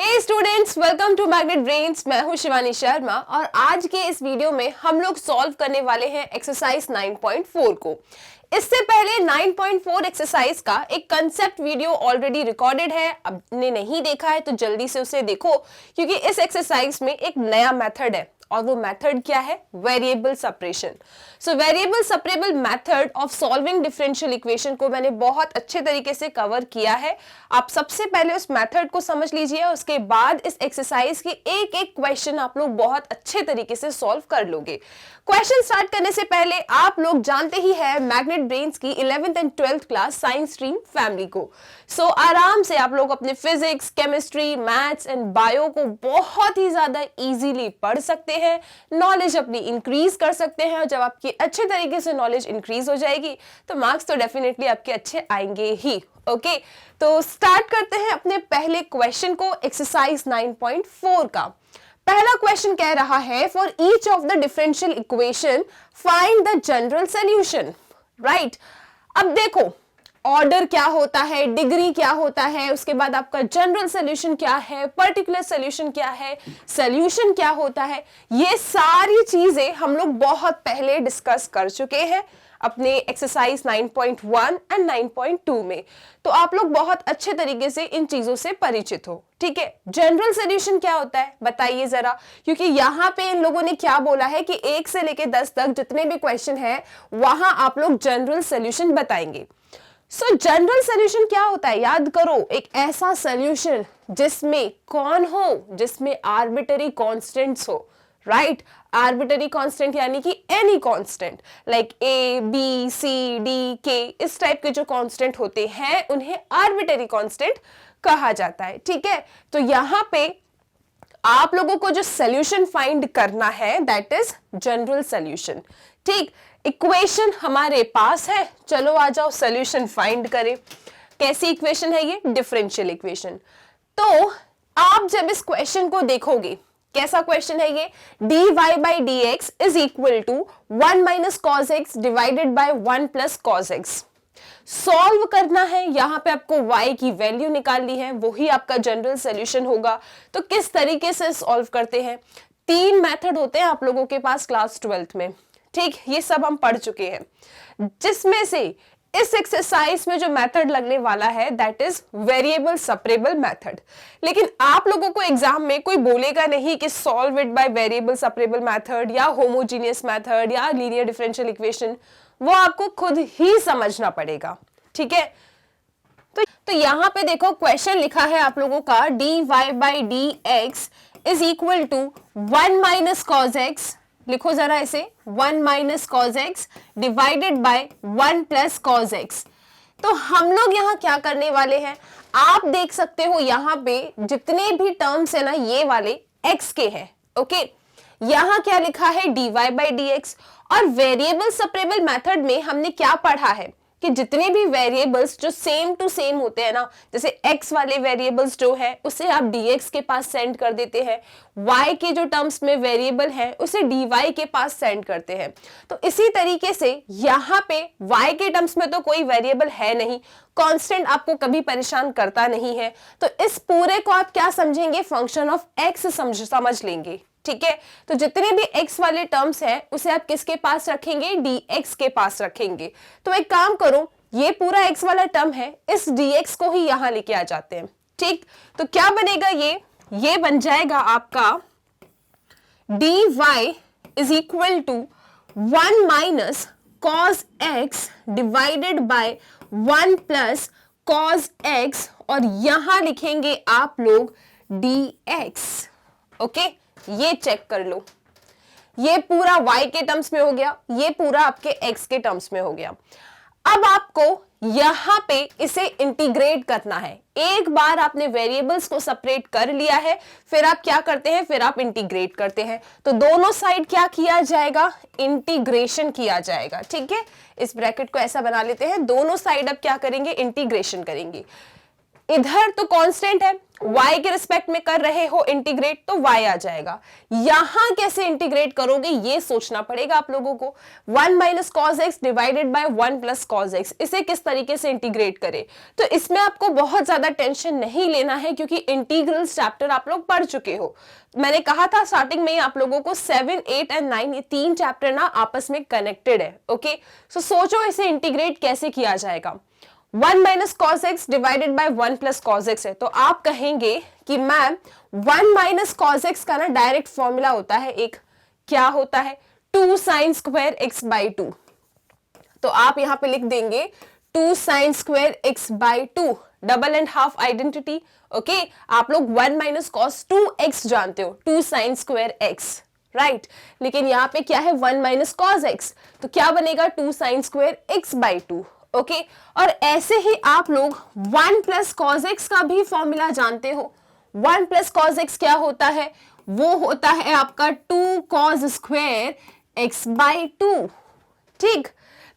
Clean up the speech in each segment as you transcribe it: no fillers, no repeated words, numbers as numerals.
Hey students, welcome to Magnet Brains. मैं हूं शिवानी शर्मा और आज के इस वीडियो में हम लोग सॉल्व करने वाले हैं एक्सरसाइज 9.4 को। इससे पहले 9.4 एक्सरसाइज का एक कंसेप्ट वीडियो ऑलरेडी रिकॉर्डेड है। आपने नहीं देखा है तो जल्दी से उसे देखो, क्योंकि इस एक्सरसाइज में एक नया मेथड है और वो मेथड क्या है? Variable separation. So variable separable method of solving differential equation को मैंने बहुत अच्छे तरीके से कवर किया है। आप सबसे पहले उस मेथड को समझ लीजिए, उसके बाद इस एक्सरसाइज के एक एक क्वेश्चन आप लोग बहुत अच्छे तरीके से सॉल्व कर लोगे। क्वेश्चन स्टार्ट करने से पहले आप लोग जानते ही है मैग्नेट ब्रेन्स की 11th and 12th class science stream family को। सो आराम से आप लोग अपने physics, chemistry, maths and bio को बहुत ही ज्यादा इजीली पढ़ सकते हैं, नॉलेज अपनी इंक्रीज कर सकते हैं। और जब आपकी अच्छे तरीके से नॉलेज इंक्रीज हो जाएगी तो मार्क्स तो डेफिनेटली आपके अच्छे आएंगे ही। ओके, तो स्टार्ट करते हैं अपने पहले क्वेश्चन को, एक्सरसाइज 9.4 का। पहला क्वेश्चन कह रहा है for each of the differential equation find the general solution. Right, अब देखो ऑर्डर क्या होता है, डिग्री क्या होता है, उसके बाद आपका जनरल सॉल्यूशन क्या है, पर्टिकुलर सॉल्यूशन क्या है, सॉल्यूशन क्या होता है, ये सारी चीजें हम लोग बहुत पहले डिस्कस कर चुके हैं अपने एक्सरसाइज 9.1 एंड 9.2 में। तो आप लोग बहुत अच्छे तरीके से इन चीजों से परिचित हो। ठीक है, जनरल सॉल्यूशन क्या होता है बताइए जरा, क्योंकि यहाँ पे इन लोगों ने क्या बोला है कि 1 से लेके 10 तक जितने भी क्वेश्चन है वहां आप लोग जनरल सॉल्यूशन बताएंगे। सो जनरल सॉल्यूशन क्या होता है? याद करो, एक ऐसा सॉल्यूशन जिसमें कौन हो, जिसमें आर्बिट्ररी कांस्टेंट्स हो। राइट, आर्बिट्ररी कांस्टेंट यानी कि any constant like A, B, C, D, K, इस टाइप के जो कांस्टेंट होते हैं उन्हें आर्बिट्ररी कांस्टेंट कहा जाता है। ठीक है, तो यहां पे आप लोगों को जो सॉल्यूशन फाइंड करना है दैट इज जनरल सॉल्यूशन। ठीक, इक्वेशन हमारे पास है, चलो आ जाओ सॉल्यूशन फाइंड करें। कैसी इक्वेशन है ये? Differential equation. तो आप जब इस क्वेश्चन को देखोगे, कैसा क्वेश्चन है ये? dy by dx is equal to 1 minus cos x divided by 1 plus cos x। Solve करना है, यहां पे आपको y की वैल्यू निकालनी है, वही आपका जनरल सॉल्यूशन होगा। तो किस तरीके से सॉल्व करते हैं? 3 मेथड होते हैं आप लोगों के पास क्लास 12th में। ठीक, ये सब हम पढ़ चुके हैं, जिसमें से इस एक्सरसाइज में जो मेथड लगने वाला है that is variable separable method. लेकिन आप लोगों को एग्जाम में कोई बोलेगा नहीं कि solve it by variable separable method या होमोजीनियस मेथड या लीनियर डिफरेंशियल इक्वेशन, वो आपको खुद ही समझना पड़ेगा। ठीक है, तो यहां पे देखो क्वेश्चन लिखा है आप लोगों का dy by dx is equal to 1 minus cos x। लिखो जरा इसे, 1 minus cos x divided by 1 plus cos x। तो हम लोग यहाँ क्या करने वाले हैं, आप देख सकते हो यहाँ पे जितने भी टर्म्स है ना ये वाले x के हैं। ओके, यहाँ क्या लिखा है? dy by dx। और वेरिएबल सेपरेबल मेथड में हमने क्या पढ़ा है कि जितने भी वेरिएबल्स जो सेम टू सेम होते हैं ना, जैसे x वाले वेरिएबल्स जो है उसे आप dx के पास सेंड कर देते हैं, y के जो टर्म्स में वेरिएबल है उसे dy के पास सेंड करते हैं। तो इसी तरीके से यहाँ पे y के टर्म्स में तो कोई वेरिएबल है नहीं, कांस्टेंट आपको कभी परेशान करता नहीं है, तो इस पूरे को आप क्या समझेंगे? फंक्शन ऑफ x समझ लेंगे। ठीक है, तो जितने भी x वाले टर्म्स हैं उसे आप किसके पास रखेंगे? dx के पास रखेंगे। तो एक काम करो, ये पूरा x वाला टर्म है, इस dx को ही यहां लेके आ जाते हैं। ठीक, तो क्या बनेगा? ये बन जाएगा आपका dy is equal to 1 minus cos x divided by 1 plus cos x, और यहां लिखेंगे आप लोग dx। ओके, ये चेक कर लो, ये पूरा y के टर्म्स में हो गया, ये पूरा आपके x के टर्म्स में हो गया। अब आपको यहां पे इसे इंटीग्रेट करना है। एक बार आपने वेरिएबल्स को सेपरेट कर लिया है, फिर आप क्या करते हैं? फिर आप इंटीग्रेट करते हैं। तो दोनों साइड क्या किया जाएगा? इंटीग्रेशन किया जाएगा। ठीक है, इस ब्रैकेट को ऐसा बना लेते हैं, दोनों साइड अब क्या करेंगे? इंटीग्रेशन करेंगे। इधर तो कांस्टेंट है, y के रिस्पेक्ट में कर रहे हो इंटीग्रेट, तो y आ जाएगा। यहां कैसे इंटीग्रेट करोगे ये सोचना पड़ेगा आप लोगों को। 1 minus cos x divided by 1 plus cos x, इसे किस तरीके से इंटीग्रेट करें। तो इसमें आपको बहुत ज्यादा टेंशन नहीं लेना है, क्योंकि इंटीग्रल्स चैप्टर आप लोग पढ़ चुके हो। मैंने कहा था स्टार्टिंग में ही आप लोगों को 7, 8 एंड 9 ये तीन चैप्टर ना आपस में कनेक्टेड है। ओके, सो सोचो इसे इंटीग्रेट कैसे किया जाएगा। 1 minus cos x divided by 1 plus cos x है, तो आप कहेंगे कि मैम 1 माइनस कॉस एक्स का ना डायरेक्ट फॉर्मूला होता है एक, क्या होता है, 2 साइन स्क्वायर एक्स बाई 2। तो आप यहां पे लिख देंगे 2 sine square X by 2, double and half identity. Okay, आप लोग 1 माइनस कॉस 2 एक्स जानते हो, 2 साइन स्क्वायर एक्स, राइट। लेकिन यहाँ पे क्या है, 1 माइनस कॉस एक्स, तो क्या बनेगा 2 sine square X by 2। Okay, और ऐसे ही आप लोग 1 प्लस कॉस एक्स का भी फॉर्मूला जानते हो। 1 प्लस कॉस एक्स क्या होता है, वो होता है आपका 2 कॉस स्क्वायर एक्स बाई 2। ठीक,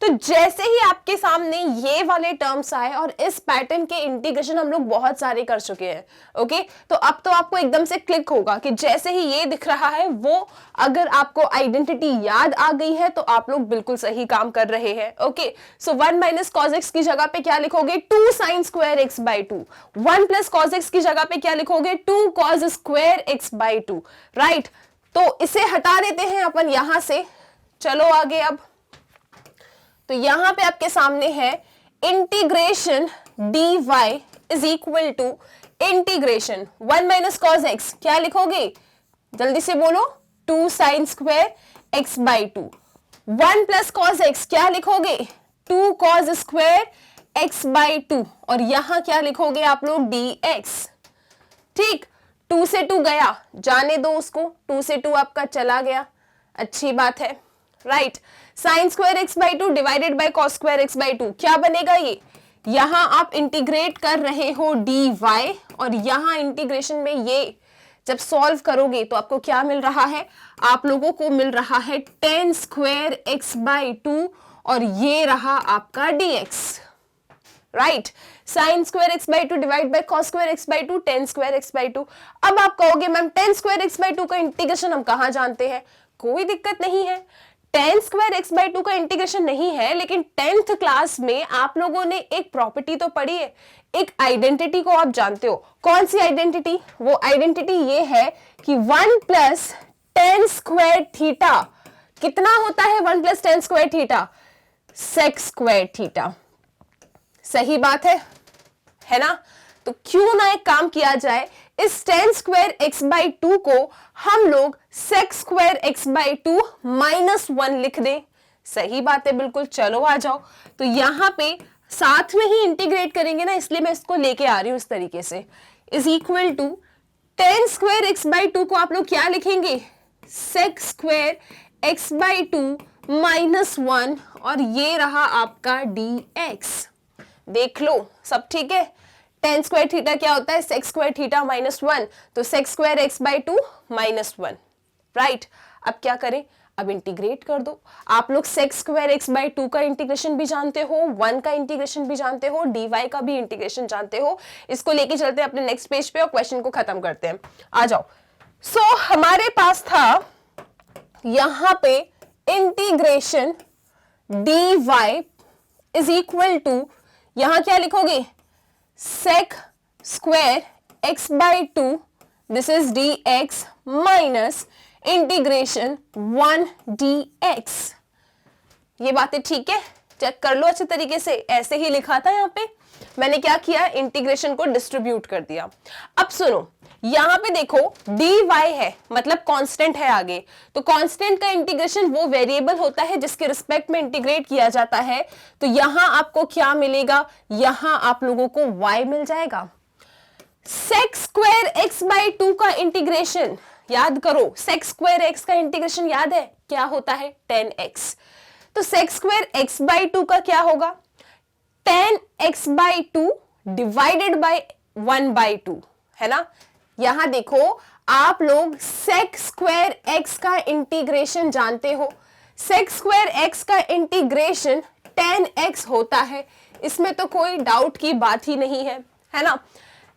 तो जैसे ही आपके सामने ये वाले टर्म्स आए, और इस पैटर्न के इंटीग्रेशन हम लोग बहुत सारे कर चुके हैं। ओके, तो अब तो आपको एकदम से क्लिक होगा कि जैसे ही ये दिख रहा है, वो अगर आपको आइडेंटिटी याद आ गई है तो आप लोग बिल्कुल सही काम कर रहे हैं। Okay, so 1 minus cos x की जगह पे क्या लिखोगे, 2 sine square X by 2। 1 plus cos x की जगह पे क्या लिखोगे, 2 cos square X by 2, right. तो इसे हटा देते हैं अपन यहां से, चलो आगे। अब तो यहां पे आपके सामने है integration dy is equal to integration 1 minus cos X, क्या लिखोगे, जल्दी से बोलो, 2 sine square X by 2। 1 plus cos X क्या लिखोगे, 2 कॉस स्क्वायर एक्स बाई 2, और यहां क्या लिखोगे आप लोग, dx। ठीक, 2 से 2 गया, जाने दो उसको, 2 से 2 आपका चला गया, अच्छी बात है, right. Sign square X by 2 divided by cos square X by 2, क्या बनेगा ये, यहां आप इंटीग्रेट कर रहे हो dy, और यहां इंटीग्रेशन में ये जब सॉल्व करोगे तो आपको क्या मिल रहा है, आप लोगों को मिल रहा है 10 स्क्वायर एक्स बाई 2, और ये रहा आपका dx, right. Sign square X by 2 divide by cos square X by 2, 10 square X by 2। अब आप कहोगे मैम 10 स्क्वायर एक्स बाई 2 का इंटीग्रेशन हम कहां जानते हैं, कोई दिक्कत नहीं है, 10 स्क्वायर एक्स बाई 2 का इंटीग्रेशन नहीं है, लेकिन 10th क्लास में आप लोगों ने एक प्रॉपर्टी तो पढ़ी है, एक आइडेंटिटी को आप जानते हो। कौन सी आइडेंटिटी, वो आइडेंटिटी ये है कि 1 प्लस 10 स्क्वायर थीटा कितना होता है, 1 plus 10 square theta, sec square theta. सही बात है ना। तो क्यों ना एक काम किया जाए, इस 10 स्क्वायर एक्स बाई 2 को हम लोग sec square X by 2 minus 1 लिख दें। सही बात है, बिल्कुल, चलो आ जाओ। तो यहां पे साथ में ही इंटीग्रेट करेंगे ना, इसलिए मैं इसको लेके आ रही हूं इस तरीके से, is equal to 10 square X by 2 को आप लोग क्या लिखेंगे, sec square X by 2 minus 1, और ये रहा आपका dx। देख लो सब ठीक है। 10 स्क्वायर थीटा क्या होता है, सेक स्क्वायर थीटा माइनस 1, तो sec square X by 2 minus 1, right. अब क्या करें, अब इंटीग्रेट कर दो। आप लोग सेक स्क्वायर एक्स बाई 2 का इंटीग्रेशन भी जानते हो, 1 का इंटीग्रेशन भी जानते हो, dy का भी इंटीग्रेशन जानते हो। इसको लेके चलते हैं अपने नेक्स्ट पेज पे और क्वेश्चन को खत्म करते हैं, आ जाओ। सो हमारे पास था यहां पे integration dy is equal to, यहां क्या लिखोगे, sec square x by 2, this is dx minus integration 1 dx। ये बातें ठीक है, चेक कर लो अच्छे तरीके से, ऐसे ही लिखा था यहाँ पे, मैंने क्या किया, इंटीग्रेशन को डिस्ट्रीब्यूट कर दिया। अब सुनो, यहां पे देखो dy है, मतलब कांस्टेंट है आगे, तो कांस्टेंट का इंटीग्रेशन वो वेरिएबल होता है जिसके रिस्पेक्ट में इंटीग्रेट किया जाता है। तो यहां आपको क्या मिलेगा, यहां आप लोगों को y मिल जाएगा। सेक स्क्वायर एक्स बाई 2 का इंटीग्रेशन याद करो, सेक स्क्वायर एक्स का इंटीग्रेशन याद है क्या होता है, 10x। तो सेक स्क्वायर एक्स बाई 2 का क्या होगा, 10x by 2 divided by 1 by 2, है ना। यहां देखो आप लोग सेक स्क्वायर एक्स का इंटीग्रेशन जानते हो, सेक स्क्वायर एक्स का इंटीग्रेशन 10x होता है, इसमें तो कोई डाउट की बात ही नहीं है ना।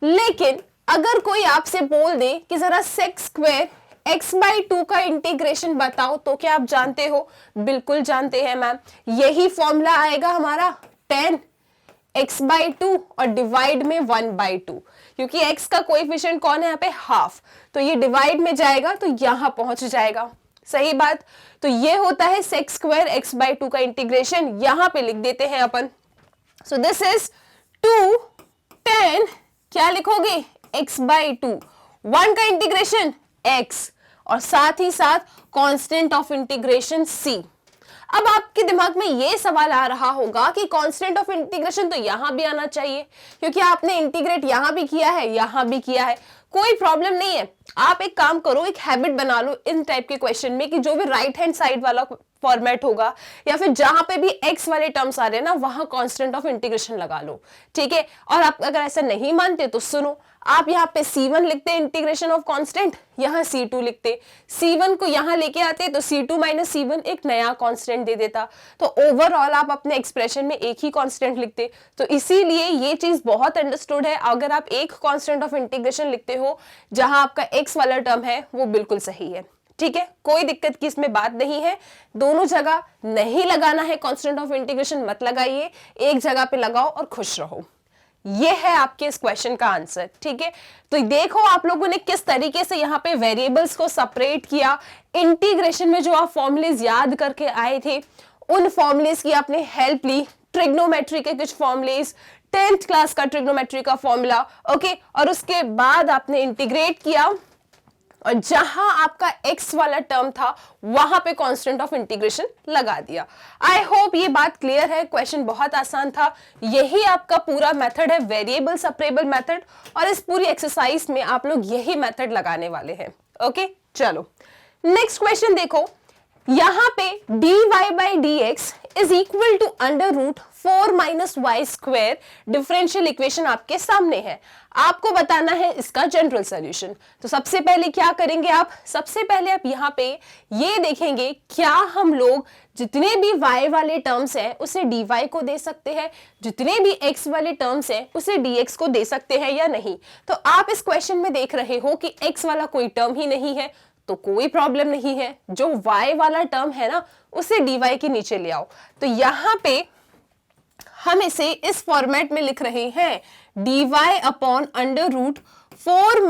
लेकिन अगर कोई आपसे बोल दे कि जरा सेक स्क्वायर x/2 का इंटीग्रेशन बताओ, तो क्या आप जानते हो? बिल्कुल जानते हैं मैम। यही फॉर्मूला आएगा हमारा 10x/2 और डिवाइड में 1/2, क्योंकि x का कोएफिशिएंट कौन है यहाँ पे? हाफ, तो ये डिवाइड में जाएगा तो यहां पहुंच जाएगा। सही बात। तो ये होता है सेक स्क्वायर x/2 का इंटीग्रेशन, यहां पे लिख देते हैं अपन। सो दिस इज 2 10, क्या लिखोगे? x/2, 1 का इंटीग्रेशन x और साथ ही साथ कांस्टेंट ऑफ इंटीग्रेशन c। अब आपके दिमाग में ये सवाल आ रहा होगा कि कांस्टेंट ऑफ इंटीग्रेशन तो यहां भी आना चाहिए, क्योंकि आपने इंटीग्रेट यहां भी किया है, यहां भी किया है। कोई प्रॉब्लम नहीं है, आप एक काम करो, एक हैबिट बना लो इन टाइप के क्वेश्चन में कि जो भी राइट हैंड साइड वाला फॉर्मेट होगा या फिर जहां पे भी x वाले टर्म्स आ रहे हैं ना, वहां कांस्टेंट ऑफ इंटीग्रेशन लगा लो, ठीक है। और आप अगर ऐसा नहीं मानते तो सुनो, आप यहाँ पे c1 लिखते इंटीग्रेशन ऑफ कांस्टेंट, यहाँ c2 लिखते, c1 को यहाँ लेके आते तो c2 माइनस c1 एक नया कांस्टेंट दे देता, तो ओवरऑल आप अपने एक्सप्रेशन में एक ही कांस्टेंट लिखते। तो इसीलिए ये चीज बहुत अंडरस्टूड है, अगर आप एक कांस्टेंट ऑफ इंटीग्रेशन लिखते हो जहां आपका x वाला टर्म है, वो बिल्कुल सही है, ठीक है। कोई दिक्कत की इसमें बात नहीं है। दोनों जगह नहीं लगाना है कांस्टेंट ऑफ इंटीग्रेशन, मत लगाइए, एक जगह पे लगाओ और खुश रहो। ये है आपके इस क्वेश्चन का आंसर, ठीक है। तो देखो आप लोगों ने किस तरीके से यहाँ पे वेरिएबल्स को सेपरेट किया। इंटीग्रेशन में जो आप फॉर्मूलेज याद करके आए थे, उन फॉर्मूलेज की आपने हेल्प ली। ट्रिग्नोमेट्री के कुछ फॉर्मूलेज, 10th क्लास का ट्रिग्नोमेट्री का फॉर्मूला, ओके, और उसके बाद आपने इंटीग्रेट किया और जहां आपका x वाला टर्म था वहां पे कांस्टेंट ऑफ इंटीग्रेशन लगा दिया। आई होप ये बात क्लियर है। क्वेश्चन बहुत आसान था, यही आपका पूरा मेथड है, वेरिएबल सेपरेबल मेथड, और इस पूरी एक्सरसाइज में आप लोग यही मेथड लगाने वाले हैं। ओके, चलो नेक्स्ट क्वेश्चन देखो। यहां पे dy/dx is equal to √4 - y²। Differential equation आपके सामने है, आपको बताना है इसका जनरल सॉल्यूशन। तो सबसे पहले क्या करेंगे आप? सबसे पहले आप यहाँ पे ये देखेंगे क्या हम लोग जितने भी y वाले टर्म्स हैं उसे dy को दे सकते हैं, जितने भी x वाले टर्म्स हैं उसे dx को दे सकते हैं या नहीं। तो आप इस क्वेश्चन में देख रहे हो कि x वाला कोई टर्म ही नहीं है, तो कोई प्रॉब्लम नहीं है, जो y वाला टर्म है ना उसे dy के नीचे ले आओ। तो यहाँ पे हम इसे इस फॉर्मेट में लिख रहे हैं dy/√4 -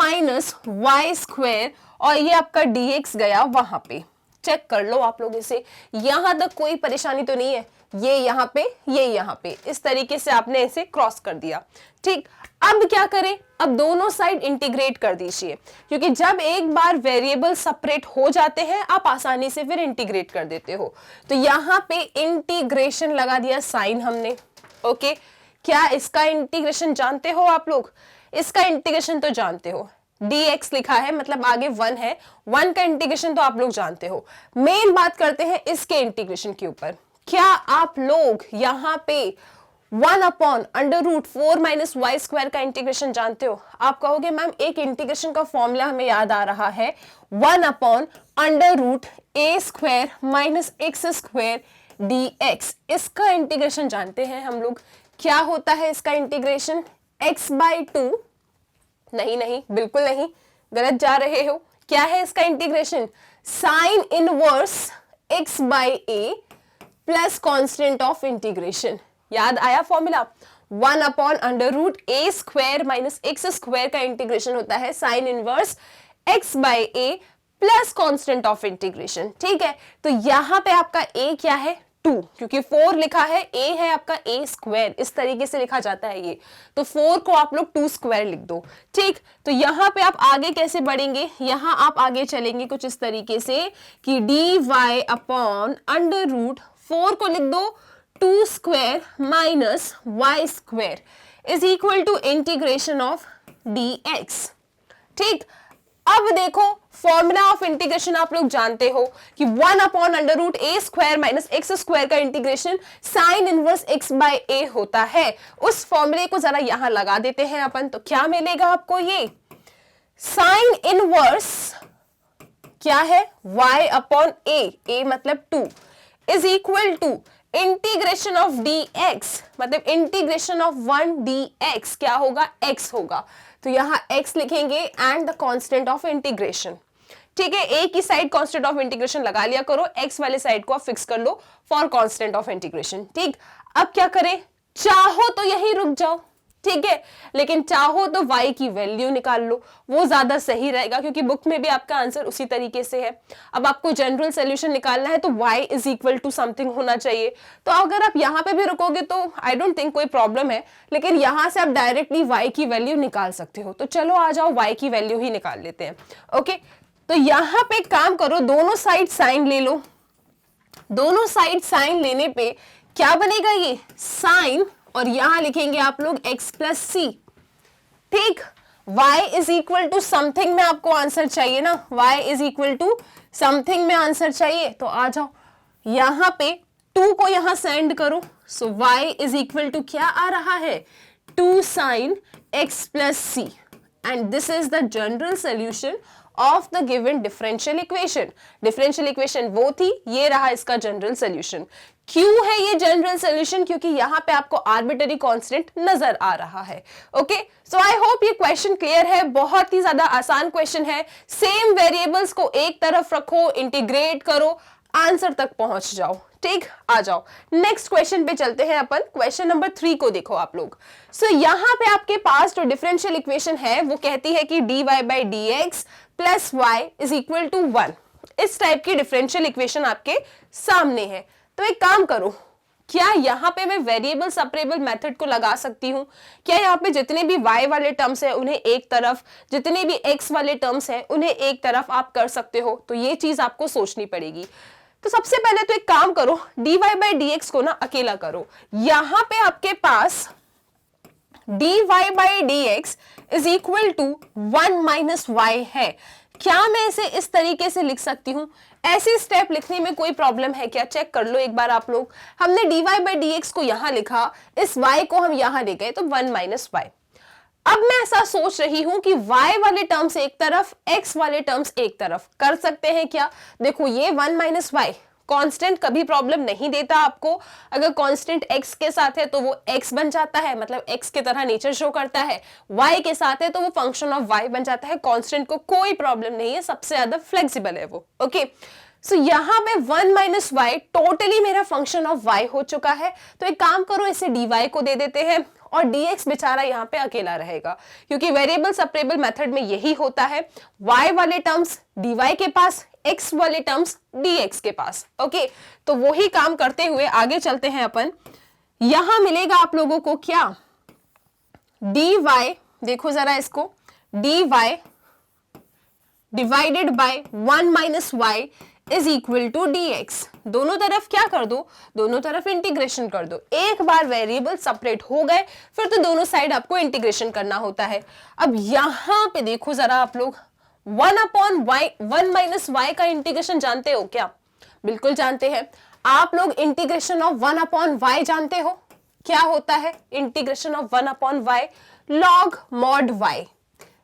y², और ये आपका dx गया वहां पे। चेक कर लो आप लोग इसे, यहां तक कोई परेशानी तो नहीं है। ये यहाँ पे, ये यहाँ पे, इस तरीके से आपने इसे क्रॉस कर दिया, ठीक। अब क्या करें? अब दोनों साइड इंटीग्रेट कर दीजिए, क्योंकि जब एक बार वेरिएबल सेपरेट हो जाते हैं आप आसानी से फिर इंटीग्रेट कर देते हो। तो यहाँ पे इंटीग्रेशन लगा दिया साइन हमने, ओके। क्या इसका इंटीग्रेशन जानते हो आप लोग? इसका इंटीग्रेशन तो जानते हो, dx लिखा है मतलब आगे 1 है, 1 का इंटीग्रेशन तो आप लोग जानते हो। मेन बात करते हैं इसके इंटीग्रेशन के ऊपर। क्या आप लोग यहाँ पे 1/√4 - y² का इंटीग्रेशन जानते हो? आप कहोगे मैम एक इंटीग्रेशन का फॉर्मूला हमें याद आ रहा है, 1/√a² - x² dx। इसका इंटीग्रेशन जानते हैं हम लोग। क्या होता है इसका इंटीग्रेशन? x/2, नहीं, बिल्कुल नहीं, गलत जा रहे हो। क्या है इसका integration? Sine inverse x/a plus constant of integration. याद आया फॉर्मूला? 1/√a² - x² का इंटीग्रेशन होता है sine inverse x/a plus constant of integration, ठीक है। तो यहां पे आपका a क्या है? 2, क्योंकि 4 लिखा है, a है आपका a², इस तरीके से लिखा जाता है ये। तो 4 को आप लोग 2² लिख दो, ठीक। तो यहाँ पे आप आगे कैसे बढ़ेंगे? यहाँ आप आगे चलेंगे कुछ इस तरीके से कि dy/√4 को लिख दो 2² - y² is equal to integration of dx, ठीक। अब देखो फॉर्मूला ऑफ इंटीग्रेशन आप लोग जानते हो कि 1/√a² - x² का इंटीग्रेशन साइन इनवर्स x/a होता है। उस फॉर्मूले को जरा यहां लगा देते हैं अपन, तो क्या मिलेगा आपको? ये साइन इनवर्स क्या है? y/a मतलब 2 is equal to integration of dx, मतलब इंटीग्रेशन ऑफ 1 dx क्या होगा? x होगा। तो यहाँ x लिखेंगे and the constant of integration. ठीक है, एक ही साइड कांस्टेंट ऑफ इंटीग्रेशन लगा लिया करो, x वाले साइड को आप फिक्स कर लो फॉर कांस्टेंट ऑफ इंटीग्रेशन। ठीक, अब क्या करें, चाहो तो यही रुक जाओ, ठीक है, लेकिन चाहो तो y की वैल्यू निकाल लो, वो ज्यादा सही रहेगा क्योंकि बुक में भी आपका आंसर उसी तरीके से है। अब आपको जनरल सोल्यूशन निकालना है तो y is equal to something होना चाहिए। तो अगर आप यहाँ पे भी रुकोगे तो आई डोंट थिंक कोई प्रॉब्लम है, लेकिन यहाँ से आप डायरेक्टली y की वैल्यू निकाल सकते हो। तो चलो आ जाओ, y की वैल्यू ही निकाल लेते हैं। ओके, तो यहाँ पे काम करो, दोनों साइड साइन ले लो। दोनों साइड साइन लेने पे क्या बनेगा, ये साइन, और यहां लिखेंगे आप लोग x प्लस सी। ठीक, y is equal to something में आपको आंसर चाहिए ना, y is equal to something में आंसर चाहिए। तो आ जाओ, यहां पे 2 को यहां सेंड करो, so y is equal to क्या आ रहा है, 2 sine x plus C, and this is the general solution of the given differential equation. Differential equation वो थी, ये रहा इसका जनरल सोल्यूशन। क्यों है ये जनरल सोल्यूशन, क्योंकि यहाँ पे आपको आर्बिट्ररी कांस्टेंट नजर आ रहा है। ओके, सो आई होप ये क्वेश्चन क्लियर है, बहुत ही ज्यादा आसान क्वेश्चन है। सेम वेरिएबल्स को एक तरफ रखो, इंटीग्रेट करो, आंसर तक पहुंच जाओ। ठीक, आ जाओ नेक्स्ट क्वेश्चन पे चलते हैं अपन। क्वेश्चन नंबर 3 को देखो आप लोग। सो यहाँ पे आपके पास जो डिफरेंशियल इक्वेशन है वो कहती है कि dy by D X plus Y is equal to 1। इस टाइप की डिफरेंशियल इक्वेशन आपके सामने है। तो एक काम करो, क्या यहाँ पे मैं वेरिएबल सेपरेबल मेथड को लगा सकती हूँ? क्या यहाँ पे जितने भी y वाले टर्म्स है उन्हें एक तरफ, जितने भी x वाले टर्म्स है उन्हें एक तरफ आप कर सकते हो? तो ये चीज आपको सोचनी पड़ेगी। तो सबसे पहले तो एक काम करो, dy बाई डी एक्स को ना अकेला करो। यहां पे आपके पास dy by D x is equal to 1 minus Y है। क्या मैं इसे इस तरीके से लिख सकती हूं? ऐसी स्टेप लिखने में कोई प्रॉब्लम है क्या? चेक कर लो एक बार आप लोग। हमने dy बाई डी एक्स को यहां लिखा, इस y को हम यहां ले गए, तो 1 माइनस वाई। अब मैं ऐसा सोच रही हूं कि y वाले टर्म्स एक तरफ, x वाले टर्म्स एक तरफ कर सकते हैं क्या? देखो ये 1 माइनस वाई कांस्टेंट कभी प्रॉब्लम नहीं देता आपको। अगर कांस्टेंट x के साथ है तो वो x बन जाता है, मतलब x के तरह नेचर शो करता है। y के साथ है तो वो फंक्शन ऑफ y बन जाता है। कांस्टेंट को कोई प्रॉब्लम नहीं है, सबसे ज्यादा फ्लेक्सिबल है वो। ओके, सो यहाँ पे 1 माइनस वाई टोटली मेरा फंक्शन ऑफ y हो चुका है। तो एक काम करो, इसे dy को दे देते हैं और dx बेचारा यहाँ पे अकेला रहेगा, क्योंकि वेरिएबल सेपरेबल मेथड में यही होता है, y वाले टर्म्स dy के पास, x वाले टर्म्स dx के पास। ओके, तो वही काम करते हुए आगे चलते हैं अपन। यहां मिलेगा आप लोगों को क्या, dy, देखो जरा इसको, dy divided by 1 minus Y is equal to dx। दोनों तरफ क्या कर दो, दोनों तरफ इंटीग्रेशन कर दो। एक बार वेरिएबल सेपरेट हो गए फिर तो दोनों साइड आपको इंटीग्रेशन करना होता है। अब यहां पे देखो जरा आप लोग, 1 अपॉन वाई, 1 माइनस वाई का इंटीग्रेशन जानते हो क्या? बिल्कुल जानते हैं। आप लोग इंटीग्रेशन ऑफ 1 अपॉन वाई जानते हो क्या होता है? Integration of 1 upon Y log mod Y,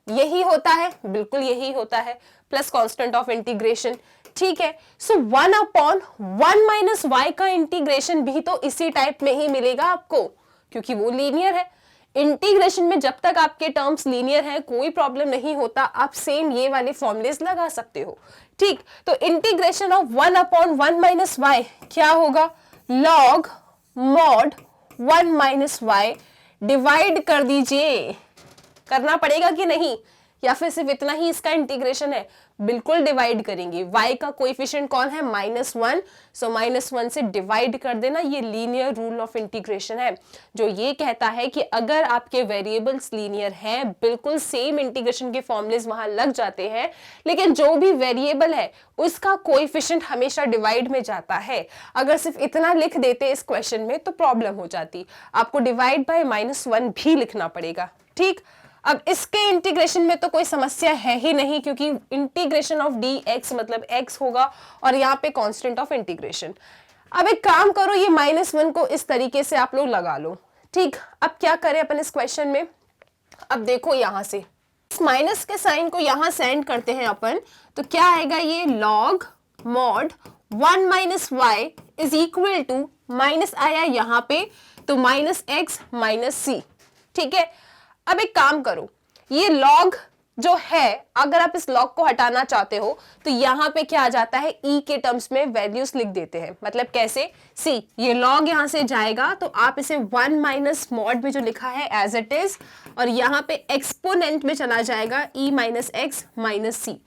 यही होता है, बिल्कुल यही होता है, प्लस कांस्टेंट ऑफ इंटीग्रेशन। ठीक है, सो 1 अपॉन 1 माइनस वाई का इंटीग्रेशन भी तो इसी टाइप में ही मिलेगा आपको, क्योंकि वो लीनियर है। इंटीग्रेशन में जब तक आपके टर्म्स लीनियर हैं कोई प्रॉब्लम नहीं होता, आप सेम ये वाले फॉर्मूलेस लगा सकते हो। ठीक, तो integration of 1 upon 1 minus Y क्या होगा, log mod 1 minus Y, divide कर दीजिए। करना पड़ेगा कि नहीं, या फिर सिर्फ इतना ही इसका इंटीग्रेशन है? बिल्कुल डिवाइड करेंगे। y का कोएफिशिएंट कौन है, -1, सो -1 से डिवाइड कर देना। ये लीनियर रूल ऑफ इंटीग्रेशन है जो ये कहता है कि अगर आपके वेरिएबल्स लीनियर हैं, बिल्कुल सेम इंटीग्रेशन के फॉर्मूलेस वहां लग जाते हैं, लेकिन जो भी वेरिएबल है उसका कोएफिशिएंट हमेशा डिवाइड में जाता है। अगर सिर्फ इतना लिख देते इस क्वेश्चन में तो प्रॉब्लम हो जाती, आपको डिवाइड बाय -1 भी लिखना पड़ेगा। ठीक, अब इसके इंटीग्रेशन में तो कोई समस्या है ही नहीं, क्योंकि इंटीग्रेशन ऑफ dx मतलब x होगा और यहाँ पे कांस्टेंट ऑफ इंटीग्रेशन। अब एक काम करो, ये -1 को इस तरीके से आप लोग लगा लो। ठीक, अब क्या करें अपन इस क्वेश्चन में? अब देखो यहां से इस माइनस के साइन को यहां सेंड करते हैं अपन, तो क्या आएगा, ये log mod 1 minus Y is equal to, minus आया यहाँ पे तो -x - c। ठीक है, अब एक काम करो, ये log जो है, अगर आप इस log को हटाना चाहते हो तो यहाँ पे क्या आ जाता है, e के टर्म्स में वैल्यूज लिख देते हैं। मतलब कैसे, सी ये log यहाँ से जाएगा तो आप इसे 1 माइनस मॉड में जो लिखा है एज इट इज, और यहाँ पे एक्सपोनेंट में चला जाएगा e minus X minus C.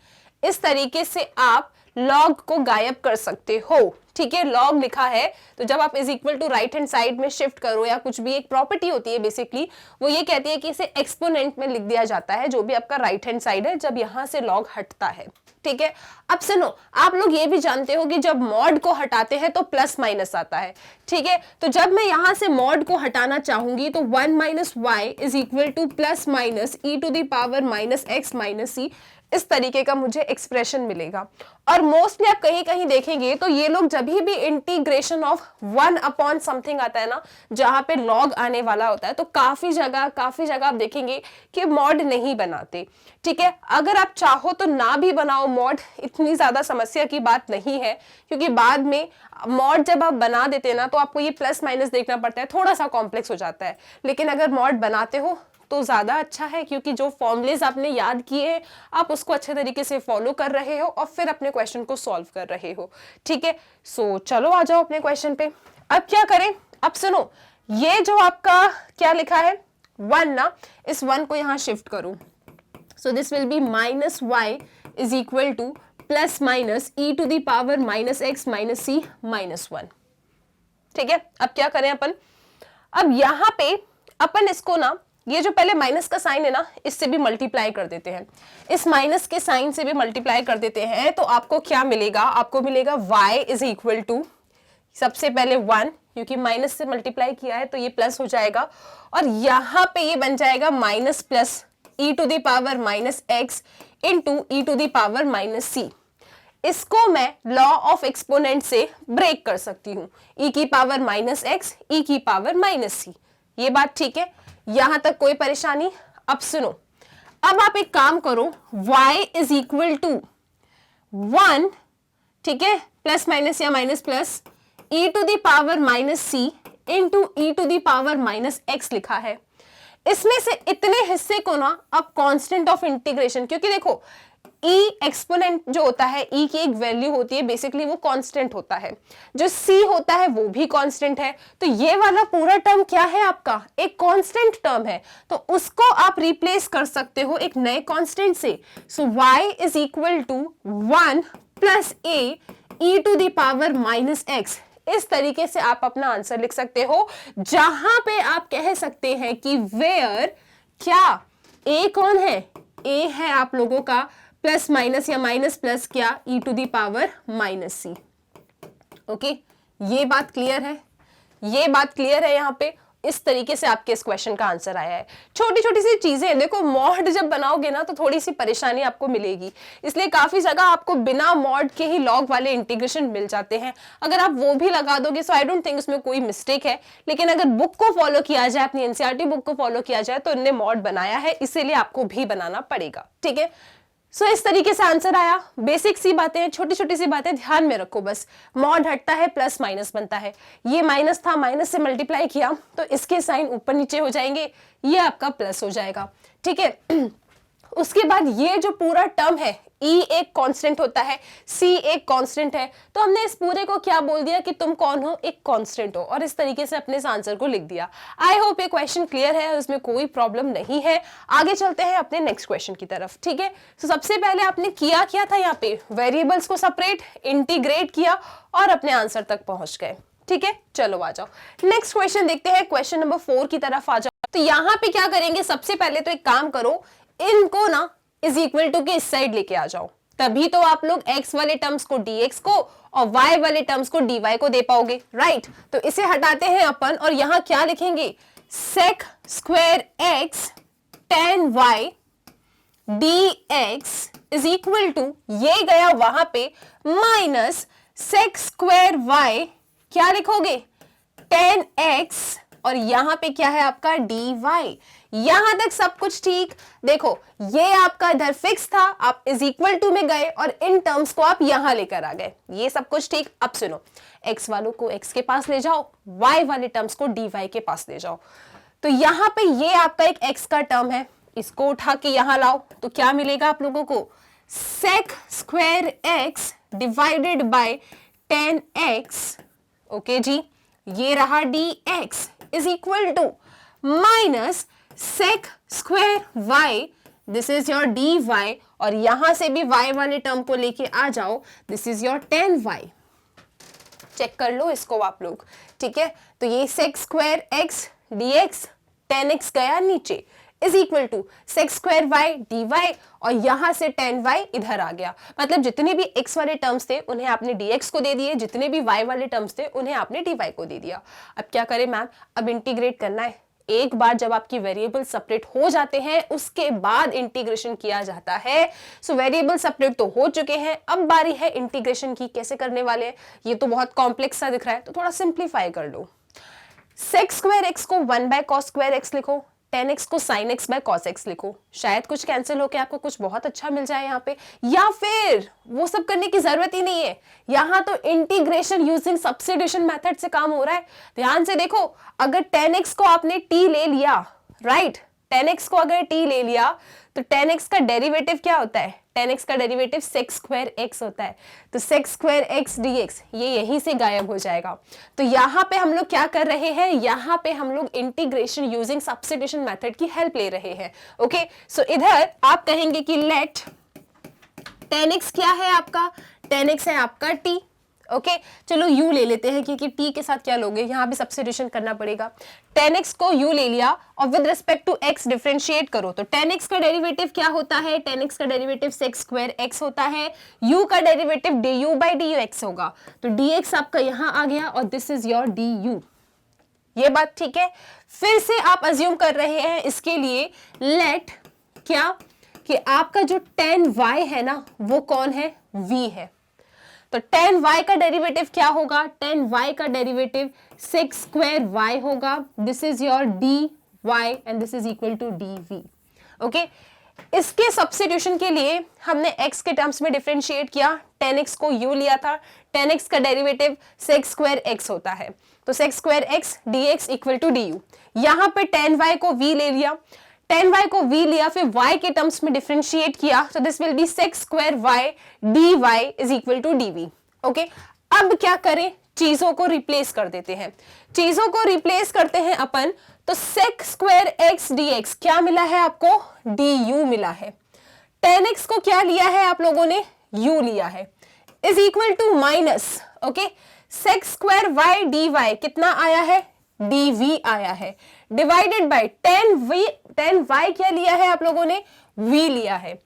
इस तरीके से आप log को गायब कर सकते हो। ठीक है, log लिखा है तो जब आप is equal to right hand side में शिफ्ट करो या कुछ भी, एक प्रॉपर्टी होती है बेसिकली, वो ये कहती है कि इसे एक्सपोनेंट में लिख दिया जाता है, जो भी आपका राइट हैंड साइड है, जब यहां से log हटता है। ठीक है, अब सुनो, आप लोग ये भी जानते हो कि जब मॉड को हटाते हैं तो प्लस माइनस आता है। ठीक है, तो जब मैं यहां से मॉड को हटाना चाहूंगी तो 1 minus Y is equal to plus minus E to the power minus X minus C, इस तरीके का मुझे एक्सप्रेशन मिलेगा। और मोस्टली आप कहीं कहीं देखेंगे तो ये लोग जब भी इंटीग्रेशन ऑफ 1 अपॉन समथिंग आता है ना, जहां पे लॉग आने वाला होता है, तो काफी जगह आप देखेंगे कि मॉड नहीं बनाते। ठीक है, अगर आप चाहो तो ना भी बनाओ मॉड, इतनी ज्यादा समस्या की बात नहीं है, क्योंकि बाद में मॉड जब आप बना देते हैं ना तो आपको ये प्लस माइनस देखना पड़ता है, थोड़ा सा कॉम्प्लेक्स हो जाता है। लेकिन अगर मॉड बनाते हो तो ज्यादा अच्छा है, क्योंकि जो फॉर्मूलेज आपने याद किए हैं आप उसको अच्छे तरीके से फॉलो कर रहे हो और फिर अपने क्वेश्चन को सॉल्व कर रहे हो। ठीक है, सो चलो आ जाओ अपने क्वेश्चन पे। अब क्या करें, अब सुनो, ये जो आपका क्या लिखा है 1 ना, इस 1 को यहां शिफ्ट करूं, so this will be minus Y is equal to plus minus E to the power minus X minus C minus 1। ठीक है, अब क्या करें अपन, अब यहां पे अपन इसको ना, ये जो पहले माइनस का साइन है ना, इससे भी मल्टीप्लाई कर देते हैं, इस माइनस के साइन से भी मल्टीप्लाई कर देते हैं, तो आपको क्या मिलेगा, आपको मिलेगा y इज इक्वल टू, सबसे पहले 1, क्योंकि माइनस से मल्टीप्लाई किया है तो ये प्लस हो जाएगा, और यहां पे ये बन जाएगा minus plus E to the power minus X into E to the power minus C. इसको मैं लॉ ऑफ एक्सपोनेंट से ब्रेक कर सकती हूँ, ई की पावर माइनस एक्स ई की पावर माइनस सी। ये बात ठीक है, यहां तक कोई परेशानी। अब सुनो, अब आप एक काम करो, y इज इक्वल टू 1, ठीक है, प्लस माइनस या minus plus e to the power minus C into E to the power minus X लिखा है। इसमें से इतने हिस्से को ना अब कांस्टेंट ऑफ इंटीग्रेशन, क्योंकि देखो e एक्सपोनेंट जो होता है, e की एक वैल्यू होती है, बेसिकली वो कांस्टेंट होता है, जो c होता है वो भी कांस्टेंट है, तो ये वाला पूरा टर्म क्या है आपका, एक कांस्टेंट टर्म है, तो उसको आप रिप्लेस कर सकते हो एक नए कांस्टेंट से। So y is equal to 1 plus a e to the power minus X. इस तरीके से आप अपना आंसर लिख सकते हो, जहां पे आप कह सकते हैं कि वेयर क्या a कौन है, a है आप लोगों का प्लस माइनस या माइनस प्लस क्या e to the power minus C. Okay, ये बात क्लियर है, ये बात क्लियर है। यहाँ पे इस तरीके से आपके इस क्वेश्चन का आंसर आया है। छोटी छोटी सी चीजें, देखो मॉड जब बनाओगे ना तो थोड़ी सी परेशानी आपको मिलेगी, इसलिए काफी जगह आपको बिना मॉड के ही लॉग वाले इंटीग्रेशन मिल जाते हैं। अगर आप वो भी लगा दोगे सो आई डोंट थिंक उसमें कोई मिस्टेक है, लेकिन अगर बुक को फॉलो किया जाए, अपनी एनसीईआरटी बुक को फॉलो किया जाए, तो इन्हें मॉड बनाया है, इसीलिए आपको भी बनाना पड़ेगा। ठीक है, सो इस तरीके से आंसर आया। बेसिक सी बातें हैं, छोटी छोटी सी बातें ध्यान में रखो बस। मॉड हटता है, प्लस माइनस बनता है, ये माइनस था, माइनस से मल्टीप्लाई किया तो इसके साइन ऊपर नीचे हो जाएंगे, ये आपका प्लस हो जाएगा। ठीक है, उसके बाद ये जो पूरा टर्म है, E एक कांस्टेंट होता है, C एक कांस्टेंट है, तो हमने इस पूरे को क्या बोल दिया कि तुम कौन हो, एक कांस्टेंट हो, और इस तरीके से अपने इस आंसर को लिख दिया। आई होप ये क्वेश्चन क्लियर है, उसमें कोई प्रॉब्लम नहीं है। आगे चलते हैं अपने नेक्स्ट क्वेश्चन की तरफ। ठीक है, तो सबसे पहले आपने किया था, यहाँ पे वेरिएबल्स को सेपरेट इंटीग्रेट किया और अपने आंसर तक पहुंच गए। ठीक है, चलो आ जाओ नेक्स्ट क्वेश्चन देखते हैं, क्वेश्चन नंबर 4 की तरफ आ जाओ। तो यहाँ पे क्या करेंगे, सबसे पहले तो एक काम करो, इनको ना इज इक्वल टू के इस साइड लेके आ जाओ, तभी तो आप लोग x वाले टर्म्स को dx को और y वाले टर्म्स को dy को दे पाओगे, राइट। तो इसे हटाते हैं अपन और यहां क्या लिखेंगे, sec square x tan y dx is equal to, ये गया वहां पे, माइनस sec स्क्वायर y, क्या लिखोगे, tan x, और यहां पे क्या है आपका dy। यहां तक सब कुछ ठीक। देखो ये आपका इधर फिक्स था, आप इज इक्वल टू में गए और इन टर्म्स को आप यहां लेकर आ गए, ये सब कुछ ठीक। अब सुनो, x वालों को x के पास ले जाओ, y वाले टर्म्स को dy के पास ले जाओ। तो यहां पे ये आपका एक x का टर्म है, इसको उठा के यहां लाओ तो क्या मिलेगा आप लोगों को, sec square x divided by 10x, okay जी, ये रहा dx is equal to minus sec square y, this is your dy, और यहां से भी y वाले टर्म को लेके आ जाओ, this is your 10y। Check कर लो इसको आप लोग, ठीक है। तो ये sec square x dx 10x गया नीचे is equal to sec square y dy, और यहां से 10y इधर आ गया। मतलब जितने भी x वाले टर्म्स थे उन्हें आपने dx को दे दिए, जितने भी y वाले टर्म्स थे उन्हें आपने dy को दे दिया। अब क्या करें मैम, अब इंटीग्रेट करना है। एक बार जब आपकी वेरिएबल सेपरेट हो जाते हैं उसके बाद इंटीग्रेशन किया जाता है। सो वेरिएबल सेपरेट तो हो चुके हैं, अब बारी है इंटीग्रेशन की। कैसे करने वाले हैं, ये तो बहुत कॉम्प्लेक्स सा दिख रहा है, तो थोड़ा सिंप्लीफाई कर लो। sec स्क्वायर x को 1 बाय cos स्क्वायर x लिखो, 10x को sin x by cos x लिखो, शायद कुछ कैंसिल होके आपको कुछ बहुत अच्छा मिल जाए यहाँ पे, या फिर वो सब करने की जरूरत ही नहीं है, यहाँ तो इंटीग्रेशन यूजिंग सब्स्टिट्यूशन मेथड से काम हो रहा है। ध्यान से देखो, अगर 10x को आपने t ले लिया, राइट, 10x को अगर t ले लिया तो 10x का डेरिवेटिव क्या होता है, 10x का डेरिवेटिव sec स्क्वायर x होता है, तो sec स्क्वायर x dx ये यहीं से गायब हो जाएगा। तो यहाँ पे हम लोग क्या कर रहे हैं, यहाँ पे हम लोग इंटीग्रेशन यूजिंग सब्स्टिट्यूशन मेथड की हेल्प ले रहे हैं। ओके, सो इधर आप कहेंगे कि लेट 10x क्या है आपका, 10x है आपका t। ओके, चलो u ले लेते हैं क्योंकि t के साथ क्या लोगे, यहाँ भी सब्स्टिट्यूशन करना पड़ेगा। 10x को u ले लिया और with respect to x differentiate करो, तो 10x का डेरिवेटिव क्या होता है, 10x का डेरिवेटिव sec स्क्वायर x होता है, u का डेरिवेटिव du बाई dx होगा, तो dx आपका यहाँ आ गया और दिस इज योर du। ये बात ठीक है। फिर से आप अज्यूम कर रहे हैं इसके लिए लेट क्या, कि आपका जो 10y है ना वो कौन है, v है, तो 10y का डेरिवेटिव क्या होगा, 10y का डेरिवेटिव sec स्क्वायर y होगा, this is your dy and this is equal to dv। Okay, इसके सब्स्टिट्यूशन के लिए हमने x के टर्म्स में डिफरेंशिएट किया, 10x को u लिया था, 10x का डेरिवेटिव sec स्क्वायर x होता है, तो sec square x dx equal to du। यहाँ पे 10y को v ले लिया, 10y को v लिया, फिर y के टर्म्स में डिफरेंशिएट किया, तो this will be sec square y dy is equal to dv। Okay, अब क्या करें, चीजों को रिप्लेस कर देते हैं, चीजों को रिप्लेस करते हैं अपन, तो sec स्क्वायर x dx क्या मिला है आपको, du मिला है। 10x को क्या लिया है आप लोगों ने, u लिया है, is equal to minus, okay, sec square y dy कितना आया है, dv आया है, डिवाइडेड बाय 10y क्या लिया है आप लोगों ने, v लिया है।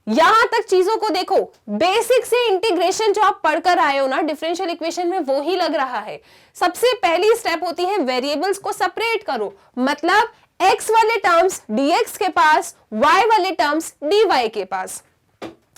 यहां तक चीजों को देखो, बेसिक से इंटीग्रेशन जो आप पढ़कर आए हो ना डिफरेंशियल इक्वेशन में, वो ही लग रहा है। सबसे पहली स्टेप होती है वेरिएबल्स को सेपरेट करो, मतलब x वाले टर्म्स dx के पास, y वाले टर्म्स dy के पास।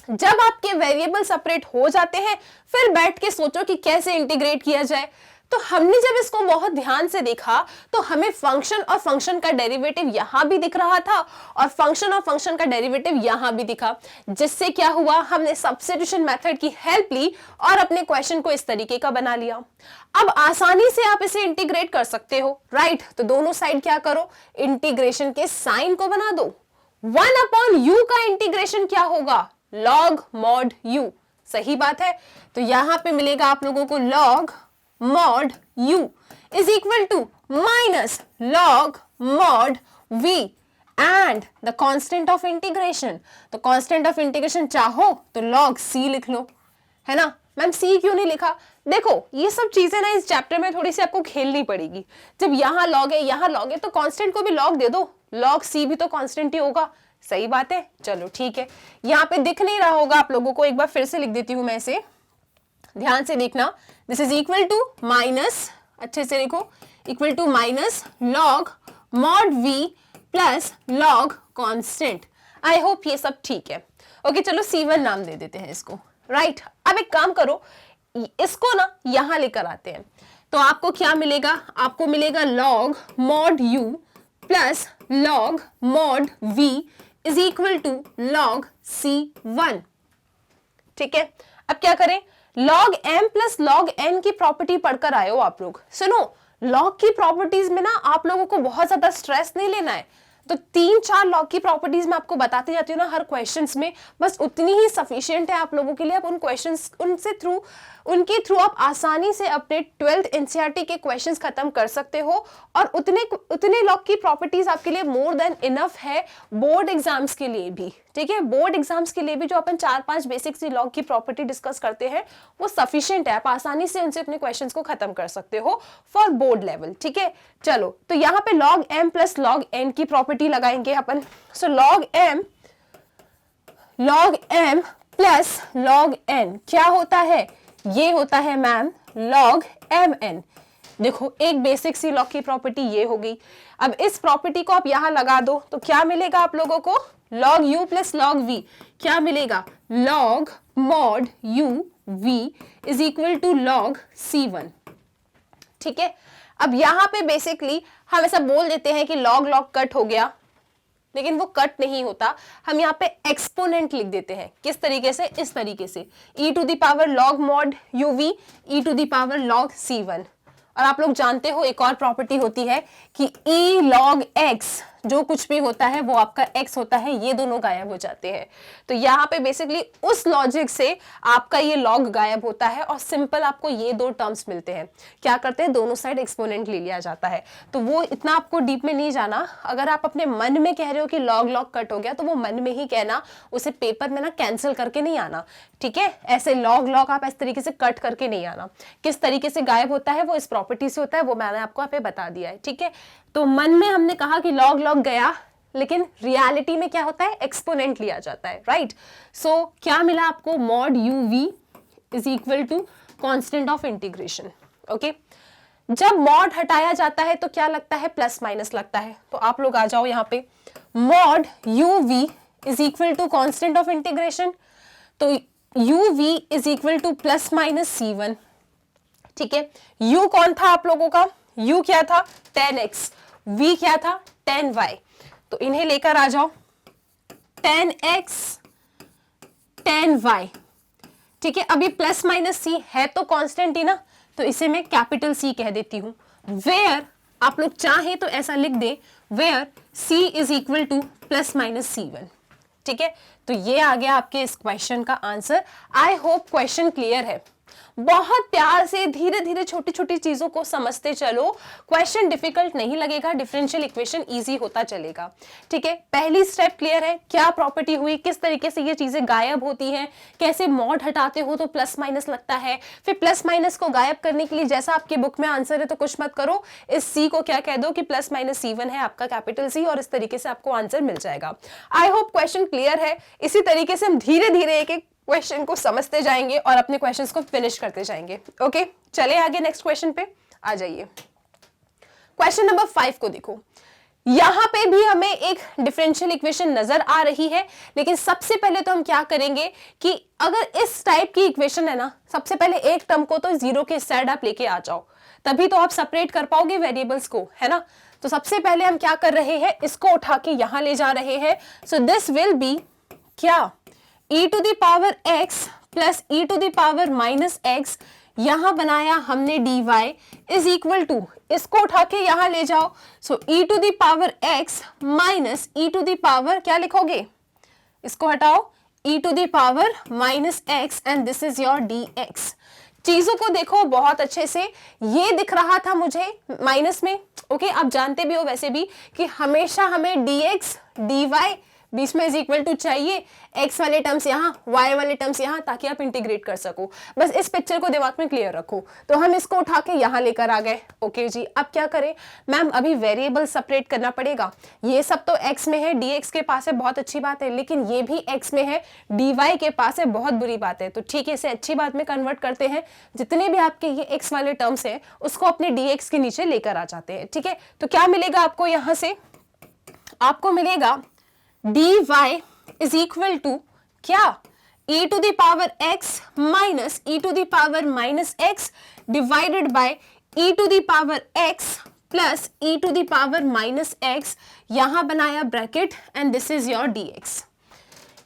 जब आपके वेरिएबल सेपरेट हो जाते हैं फिर बैठ के सोचो कि कैसे इंटीग्रेट किया जाए। तो हमने जब इसको बहुत ध्यान से देखा तो हमें फंक्शन और फंक्शन का डेरिवेटिव यहां भी दिख रहा था और फंक्शन और फंक्शन का डेरिवेटिव यहां भी दिखा, जिससे क्या हुआ, हमने सब्स्टिट्यूशन मेथड की हेल्प ली और अपने क्वेश्चन को इस तरीके का बना लिया। अब आसानी से आप इसे इंटीग्रेट कर सकते हो, राइट। तो दोनों साइड क्या करो, इंटीग्रेशन के साइन को बना दो। 1/u का इंटीग्रेशन क्या होगा, log mod u, सही बात है। तो यहां पे मिलेगा आप लोगों को log mod u is equal to minus log mod v and the constant of integration। तो constant of integration चाहो तो log c लिख लो, है ना। मैम c क्यों नहीं लिखा, देखो ये सब चीजें ना इस चैप्टर में थोड़ी सी आपको खेलनी पड़ेगी। जब यहाँ log है यहाँ log है तो constant को भी log दे दो, log c भी तो constant ही होगा, सही बात है। चलो ठीक है, यहाँ पे दिख नहीं रहा होगा आप लोगों को, एक बार फिर से लिख देती हूं मैं इसे, ध्यान से देखना। This is equal to minus, अच्छे से देखो, equal to minus log mod v plus log constant. I hope ये सब ठीक है। ओके, चलो C1 नाम दे देते हैं इसको, राइट। अब एक काम करो, इसको ना यहां लेकर आते हैं, तो आपको क्या मिलेगा, आपको मिलेगा log mod u plus log mod v is equal to log C1। ठीक है, अब क्या करें, log m plus log n की प्रॉपर्टी पढ़कर आए हो आप लोग। सुनो, log की प्रॉपर्टीज में ना आप लोगों को बहुत ज्यादा स्ट्रेस नहीं लेना है, तो 3-4 लॉग की प्रॉपर्टीज मैं आपको बताती जाती हूँ ना हर क्वेश्चंस में, बस उतनी ही सफिशिएंट है आप लोगों के लिए। आप उन क्वेश्चंस उनके थ्रू आप आसानी से अपने 12th एनसीईआरटी के क्वेश्चंस खत्म कर सकते हो, और उतने लॉग की प्रॉपर्टीज आपके लिए मोर देन इनफ है बोर्ड एग्जाम्स के लिए भी। ठीक है, बोर्ड एग्जाम्स के लिए भी जो अपन 4-5 बेसिक सी लॉग की प्रॉपर्टी डिस्कस करते हैं वो सफिशिएंट है, आप आसानी से उनसे अपने क्वेश्चंस को खत्म कर सकते हो फॉर बोर्ड लेवल। ठीक है, चलो तो यहाँ पे log m plus log n की प्रॉपर्टी लगाएंगे अपन। सो log m plus log n क्या होता है, ये होता है मैम log mn। देखो एक बेसिक सी लॉग की प्रॉपर्टी ये हो गई। अब इस प्रॉपर्टी को आप यहां लगा दो तो क्या मिलेगा आप लोगों को, log u plus log v क्या मिलेगा, log mod u v is equal to log c1। ठीक है, अब यहां पे बेसिकली हम ऐसा बोल देते हैं कि log log कट हो गया, लेकिन वो कट नहीं होता, हम यहाँ पे एक्सपोनेंट लिख देते हैं। किस तरीके से, इस तरीके से e to the power log mod uv e to the power log c1। और आप लोग जानते हो एक और प्रॉपर्टी होती है कि e log x जो कुछ भी होता है वो आपका x होता है, ये दोनों गायब हो जाते हैं। तो यहाँ पे बेसिकली उस लॉजिक से आपका ये log गायब होता है और सिंपल आपको ये दो टर्म्स मिलते हैं। क्या करते हैं, दोनों साइड एक्सपोनेंट ले लिया जाता है। तो वो इतना आपको डीप में नहीं जाना। अगर आप अपने मन में कह रहे हो कि log log कट हो गया तो वो मन में ही कहना, उसे पेपर में ना कैंसिल करके नहीं आना। ठीक है, ऐसे log log आप इस तरीके से कट करके नहीं आना। किस तरीके से गायब होता है वो इस प्रॉपर्टी से होता है, वो मैंने आपको यहाँ पे बता दिया है। ठीक है, तो मन में हमने कहा कि log log गया, लेकिन रियलिटी में क्या होता है, एक्सपोनेंट लिया जाता है। राइट, सो क्या मिला आपको, mod uv is equal to constant of integration. Okay, जब मॉड हटाया जाता है तो क्या लगता है, प्लस माइनस लगता है। तो आप लोग आ जाओ यहाँ पे, mod uv is equal to constant of integration, तो uv is equal to plus minus c1। ठीक है, u कौन था आप लोगों का, u क्या था 10x, v क्या था 10y। तो इन्हें लेकर आ जाओ, 10x 10y। ठीक है, अभी प्लस माइनस सी है तो कांस्टेंट ही ना, तो इसे मैं कैपिटल सी कह देती हूं। वेयर आप लोग चाहे तो ऐसा लिख दे, where c is equal to plus minus c1। ठीक है, तो ये आ गया आपके इस क्वेश्चन का answer. I hope question clear है। बहुत प्यार से धीरे धीरे छोटी छोटी चीजों को समझते चलो, क्वेश्चन डिफिकल्ट नहीं लगेगा, डिफरेंशियल इक्वेशन इजी होता चलेगा। ठीक है, पहली स्टेप क्लियर है, क्या प्रॉपर्टी हुई, किस तरीके से ये चीजें गायब होती हैं, कैसे मॉड हटाते हो तो प्लस माइनस लगता है, फिर प्लस माइनस को गायब करने के लिए जैसा आपकी बुक में आंसर है तो कुछ मत करो, इस सी को क्या कह दो कि प्लस माइनस c1 है आपका कैपिटल सी, और इस तरीके से आपको आंसर मिल जाएगा। आई होप क्वेश्चन क्लियर है। इसी तरीके से हम धीरे धीरे एक एक क्वेश्चन को समझते जाएंगे और अपने क्वेश्चंस को फिनिश करते जाएंगे। ओके, चले आगे नेक्स्ट क्वेश्चन पे आ जाइए। क्वेश्चन नंबर 5 को देखो, यहां पे भी हमें एक डिफरेंशियल इक्वेशन नजर आ रही है, लेकिन सबसे पहले तो हम क्या करेंगे कि अगर इस टाइप की इक्वेशन है ना, सबसे पहले एक टर्म को तो जीरो के साइड आप लेके आ जाओ, तभी तो आप सेपरेट कर पाओगे वेरिएबल्स को, है ना। तो सबसे पहले हम क्या कर रहे हैं, इसको उठा के यहां ले जा रहे हैं। सो दिस विल बी क्या, e to the power x plus e to the power minus x, यहां बनाया हमने dy इज इक्वल टू, इसको उठा के यहां ले जाओ, so e to the power x minus e to the power, क्या लिखोगे, इसको हटाओ, e to the power minus x and this is your dx। चीजों को देखो बहुत अच्छे से, ये दिख रहा था मुझे माइनस में, ओके, आप जानते भी हो वैसे भी कि हमेशा हमें dx dy बीच में इज इक्वल टू चाहिए, x वाले टर्म्स यहाँ, y वाले टर्म्स यहाँ, ताकि आप इंटीग्रेट कर सको। बस इस पिक्चर को दिमाग में क्लियर रखो। तो हम इसको उठा के यहाँ लेकर आ गए। ओके जी, अब क्या करें मैम, अभी वेरिएबल सेपरेट करना पड़ेगा। ये सब तो x में है, dx के पास है, बहुत अच्छी बात है, लेकिन ये भी x में है, dy के पास है, बहुत बुरी बात है। तो ठीक है, इसे अच्छी बात में कन्वर्ट करते हैं, जितने भी आपके ये x वाले टर्म्स है उसको अपने dx के नीचे लेकर आ जाते हैं। ठीक है, तो क्या मिलेगा आपको, यहाँ से आपको मिलेगा dy इज इक्वल टू क्या, e to the power x minus e to the power minus x divided by e to the power x plus e to the power minus x, यहां बनाया bracket and this is your dx।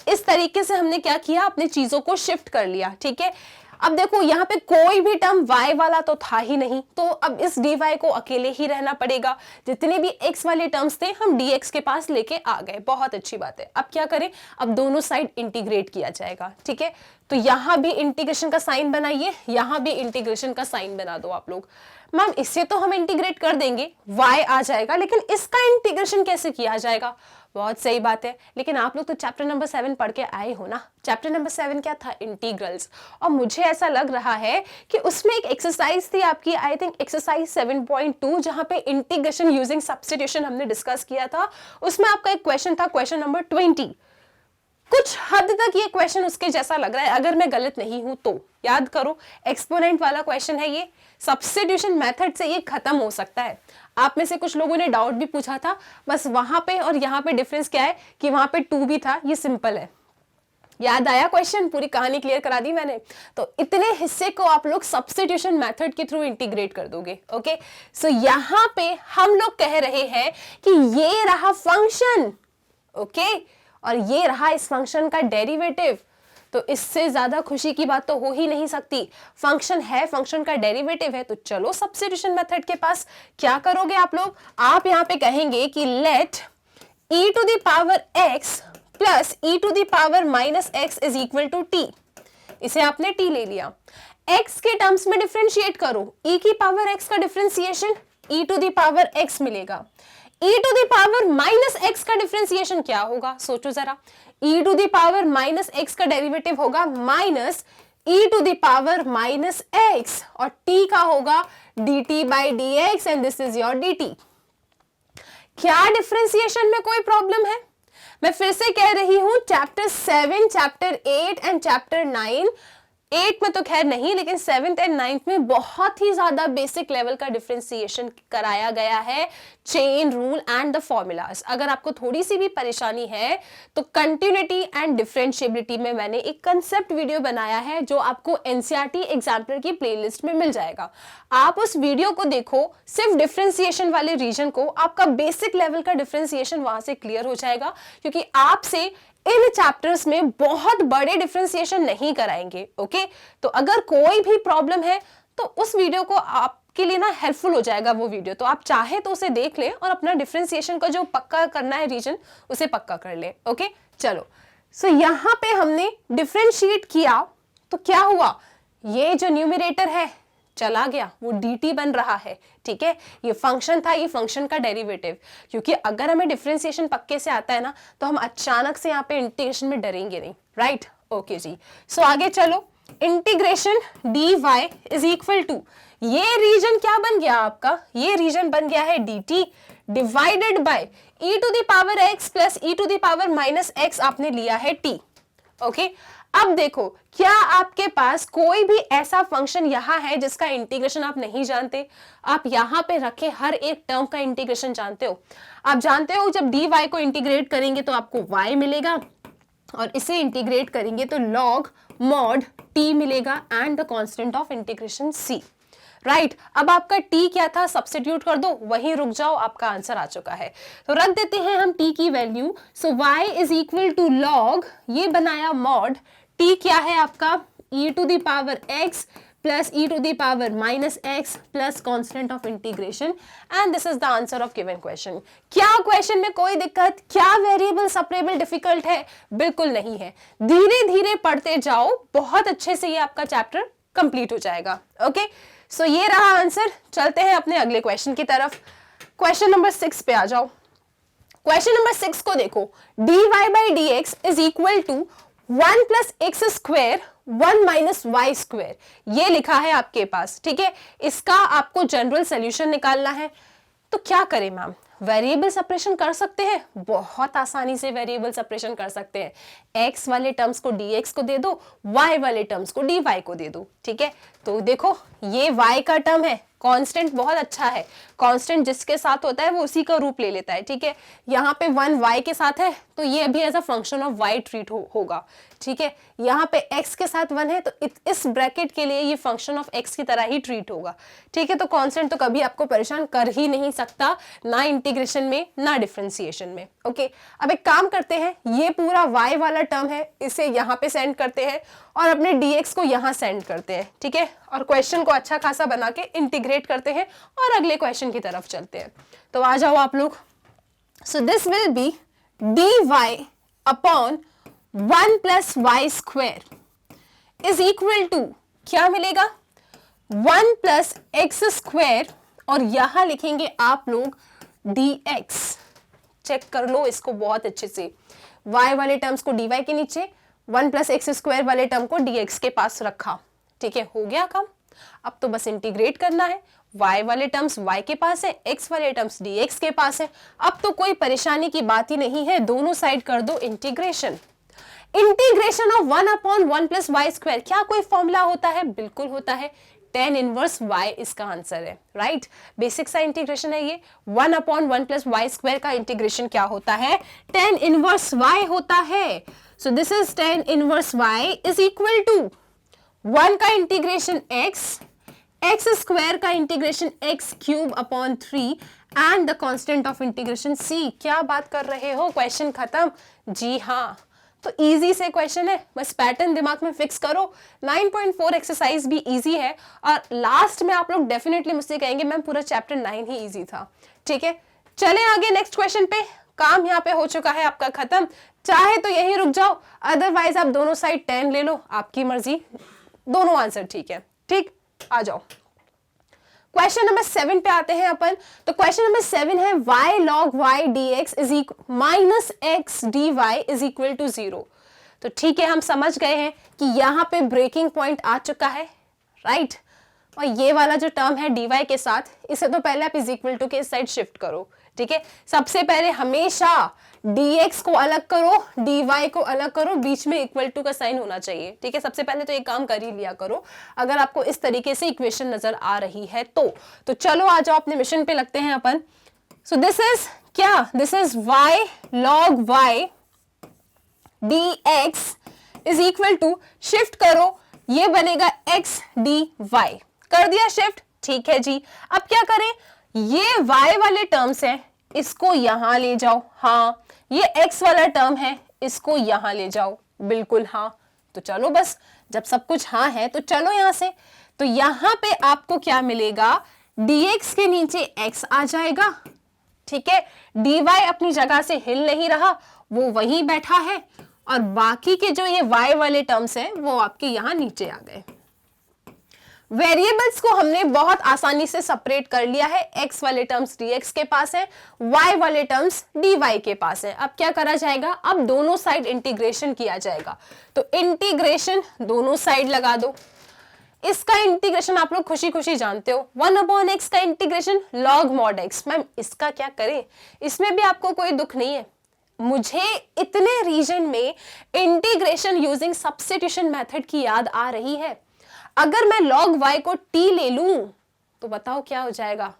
इस तरीके से हमने क्या किया, अपने चीजों को शिफ्ट कर लिया। ठीक है, अब देखो यहाँ पे कोई भी टर्म y वाला तो था ही नहीं, तो अब इस dy को अकेले ही रहना पड़ेगा। जितने भी x वाले टर्म्स थे हम dx के पास लेके आ गए, बहुत अच्छी बात है। अब क्या करें, अब दोनों साइड इंटीग्रेट किया जाएगा, ठीक है। तो यहाँ भी इंटीग्रेशन का साइन बनाइए, यहाँ भी इंटीग्रेशन का साइन बना दो आप लोग। मैम इससे तो हम इंटीग्रेट कर देंगे, y आ जाएगा, लेकिन इसका इंटीग्रेशन कैसे किया जाएगा? बहुत सही बात है, लेकिन आप लोग तो चैप्टर नंबर 7 पढ़ के आए हो ना। चैप्टर नंबर 7 क्या था? इंटीग्रल्स। और मुझे ऐसा लग रहा है कि उसमें एक एक्सरसाइज थी आपकी, आई थिंक एक्सरसाइज 7.2, जहां पे इंटीग्रेशन यूजिंग सब्स्टिट्यूशन हमने डिस्कस किया था। उसमें आपका एक क्वेश्चन था, क्वेश्चन नंबर 20। कुछ हद तक ये क्वेश्चन उसके जैसा लग रहा है, अगर मैं गलत नहीं हूं तो। याद करो, एक्सपोनेंट वाला क्वेश्चन है ये, सब्स्टिट्यूशन मेथड से ये खत्म हो सकता है। आप में से कुछ लोगों ने डाउट भी पूछा था, बस वहां पे और यहाँ पे डिफरेंस क्या है कि वहां पे 2 भी था, ये सिंपल है। याद आया क्वेश्चन? पूरी कहानी क्लियर करा दी मैंने। तो इतने हिस्से को आप लोग सब्स्टिट्यूशन मेथड के थ्रू इंटीग्रेट कर दोगे। ओके, सो यहाँ पे हम लोग कह रहे हैं कि ये रहा फंक्शन, ओके, और ये रहा इस फंक्शन का डेरिवेटिव। तो इससे ज्यादा खुशी की बात तो हो ही नहीं सकती। फंक्शन है, फंक्शन का डेरिवेटिव है, तो चलो सब्स्टिट्यूशन मेथड के पास। क्या करोगे आप लोग? आप यहाँ पे कहेंगे कि let e to the power x plus e to the power minus x is equal to t। इसे आपने t ले लिया, x के टर्म्स में डिफरेंशिएट करो, e की पावर x का differentiation e to the power x मिलेगा। e to the power minus x का डिफरेंशिएशन क्या होगा? सोचो जरा, e to the power minus x का डेरिवेटिव होगा minus e to the power minus x, और t का होगा dt by dx, and this is your dt। क्या डिफरेंशिएशन में कोई प्रॉब्लम है? मैं फिर से कह रही हूं, चैप्टर 7, चैप्टर 8 एंड चैप्टर 9, 8 में तो खैर नहीं, लेकिन 7th एंड 9th में बहुत ही ज्यादा बेसिक लेवल का डिफरेंशिएशन कराया गया है, chain rule and the formulas. अगर आपको थोड़ी सी भी परेशानी है तो कंटिन्यूटी एंड डिफरेंशिएबिलिटी में मैंने एक कंसेप्ट वीडियो बनाया है, जो आपको एनसीईआरटी एग्जाम्पलर की प्लेलिस्ट में मिल जाएगा। आप उस वीडियो को देखो, सिर्फ डिफरेंशिएशन वाले रीजन को, आपका बेसिक लेवल का डिफरेंशिएशन वहां से क्लियर हो जाएगा, क्योंकि आपसे इन चैप्टर्स में बहुत बड़े डिफरेंशिएशन नहीं कराएंगे। ओके, तो अगर कोई भी प्रॉब्लम है तो उस वीडियो को आपके लिए ना हेल्पफुल हो जाएगा वो वीडियो, तो आप चाहे तो उसे देख लें और अपना डिफरेंशिएशन का जो पक्का करना है रीजन, उसे पक्का कर लें। ओके, चलो, सो यहाँ पे हमने डिफरेंशिएट किया तो क्या हुआ? ये जो न्यूमरेटर है चला गया, वो dt बन रहा है, ठीक है। ये फंक्शन था, ये फंक्शन का डेरिवेटिव, क्योंकि अगर हमें डिफरेंशिएशन पक्के से आता है ना, तो हम अचानक से यहाँ पे इंटीग्रेशन में डरेंगे नहीं, राइट? ओके जी, सो आगे चलो, integration dy is equal to, ये रीजन क्या बन गया आपका? ये रीजन बन गया है dt divided by e to the power x plus e to the power minus x, आपने लिया है t। ओके, अब देखो, क्या आपके पास कोई भी ऐसा फंक्शन यहाँ है जिसका इंटीग्रेशन आप नहीं जानते? आप यहाँ पे रखे हर एक टर्म का इंटीग्रेशन जानते हो। आप जानते हो जब dy को इंटीग्रेट करेंगे तो आपको y मिलेगा, और इसे इंटीग्रेट करेंगे तो log mod t मिलेगा, and the constant of integration c। Right, अब आपका t क्या था? सब्स्टिट्यूट कर दो, वहीं रुक जाओ, आपका आंसर आ चुका है। तो रख देते हैं हम t की value. So y is equal to log, ये बनाया मॉड, t क्या है आपका? e to the power x plus e to the power minus x plus constant of integration, and this is the answer of given question. क्या question में कोई दिक्कत? क्या वेरिएबल सेपरेबल डिफिकल्ट है? बिल्कुल नहीं है। धीरे धीरे पढ़ते जाओ, बहुत अच्छे से ये आपका चैप्टर कंप्लीट हो जाएगा। ओके, सो ये रहा आंसर। चलते हैं अपने अगले क्वेश्चन की तरफ। क्वेश्चन नंबर 6 पे आ जाओ। क्वेश्चन नंबर 6 को देखो, dy by dx is equal to 1 plus x square 1 minus y square, ये लिखा है आपके पास, ठीक है। इसका आपको जनरल सोल्यूशन निकालना है। तो क्या करें मैम? वेरिएबल सेपरेशन कर सकते हैं, बहुत आसानी से वेरिएबल सेपरेशन कर सकते हैं। x वाले टर्म्स को dx को दे दो, y वाले टर्म्स को dy को दे दो, ठीक है। तो देखो, ये y का टर्म है, कांस्टेंट बहुत अच्छा है, कांस्टेंट जिसके साथ होता है वो उसी का रूप ले लेता है, ठीक है। यहाँ पे 1 y के साथ है तो ये अभी as a function of y treat होगा, ठीक है। यहाँ पे x के साथ 1 है तो इस ब्रैकेट के लिए ये फंक्शन ऑफ x की तरह ही ट्रीट होगा, ठीक है। तो कांस्टेंट तो कभी आपको परेशान कर ही नहीं सकता, ना इंटीग्रेशन में ना डिफरेंशिएशन में। ओके, अब एक काम करते हैं, ये पूरा y वाला टर्म है इसे यहाँ पे सेंड करते हैं और अपने dx को यहाँ सेंड करते हैं, ठीक है, और क्वेश्चन को अच्छा खासा बना के इंटीग्रेट करते हैं और अगले क्वेश्चन की तरफ चलते हैं। तो आ जाओ आप लोग। So this will be dy upon 1 plus y square is equal to क्या मिलेगा, 1 प्लस एक्स स्क्वायर, और यहां लिखेंगे आप लोग dx। चेक कर लो इसको बहुत अच्छे से, y वाले टर्म्स को dy के नीचे, 1 प्लस एक्स स्क्वायर वाले टर्म को dx के पास रखा, ठीक है, हो गया काम। अब तो बस इंटीग्रेट करना है, y वाले टर्म्स y के पास है, x वाले टर्म्स dx के पास है। अब तो कोई परेशानी की बात ही नहीं है, दोनों साइड कर दो integration. Integration of 1 upon 1 plus y square, क्या कोई फॉर्मूला होता है? बिल्कुल होता है, tan इनवर्स y इसका आंसर है, राइट। बेसिक सा इंटीग्रेशन है ये। 1 अपॉन 1 प्लस वाई स्क्वायर का इंटीग्रेशन क्या होता है? tan इनवर्स y होता है। So this is tan inverse y is equal to 1 का इंटीग्रेशन x स्क्वायर का integration x cube upon 3 and the constant of integration c। क्या बात कर रहे हो, क्वेश्चन खत्म। जी हाँ, तो इजी से क्वेश्चन है, बस पैटर्न दिमाग में फिक्स करो। 9.4 एक्सरसाइज भी इजी है और लास्ट में आप लोग डेफिनेटली मुझसे कहेंगे मैम पूरा चैप्टर 9 ही इजी था, ठीक है। चलें आगे नेक्स्ट क्वेश्चन पे। काम यहाँ पे हो चुका है आपका खत्म, चाहे तो यही रुक जाओ, अदरवाइज आप दोनों साइड 10 ले लो, आपकी मर्जी, दोनों आंसर ठीक है। ठीक, आ जाओ क्वेश्चन नंबर 7 पे आते हैं अपन। तो क्वेश्चन नंबर 7 है y log y dx is minus x d y is equal to 0। तो ठीक है, हम समझ गए हैं कि यहाँ पे ब्रेकिंग पॉइंट आ चुका है, राइट। और ये वाला जो टर्म है dy के साथ, इसे तो पहले आप इज इक्वल टू के इस साइड शिफ्ट करो, ठीक है। सबसे पहले हमेशा dx को अलग करो, dy को अलग करो, बीच में इक्वल टू का साइन होना चाहिए, ठीक है। सबसे पहले तो एक काम कर ही लिया करो अगर आपको इस तरीके से इक्वेशन नजर आ रही है तो चलो आ जाओ अपने मिशन पे लगते हैं अपन। सो दिस इज क्या, this is y log y dx is equal to, shift करो, ये बनेगा x dy। कर दिया शिफ्ट, ठीक है जी। अब क्या करें, ये y वाले टर्म्स है, इसको यहां ले जाओ, हाँ। ये x वाला टर्म है, इसको यहां ले जाओ, बिल्कुल हाँ। तो चलो बस, जब सब कुछ हाँ है तो चलो यहां से। तो यहां पे आपको क्या मिलेगा, dx के नीचे x आ जाएगा, ठीक है। dy अपनी जगह से हिल नहीं रहा, वो वहीं बैठा है, और बाकी के जो ये y वाले टर्म्स हैं वो आपके यहां नीचे आ गए। वेरिएबल्स को हमने बहुत आसानी से सेपरेट कर लिया है, x वाले टर्म्स dx के पास है, y वाले टर्म्स dy के पास है। अब क्या करा जाएगा, अब दोनों साइड इंटीग्रेशन किया जाएगा। तो इंटीग्रेशन दोनों साइड लगा दो। इसका इंटीग्रेशन आप लोग खुशी खुशी जानते हो, 1 अपॉन x का integration log mod x। Ma'am इसका क्या करें, इसमें भी आपको कोई दुख नहीं है। मुझे इतने रीजन में इंटीग्रेशन यूजिंग सब्स्टिट्यूशन मेथड की याद आ रही है। अगर मैं log y को t ले लूं तो बताओ क्या हो जाएगा,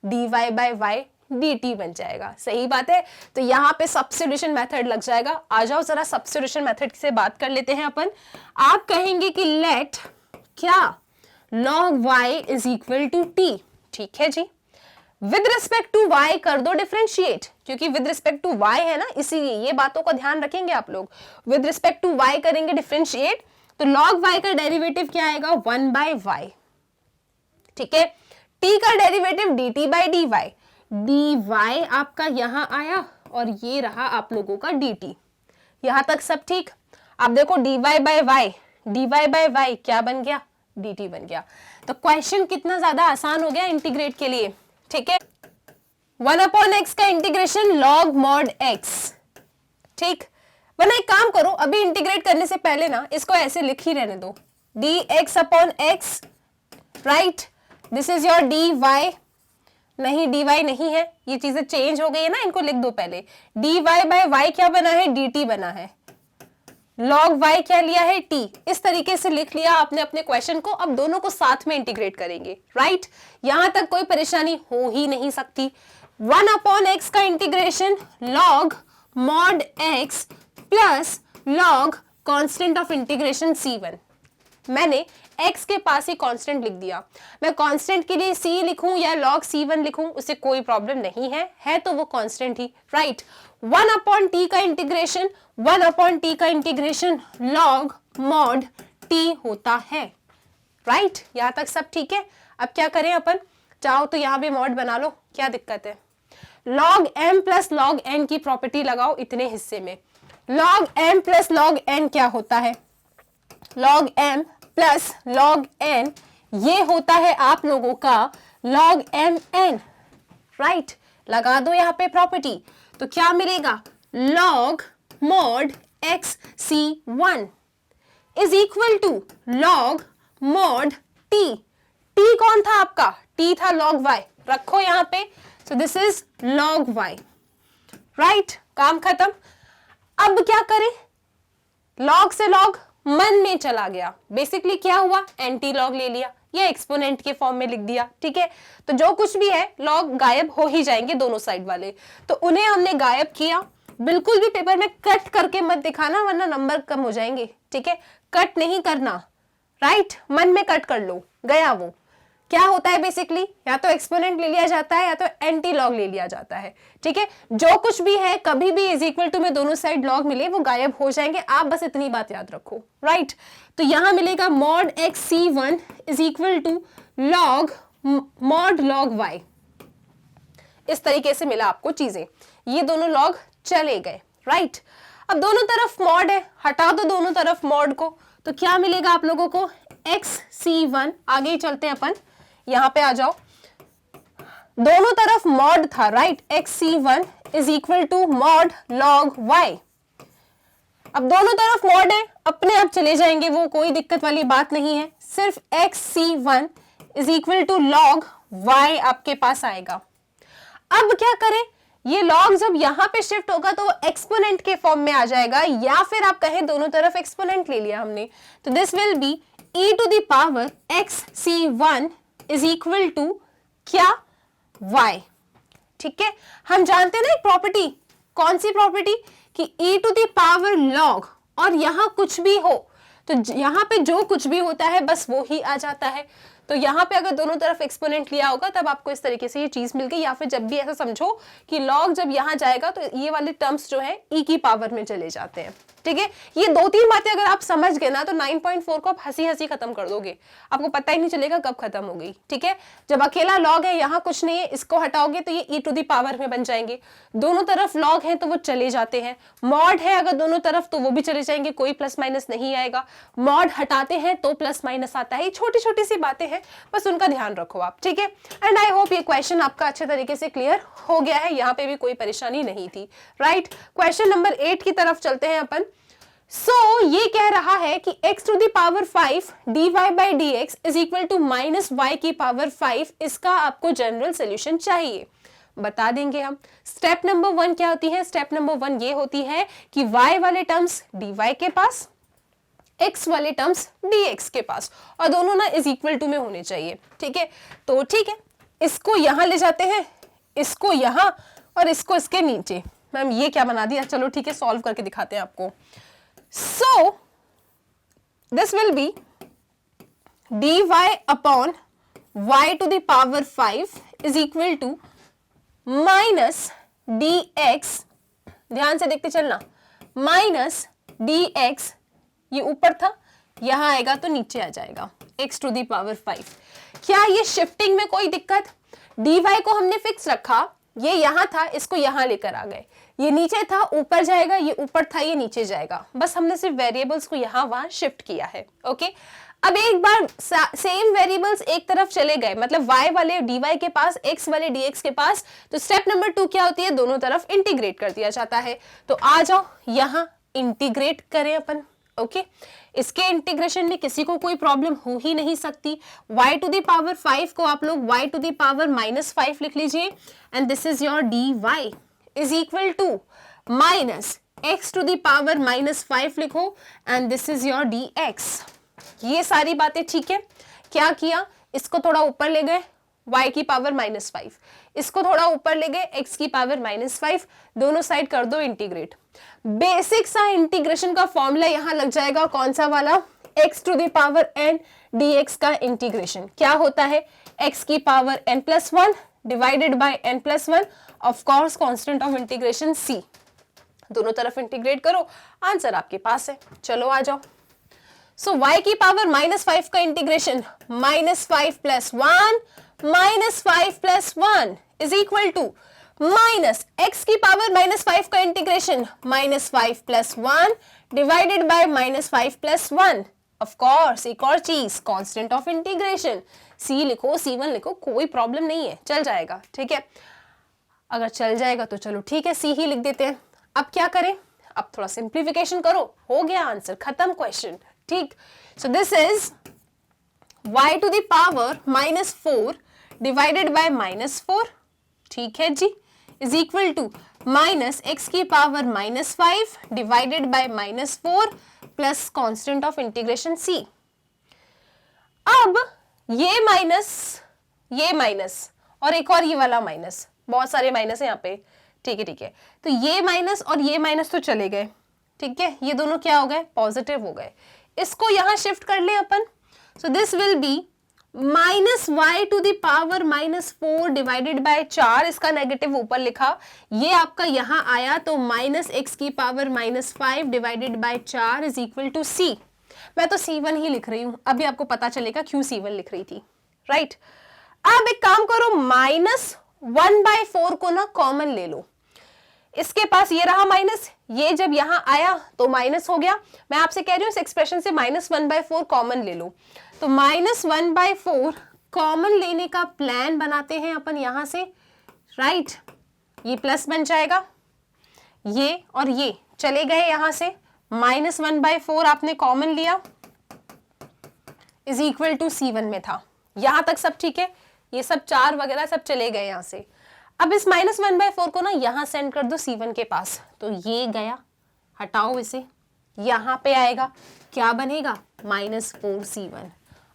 dy बाय y dt बन जाएगा। सही बात है, तो यहाँ पे सब्स्टिट्यूशन मेथड लग जाएगा। आ जाओ जरा सब्स्टिट्यूशन मेथड से बात कर लेते हैं अपन। आप कहेंगे कि लेट क्या, log y is equal to t, ठीक है जी। विद रिस्पेक्ट टू y कर दो डिफरेंशिएट, क्योंकि विद रिस्पेक्ट टू y है ना, इसीलिए ये बातों का ध्यान रखेंगे आप लोग। विद रिस्पेक्ट टू y करेंगे डिफरेंशिएट, तो log y का डेरिवेटिव क्या आएगा, 1 बाय y, ठीक है। t का derivative dt by dy, dy आपका यहां आया और ये रहा आप लोगों का dt। यहां तक सब ठीक। अब देखो dy बाय y क्या बन गया, dt बन गया। तो क्वेश्चन कितना ज्यादा आसान हो गया इंटीग्रेट के लिए, ठीक है। 1 अपॉन x का इंटीग्रेशन log mod x, ठीक। वरना एक काम करो, अभी इंटीग्रेट करने से पहले ना इसको ऐसे लिख ही रहने दो, dx upon x, right. This is your dy, नहीं dy नहीं है, ये चीजें चेंज हो गई है ना, इनको लिख दो पहले। dy बाय y क्या बना है, dt बना है। log y क्या लिया है, t। इस तरीके से लिख लिया आपने अपने क्वेश्चन को। अब दोनों को साथ में इंटीग्रेट करेंगे, राइट। यहां तक कोई परेशानी हो ही नहीं सकती। 1 अपॉन x का integration log mod x plus log constant of integration c1। मैंने x के पास ही कांस्टेंट लिख दिया। मैं कांस्टेंट के लिए c लिखूं या log c1 लिखूं, उससे कोई प्रॉब्लम नहीं है तो वो कांस्टेंट ही, राइट। 1/t का इंटीग्रेशन 1/t का इंटीग्रेशन log mod t होता है, राइट। यहां तक सब ठीक है। अब क्या करें अपन, चाहो तो यहां भी मॉड बना लो, क्या दिक्कत है। log m plus log n की प्रॉपर्टी लगाओ इतने हिस्से में। log m plus log n क्या होता है, log m plus log n ये होता है आप लोगों का log mn, राइट। लगा दो यहाँ पे प्रॉपर्टी, तो क्या मिलेगा, log mod xc1 is equal to log mod t। t कौन था आपका, t था log y, रखो यहाँ पे, सो this is log y, right. काम खत्म। अब क्या करें, log से log मन में चला गया, बेसिकली क्या हुआ, एंटी लॉग ले लिया या एक्सपोनेंट के फॉर्म में लिख दिया, ठीक है। तो जो कुछ भी है लॉग गायब हो ही जाएंगे दोनों साइड वाले, तो उन्हें हमने गायब किया। बिल्कुल भी पेपर में कट करके मत दिखाना वरना नंबर कम हो जाएंगे, ठीक है। कट नहीं करना, राइट, मन में कट कर लो, गया वो। क्या होता है बेसिकली, या तो एक्सपोनेंट ले लिया जाता है या तो एंटी लॉग ले लिया जाता है, ठीक है। जो कुछ भी है कभी भी इज इक्वल टू में दोनों साइड लॉग मिले वो गायब हो जाएंगे, आप बस इतनी बात याद रखो, राइट। तो यहां मिलेगा mod xc1 is equal to log mod log y। इस तरीके से मिला आपको चीजें, ये दोनों लॉग चले गए, राइट। अब दोनों तरफ मॉड है, हटा दो दोनों तरफ मॉड को, तो क्या मिलेगा आप लोगों को, xc1। आगे ही चलते हैं अपन, यहां पे आ जाओ, दोनों तरफ मॉड था, right. xc1 is equal to mod log y। अब दोनों तरफ मॉड है, अपने आप चले जाएंगे वो, कोई दिक्कत वाली बात नहीं है। सिर्फ xc1 is equal to log y आपके पास आएगा। अब क्या करें, ये log जब यहां पे शिफ्ट होगा तो वो एक्सपोनेंट के फॉर्म में आ जाएगा, या फिर आप कहें दोनों तरफ एक्सपोनेंट ले लिया हमने, तो this will be e to the power xc1 is equal to क्या, y, ठीक है। हम जानते हैं ना एक प्रॉपर्टी, कौन सी प्रॉपर्टी, कि e to the power log, और यहां कुछ भी हो तो यहां पे जो कुछ भी होता है बस वो ही आ जाता है। तो यहाँ पे अगर दोनों तरफ एक्सपोनेंट लिया होगा तब आपको इस तरीके से ये चीज मिल गई, या फिर जब भी ऐसा समझो कि log जब यहाँ जाएगा तो ये वाले टर्म्स जो है e की पावर में चले जाते हैं, ठीक है। ये दो तीन बातें अगर आप समझ गए ना तो 9.4 को आप हंसी हंसी खत्म कर दोगे, आपको पता ही नहीं चलेगा कब खत्म हो गई, ठीक है। जब अकेला log है, यहाँ कुछ नहीं है, इसको हटाओगे तो ये e टू दी पावर में बन जाएंगे। दोनों तरफ log है तो वो चले जाते हैं, मॉड है अगर दोनों तरफ तो वो भी चले जाएंगे, कोई प्लस माइनस नहीं आएगा। मॉड हटाते हैं तो प्लस माइनस आता है। छोटी छोटी सी बातें हैं, बस उनका ध्यान रखो आप, ठीक है। एंड आई होप ये क्वेश्चन आपका अच्छे तरीके से क्लियर हो गया है, यहाँ पे भी कोई परेशानी नहीं थी, राइट। क्वेश्चन नंबर 8 की तरफ चलते हैं अपन। ये कह रहा है कि x to the power 5 dy by D x is equal to minus y की पावर 5, इसका आपको जनरल सोल्यूशन चाहिए। बता देंगे हम। स्टेप नंबर 1 क्या होती है, स्टेप नंबर 1 ये होती है कि y वाले टर्म्स dy के पास, x वाले टर्म्स dx के पास, और दोनों ना इज इक्वल टू में होने चाहिए, ठीक है। तो ठीक है, इसको यहां ले जाते हैं, इसको यहां, और इसको इसके नीचे। मैम ये क्या बना दिया, चलो ठीक है सॉल्व करके दिखाते हैं आपको। So this will be dy upon y to the power 5 is equal to minus dx, ध्यान से देखते चलना, माइनस dx, ये ऊपर था यहां आएगा तो नीचे आ जाएगा x टू दी पावर 5। क्या ये शिफ्टिंग में कोई दिक्कत, dy को हमने फिक्स रखा, ये यहां था इसको यहां लेकर आ गए, ये नीचे था ऊपर जाएगा, ये ऊपर था ये नीचे जाएगा, बस हमने सिर्फ वेरिएबल्स को यहां वहां शिफ्ट किया है, ओके। अब एक बार सेम वेरिएबल्स एक तरफ चले गए, मतलब y वाले dy के पास, x वाले dx के पास, तो स्टेप नंबर 2 क्या होती है, दोनों तरफ इंटीग्रेट कर दिया जाता है। तो आ जाओ यहां इंटीग्रेट करें अपन, ओके। इसके इंटीग्रेशन में किसी को कोई प्रॉब्लम हो ही नहीं सकती। y टू दी पावर 5 को आप लोग y टू दी पावर -5 लिख लीजिए, and this is your dy is equal to minus x to the power -5 लिखो, and this is your dx। ये सारी बातें ठीक है। क्या किया, इसको थोड़ा ऊपर ले गए, y की पावर -5, इसको थोड़ा ऊपर ले गए, x की पावर -5, दोनों साइड कर दो इंटीग्रेट। बेसिक सा इंटीग्रेशन का फॉर्मूला यहां लग जाएगा, कौन सा वाला, x to the power n dx का इंटीग्रेशन क्या होता है, x की power n plus 1 divided by n plus 1, of course constant of integration c। दोनों तरफ इंटीग्रेट करो, आंसर आपके पास है। चलो आ जाओ। सो y की पावर -5 का integration -5 plus 1 -5 plus 1 is equal to minus x की पावर -5 का integration -5 plus 1 divided by -5 plus 1। Of course एक और चीज, कांस्टेंट ऑफ इंटीग्रेशन, c लिखो c1 लिखो, कोई प्रॉब्लम नहीं है, चल जाएगा। ठीक है, अगर चल जाएगा तो चलो ठीक है, c ही लिख देते हैं। अब क्या करें, अब थोड़ा सिंप्लीफिकेशन करो, हो गया आंसर, खत्म क्वेश्चन। ठीक, so this is y to the power -4 divided by -4, ठीक है जी, is equal to minus x की power -5 divided by -4 plus constant of integration c। अब ये माइनस और एक और ये वाला माइनस, बहुत सारे माइनस है यहाँ पे। ठीक है ठीक है, तो ये माइनस और ये माइनस तो चले गए। ठीक है, ये दोनों क्या हो गए, पॉजिटिव हो गए। इसको यहां शिफ्ट कर ले अपन, so this will be -y to the power -4 divided by 4, इसका नेगेटिव ऊपर लिखा, ये आपका यहां आया तो -x की power -5 divided by 4 is equal to c। मैं तो c1 ही लिख रही हूं, अभी आपको पता चलेगा क्यों c1 लिख रही थी, राइट। अब एक काम करो, -1/4 को ना कॉमन ले लो। इसके पास ये रहा माइनस, ये जब यहां आया तो माइनस हो गया। मैं आपसे कह रही हूं इस एक्सप्रेशन से -1/4 कॉमन ले लो, तो -1/4 कॉमन लेने का प्लान बनाते हैं अपन यहां से, राइट। ये प्लस बन जाएगा, ये और ये चले गए यहां से, -1/4 आपने कॉमन लिया, इज इक्वल टू c1 में था। यहां तक सब ठीक है, ये सब 4 वगैरह सब चले गए यहां से। अब इस -1/4 को ना यहां सेंड कर दो c1 के पास, तो ये गया, हटाओ इसे, यहां पे आएगा, क्या बनेगा, -4c1।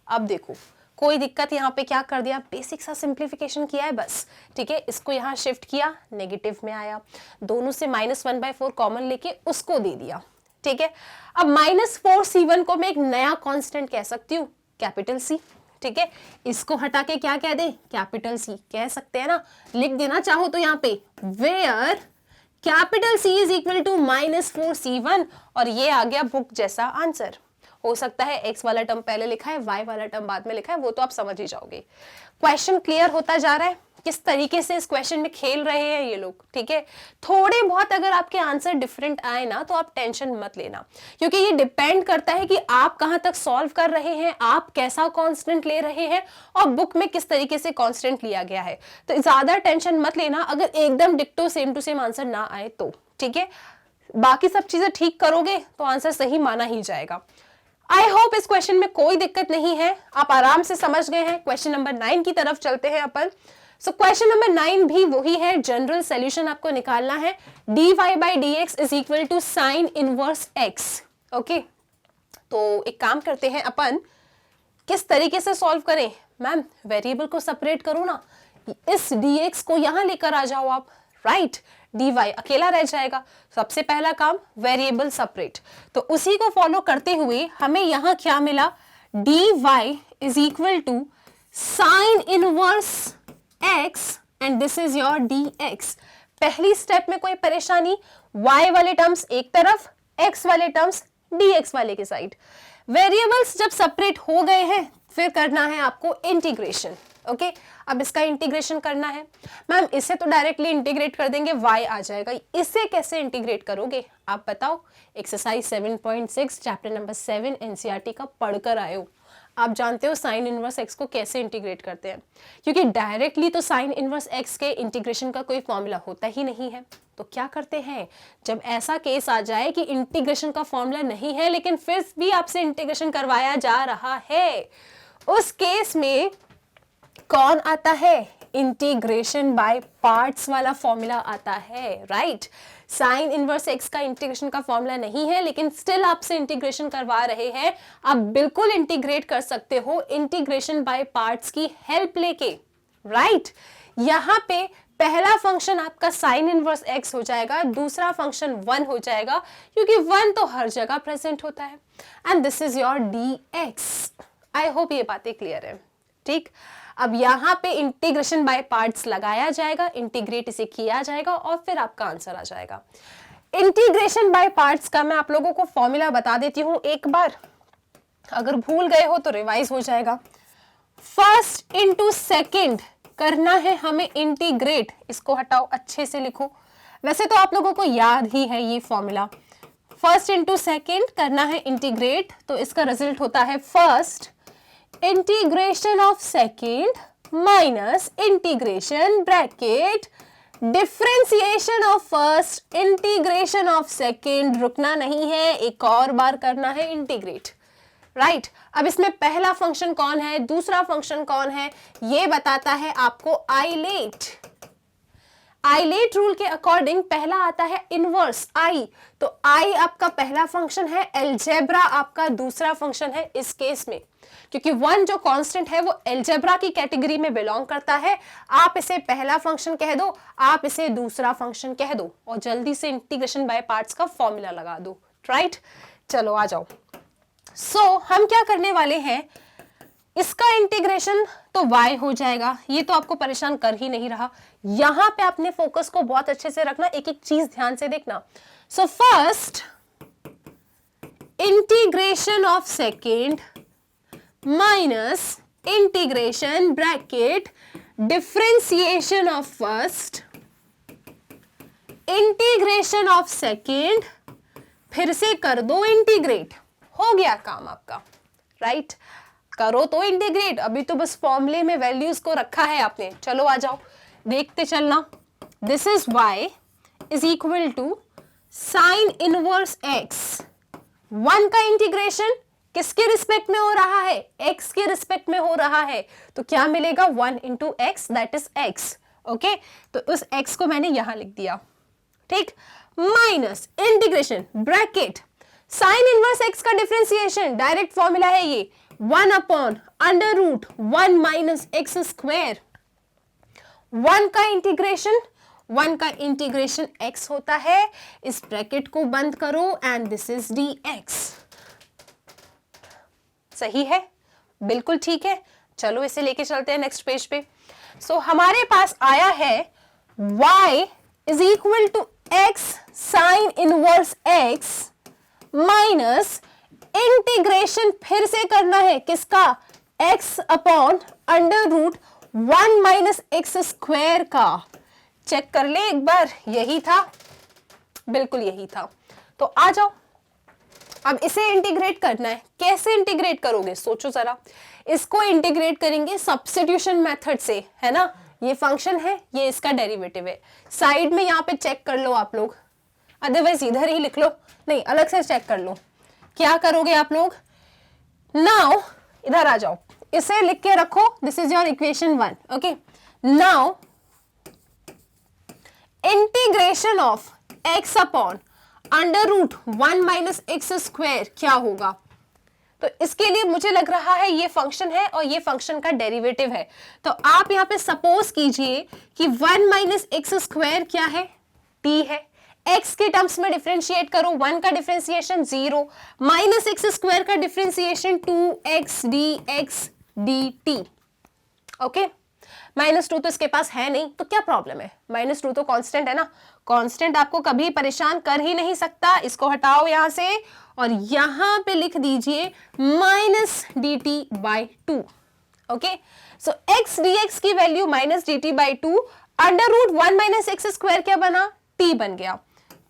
अब देखो कोई दिक्कत, यहाँ पे क्या कर दिया, बेसिक सा सिंप्लीफिकेशन किया है बस। ठीक है, इसको यहाँ शिफ्ट किया, नेगेटिव में आया, दोनों से -1/4 कॉमन लेके उसको दे दिया। ठीक है, अब -4c1 को मैं एक नया कांस्टेंट कह सकती हूँ, कैपिटल C। ठीक है, इसको हटा के क्या कह दे, कैपिटल C कह सकते हैं ना, लिख देना चाहो तो यहाँ पे where capital C is equal to -4c1, और ये आ गया बुक जैसा आंसर। हो सकता है x वाला टर्म पहले लिखा है, y वाला टर्म बाद में लिखा है, वो तो आप समझ ही जाओगे। क्वेश्चन क्लियर होता जा रहा है, किस तरीके से इस क्वेश्चन में खेल रहे हैं ये लोग। ठीक है, थोड़े बहुत अगर आपके आंसर डिफरेंट आए ना तो आप टेंशन मत लेना, क्योंकि ये डिपेंड करता है कि आप कहां तक सॉल्व कर रहे हैं, आप कैसा कांस्टेंट ले रहे हैं और बुक में किस तरीके से कांस्टेंट लिया गया है। तो ज्यादा टेंशन मत लेना अगर एकदम डिक्टो सेम टू सेम आंसर ना आए तो। ठीक है, बाकी सब चीजें ठीक करोगे तो आंसर सही माना ही जाएगा। आई होप इस क्वेश्चन में कोई दिक्कत नहीं है, आप आराम से समझ गए हैं। क्वेश्चन नंबर 9 की तरफ चलते हैं अपन। सो क्वेश्चन नंबर 9 भी वही है, जनरल सॉल्यूशन आपको निकालना है। dy/dx is equal to sine inverse x। Okay, तो एक काम करते हैं अपन, किस तरीके से सॉल्व करें। मैम वेरिएबल को सेपरेट करो ना, इस dx को यहां लेकर आ जाओ आप, राइट। dy अकेला रह जाएगा। सबसे पहला काम वेरिएबल सेपरेट, तो उसी को फॉलो करते हुए हमें यहां क्या मिला, dy is equal to sine inverse x and this is your dx। पहली स्टेप में कोई परेशानी, y वाले टर्म्स एक तरफ, x वाले टर्म्स dx वाले के साइड। वेरिएबल्स जब सेपरेट हो गए हैं फिर करना है आपको इंटीग्रेशन। ओके, अब इसका इंटीग्रेशन करना है। मैम इसे तो डायरेक्टली इंटीग्रेट कर देंगे, y आ जाएगा, इसे कैसे इंटीग्रेट करोगे आप बताओ। एक्सरसाइज 7.6 चैप्टर नंबर 7 एनसीईआरटी का पढ़कर आए हो, आप जानते हो साइन इनवर्स x को कैसे इंटीग्रेट करते हैं, क्योंकि डायरेक्टली तो साइन इनवर्स x के इंटीग्रेशन का कोई फॉर्मूला होता ही नहीं है। तो क्या करते हैं, जब ऐसा केस आ जाए कि इंटीग्रेशन का फॉर्मूला नहीं है लेकिन फिर भी आपसे इंटीग्रेशन करवाया जा रहा है, उस केस में कौन आता है, इंटीग्रेशन बाय पार्ट्स वाला फॉर्मूला आता है, राइट। साइन इनवर्स x का इंटीग्रेशन का फॉर्मूला नहीं है लेकिन स्टिल आपसे इंटीग्रेशन करवा रहे हैं, आप बिल्कुल इंटीग्रेट कर सकते हो इंटीग्रेशन बाय पार्ट्स की हेल्प लेके, राइट। यहाँ पे पहला फंक्शन आपका साइन इनवर्स x हो जाएगा, दूसरा फंक्शन 1 हो जाएगा क्योंकि 1 तो हर जगह प्रेजेंट होता है। And this is your dx। I hope ये बातें क्लियर है। ठीक, अब यहाँ पे इंटीग्रेशन बाय पार्ट्स लगाया जाएगा, इंटीग्रेट इसे किया जाएगा और फिर आपका आंसर आ जाएगा। इंटीग्रेशन बाय पार्ट्स का मैं आप लोगों को फॉर्मूला बता देती हूँ एक बार, अगर भूल गए हो तो रिवाइज हो जाएगा। फर्स्ट इंटू सेकेंड करना है हमें इंटीग्रेट, इसको हटाओ, अच्छे से लिखो, वैसे तो आप लोगों को याद ही है ये फॉर्मूला। फर्स्ट इंटू सेकेंड करना है इंटीग्रेट, तो इसका रिजल्ट होता है first integration of second minus integration bracket differentiation of first integration of second, रुकना नहीं है, एक और बार करना है इंटीग्रेट। राइट, अब इसमें पहला फंक्शन कौन है, दूसरा फंक्शन कौन है, ये बताता है आपको आइलेट। आइलेट रूल के अकॉर्डिंग पहला आता है इनवर्स आई, तो आई आपका पहला फंक्शन है, एलजेब्रा आपका दूसरा फंक्शन है इस केस में, क्योंकि 1 जो कांस्टेंट है वो एलजेब्रा की कैटेगरी में बिलोंग करता है। आप इसे पहला फंक्शन कह दो, आप इसे दूसरा फंक्शन कह दो और जल्दी से इंटीग्रेशन बाय पार्ट्स का फॉर्मूला लगा दो। राइट, चलो आ जाओ। हम क्या करने वाले हैं, इसका इंटीग्रेशन तो y हो जाएगा, ये तो आपको परेशान कर ही नहीं रहा। यहां पे अपने फोकस को बहुत अच्छे से रखना, एक एक चीज ध्यान से देखना। First integration of second minus integration bracket differentiation of first integration of second, फिर से कर दो इंटीग्रेट, हो गया काम आपका। राइट, करो तो इंटीग्रेट, अभी तो बस फॉर्मूले में वैल्यूज को रखा है आपने। चलो आ जाओ, देखते चलना। This is y is equal to sine inverse x। 1 का इंटीग्रेशन किसके रिस्पेक्ट में हो रहा है, x के रिस्पेक्ट में हो रहा है, तो क्या मिलेगा 1 into x, that is x। Okay, तो उस x को मैंने यहां लिख दिया। ठीक, minus integration bracket sine inverse x का डिफरेंशिएशन, डायरेक्ट फॉर्मूला है ये, 1 upon under root 1 minus x square. 1 का इंटीग्रेशन x होता है, इस ब्रैकेट को बंद करो एंड दिस इज dx। सही है, बिल्कुल ठीक है। चलो इसे लेके चलते हैं नेक्स्ट पेज पे। हमारे पास आया है y is equal to x sine inverse x minus integration फिर से करना है किसका, x upon under root 1 minus x square का। चेक कर ले एक बार, यही था, बिल्कुल यही था। तो आ जाओ, अब इसे इंटीग्रेट करना है। कैसे इंटीग्रेट करोगे, सोचो जरा। इसको इंटीग्रेट करेंगे सब्स्टिट्यूशन मेथड से, है ना। ये फंक्शन है, ये इसका डेरिवेटिव है। साइड में यहाँ पे चेक कर लो आप लोग, अदरवाइज इधर ही लिख लो, नहीं अलग से चेक कर लो। क्या करोगे आप लोग, नाउ इधर आ जाओ, इसे लिख के रखो, this is your equation 1। Okay, now integration of x upon under root 1 minus x square क्या होगा। तो इसके लिए मुझे लग रहा है ये फंक्शन है और ये फंक्शन का डेरिवेटिव है। तो आप यहाँ पे सपोज कीजिए कि 1 माइनस एक्स स्क्वायर क्या है, t है। x के टर्म्स में डिफरेंशिएट करो, 1 का डिफरेंशिएशन 0, माइनस एक्स स्क्वायर का differentiation 2x dx dt। Okay, -2 तो इसके पास है नहीं, तो क्या प्रॉब्लम है, -2 तो कांस्टेंट है ना, कांस्टेंट आपको कभी परेशान कर ही नहीं सकता। इसको हटाओ यहां से और यहां पे लिख दीजिए minus dt/2। Okay, so x dx की value minus dt/2, under root 1 minus x square क्या बना, t बन गया।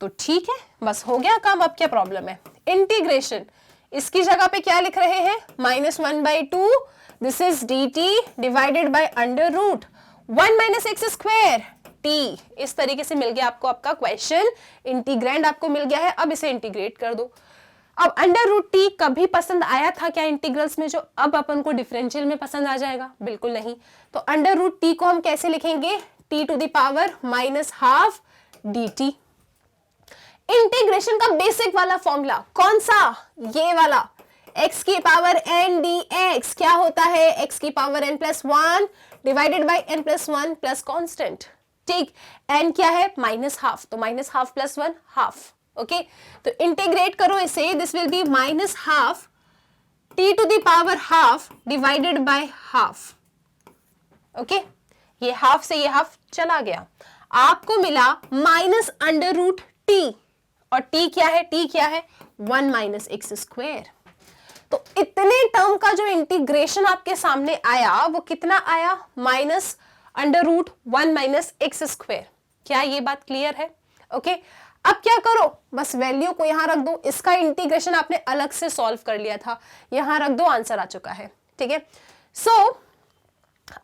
तो ठीक है, बस हो गया काम। अब क्या प्रॉब्लम है, इंटीग्रेशन, इसकी जगह पे क्या लिख रहे हैं, -1/2, this is dt divided by under root 1 minus x square t। इस तरीके से मिल गया आपको आपका क्वेश्चन, इंटीग्रैंड आपको मिल गया है। अब इसे इंटीग्रेट कर दो। अब अंडर रूट t कभी पसंद आया था क्या इंटीग्रल्स में, जो अब अपन को डिफरेंशियल में पसंद आ जाएगा, बिल्कुल नहीं। तो अंडर रूट t को हम कैसे लिखेंगे, t to the power -12 dt। Integration का बेसिक वाला फॉर्मूला कौन सा, ये वाला, x की पावर n dx क्या होता है, x की power n+1 divided by n+1 plus constant. ठीक, एन क्या है माइनस हाफ, तो minus half plus one half. Okay, तो इंटीग्रेट करो इसे, this will be minus half t to the power half divided by half. Okay, ये half से ये हाफ चला गया, आपको मिला माइनस अंडर रूट टी, और टी क्या है, टी क्या है 1 माइनस एक्स स्क्वायर। तो इतने टर्म का जो इंटीग्रेशन आपके सामने आया वो कितना आया, minus under root 1 minus x square. क्या ये बात क्लियर है? ओके, अब क्या करो, बस वैल्यू को यहां रख दो, इसका इंटीग्रेशन आपने अलग से सॉल्व कर लिया था, यहां रख दो, आंसर आ चुका है। ठीक है, सो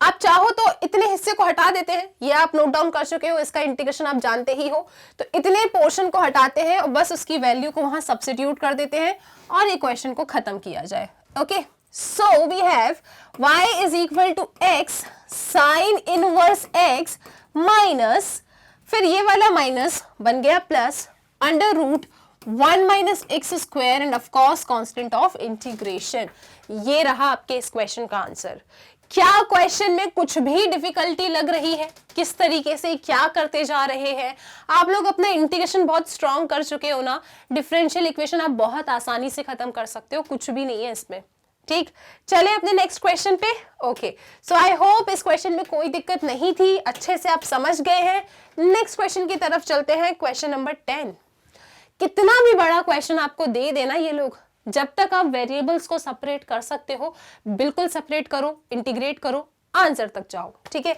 आप चाहो तो इतने हिस्से को हटा देते हैं, ये आप नोट डाउन कर चुके हो, इसका इंटीग्रेशन आप जानते ही हो, तो इतने पोर्शन को हटाते हैं और बस उसकी वैल्यू को वहां सब्स्टिट्यूट कर देते हैं और ये क्वेश्चन को खत्म किया जाए। Okay, so we have y is equal to x sine inverse x minus, फिर ये वाला माइनस बन गया plus under root 1 minus x square and of course constant of integration. ये रहा आपके इस क्वेश्चन का आंसर। क्या क्वेश्चन में कुछ भी डिफिकल्टी लग रही है? किस तरीके से क्या करते जा रहे हैं आप लोग? अपना इंटीग्रेशन बहुत स्ट्रांग कर चुके हो ना, डिफरेंशियल इक्वेशन आप बहुत आसानी से खत्म कर सकते हो, कुछ भी नहीं है इसमें। ठीक, चले अपने नेक्स्ट क्वेश्चन पे। ओके, सो आई होप इस क्वेश्चन में कोई दिक्कत नहीं थी, अच्छे से आप समझ गए हैं। नेक्स्ट क्वेश्चन की तरफ चलते हैं, क्वेश्चन नंबर 10। कितना भी बड़ा क्वेश्चन आपको दे देना ये लोग, जब तक आप वेरिएबल्स को सेपरेट कर सकते हो बिल्कुल सेपरेट करो, इंटीग्रेट करो, आंसर तक जाओ। ठीक है,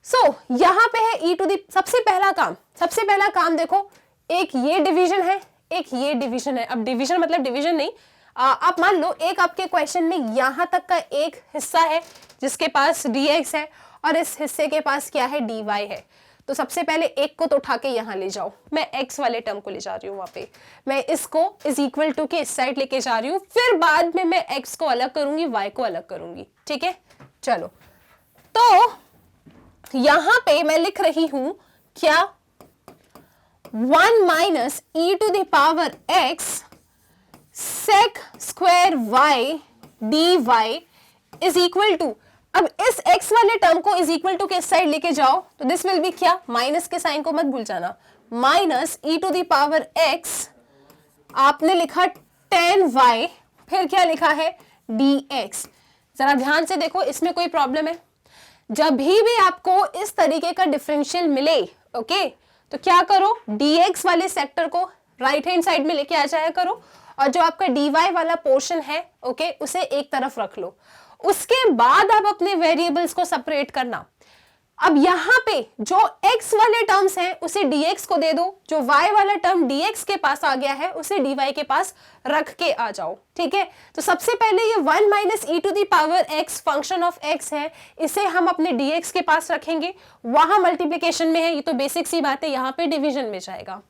सो यहाँ पे है ई टू दी, सबसे पहला काम देखो, एक ये डिवीजन है, एक ये डिवीजन है। अब डिवीजन मतलब डिवीजन नहीं, आप मान लो एक आपके क्वेश्चन में यहां तक का एक हिस्सा है जिसके पास dx है और इस हिस्से के पास क्या है, dy है। तो सबसे पहले एक को तो उठा के यहां ले जाओ, मैं x वाले टर्म को ले जा रही हूं, वहां पे मैं इसको इज इक्वल टू के इस साइड लेके जा रही हूं, फिर बाद में मैं x को अलग करूंगी, y को अलग करूंगी। ठीक है, चलो, तो यहां पे मैं लिख रही हूं क्या, 1 minus E to the power x sec square y dy is equal to, अब इस x वाले टर्म को इज इक्वल टू के साइड लेके जाओ, तो दिस विल बी क्या, माइनस के साइन को मत भूल जाना, minus E to the power x, आपने लिखा tan y, फिर क्या लिखा है dx। जरा ध्यान से देखो, इसमें कोई प्रॉब्लम है? जब भी आपको इस तरीके का डिफरेंशियल मिले, ओके, तो क्या करो, dx वाले सेक्टर को राइट हैंड साइड में लेके आ जाया करो, और जो आपका dy वाला पोर्शन है, ओके, उसे एक तरफ रख लो। उसके बाद आप अपने वेरिएबल्स को सेपरेट करना। अब यहाँ पे जो x वाले टर्म्स हैं उसे dx को दे दो, जो y वाला टर्म dx के पास आ गया है उसे dy के पास रख के आ जाओ। ठीक है, तो सबसे पहले ये 1 minus E to the power x function of x है, इसे हम अपने dx के पास रखेंगे, वहां मल्टीप्लीकेशन में है, ये तो बेसिक सी बात है, यहाँ पे डिवीजन में जाएगा।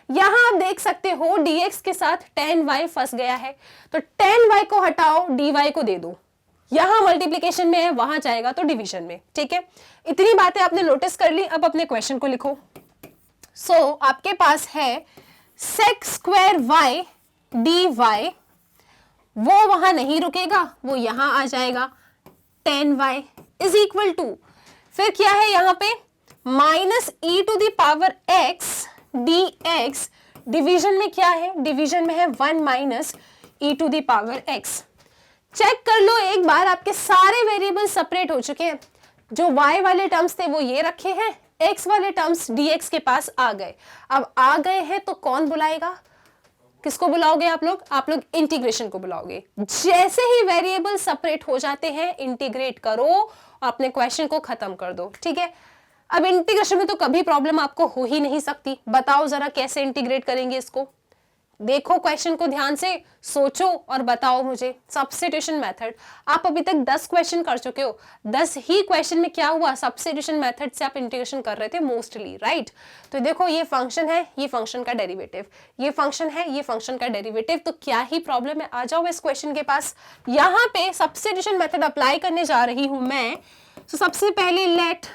यहां आप देख सकते हो dx के साथ tan y फंस गया है, तो tan y को हटाओ, dy को दे दो, यहां मल्टीप्लिकेशन में है, वहां जाएगा तो डिवीजन में। ठीक है, इतनी बातें आपने नोटिस कर ली। अब अपने क्वेश्चन को लिखो। सो आपके पास है sec स्क्वायर y dy, वो वहां नहीं रुकेगा, वो यहां आ जाएगा, tan y is equal to, फिर क्या है यहां पे, minus E to the power x dx, division में क्या है, डिवीजन में है 1 minus E to the power x। Check कर लो एक बार, आपके सारे वेरिएबल सेपरेट हो चुके हैं, जो y वाले टर्म्स थे वो ये रखे हैं, x वाले टर्म्स dx के पास आ गए। अब आ गए हैं तो कौन बुलाएगा, किसको बुलाओगे आप लोग इंटीग्रेशन को बुलाओगे। जैसे ही वेरिएबल सेपरेट हो जाते हैं इंटीग्रेट करो और अपने क्वेश्चन को खत्म कर दो। ठीक है, अब इंटीग्रेशन में तो कभी प्रॉब्लम आपको हो ही नहीं सकती। बताओ जरा कैसे इंटीग्रेट करेंगे इसको, देखो क्वेश्चन को ध्यान से सोचो और बताओ मुझे। सब्स्टिट्यूशन मेथड, आप अभी तक 10 क्वेश्चन कर चुके हो, 10 ही क्वेश्चन में क्या हुआ, सब्स्टिट्यूशन मेथड से आप इंटीग्रेशन कर रहे थे मोस्टली, राइट। तो देखो ये फंक्शन है, ये फंक्शन का डेरिवेटिव, ये फंक्शन है, ये फंक्शन का डेरिवेटिव, तो क्या ही प्रॉब्लम है, आ जाओ इस क्वेश्चन के पास। यहाँ पे सब्स्टिट्यूशन मेथड अप्लाई करने जा रही हूं मैं। तो सबसे पहले let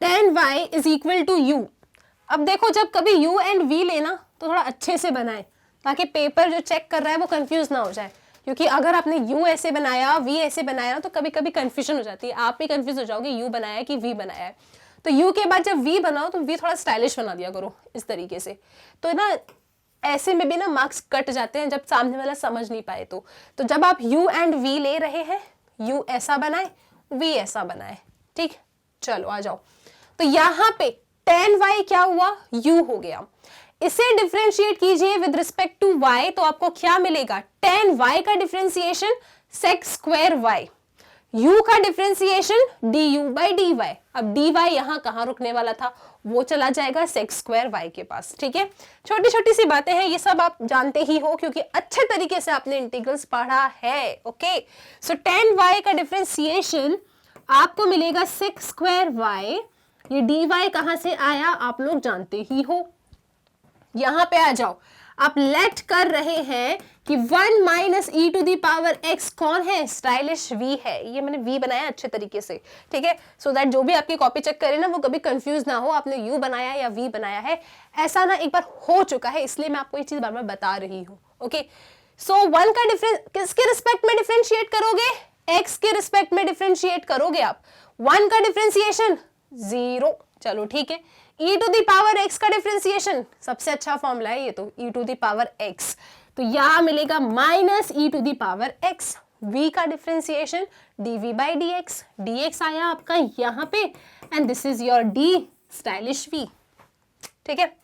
tan y is equal to u। अब देखो जब कभी u एंड v लेना तो थोड़ा अच्छे से बनाए, ताकि पेपर जो चेक कर रहा है वो कंफ्यूज ना हो जाए, क्योंकि अगर आपने u ऐसे बनाया v ऐसे बनाया तो कभी कभी कंफ्यूजन हो जाती है, आप भी कंफ्यूज हो जाओगे u बनाया है कि v बनाया है। तो u के बाद जब v बनाओ तो v थोड़ा स्टाइलिश बना दिया करो इस तरीके से, तो ना ऐसे में भी ना मार्क्स कट जाते हैं जब सामने वाला समझ नहीं पाए। तो जब आप u एंड v ले रहे हैं, u ऐसा बनाए, v ऐसा बनाए, ठीक। चलो आ जाओ, तो यहाँ पे tan y क्या हुआ, u हो गया। इसे डिफरेंशिएट कीजिए विद रिस्पेक्ट टू y, तो आपको क्या मिलेगा, tan y का differentiation sec square y, u का डिफरेंशिएशन du by dy। अब dy यहाँ कहाँ रुकने वाला था, वो चला जाएगा sec स्क्वायर y के पास, ठीक है। छोटी छोटी सी बातें हैं, ये सब आप जानते ही हो क्योंकि अच्छे तरीके से आपने इंटीग्रल्स पढ़ा है, ओके। सो tan y का डिफरेंशिएशन आपको मिलेगा sec स्क्वायर y, ये dy कहाँ से आया आप लोग जानते ही हो। यहां पे आ जाओ, आप लेट कर रहे हैं कि 1 minus E to the power x कौन है, स्टाइलिश v है। ये मैंने v बनाया अच्छे तरीके से, ठीक है, सो दैट जो भी आपकी कॉपी चेक करे ना वो कभी कंफ्यूज ना हो आपने u बनाया या v बनाया है, ऐसा ना एक बार हो चुका है, इसलिए मैं आपको ये चीज बार बार बता रही हूँ, ओके। सो 1 का डिफरेंस किसके रिस्पेक्ट में डिफरेंशिएट करोगे, x के रिस्पेक्ट में डिफरेंशिएट करोगे आप। 1 का डिफरेंशिएशन 0, चलो ठीक है। e to the power x का डिफरेंशिएशन सबसे अच्छा फॉर्मूला है ये तो, e to the power x, तो यहां मिलेगा minus e to the power x। v का differentiation dv by dx, dx आया आपका यहाँ पे and this is your d stylish v, ठीक है।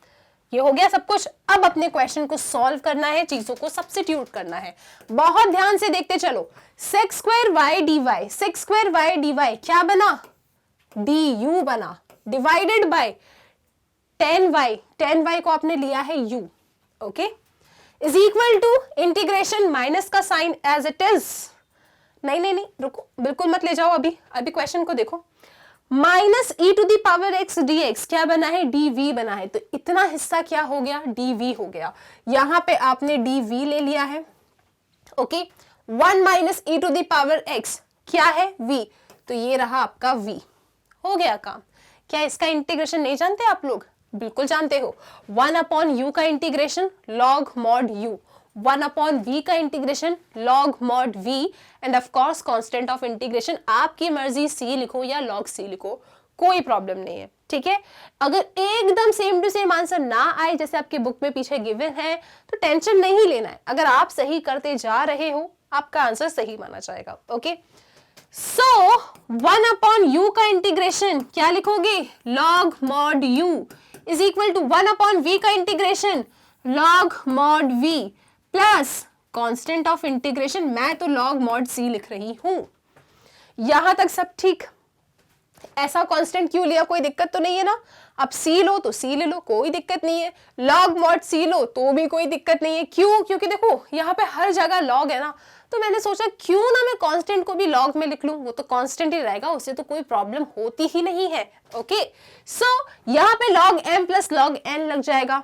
ये हो गया सब कुछ। अब अपने क्वेश्चन को सॉल्व करना है, चीजों को सब्स्टिट्यूट करना है। बहुत ध्यान से देखते चलो, sec square y dy, sec square y dy क्या बना, du बना, डिवाइडेड बाय tan y को आपने लिया है u, okay, is equal to integration minus का साइन एज इट इज, नहीं रुको, बिल्कुल मत ले जाओ, अभी क्वेश्चन को देखो। Minus E to the power x dx क्या बना है, dv बना है, तो इतना हिस्सा क्या हो गया, dv हो गया। यहां पे आपने dv ले लिया है, okay. 1 minus E to the power x क्या है, v, तो ये रहा आपका v, हो गया काम। क्या इसका इंटीग्रेशन नहीं जानते आप लोग, बिल्कुल जानते हो। 1 अपॉन u का integration log mod u, 1 upon v का integration log mod v, and of course constant of integration आपकी मर्जी c लिखो या log c लिखो, कोई प्रॉब्लम नहीं है, ठीक है। अगर एकदम सेम टू सेम आंसर ना आए जैसे आपके बुक में पीछे गिवन है तो टेंशन नहीं लेना है, अगर आप सही करते जा रहे हो आपका आंसर सही माना जाएगा, ओके। सो 1 अपॉन u का इंटीग्रेशन क्या लिखोगे, log mod u is equal to 1 upon v का integration log mod v plus constant of integration, मैं तो log mod c लिख रही हूं। यहां तक सब ठीक, ऐसा कांस्टेंट क्यों लिया, कोई दिक्कत तो नहीं है ना। अब c लो तो c ले लो, कोई दिक्कत नहीं है, log mod c लो तो भी कोई दिक्कत नहीं है। क्यों, क्योंकि देखो यहाँ पे हर जगह log है ना, तो मैंने सोचा क्यों ना मैं कांस्टेंट को भी log में लिख लूं, वो तो कांस्टेंट ही रहेगा, उससे तो कोई प्रॉब्लम होती ही नहीं है, ओके। सो यहाँ पे log m plus log n लग जाएगा,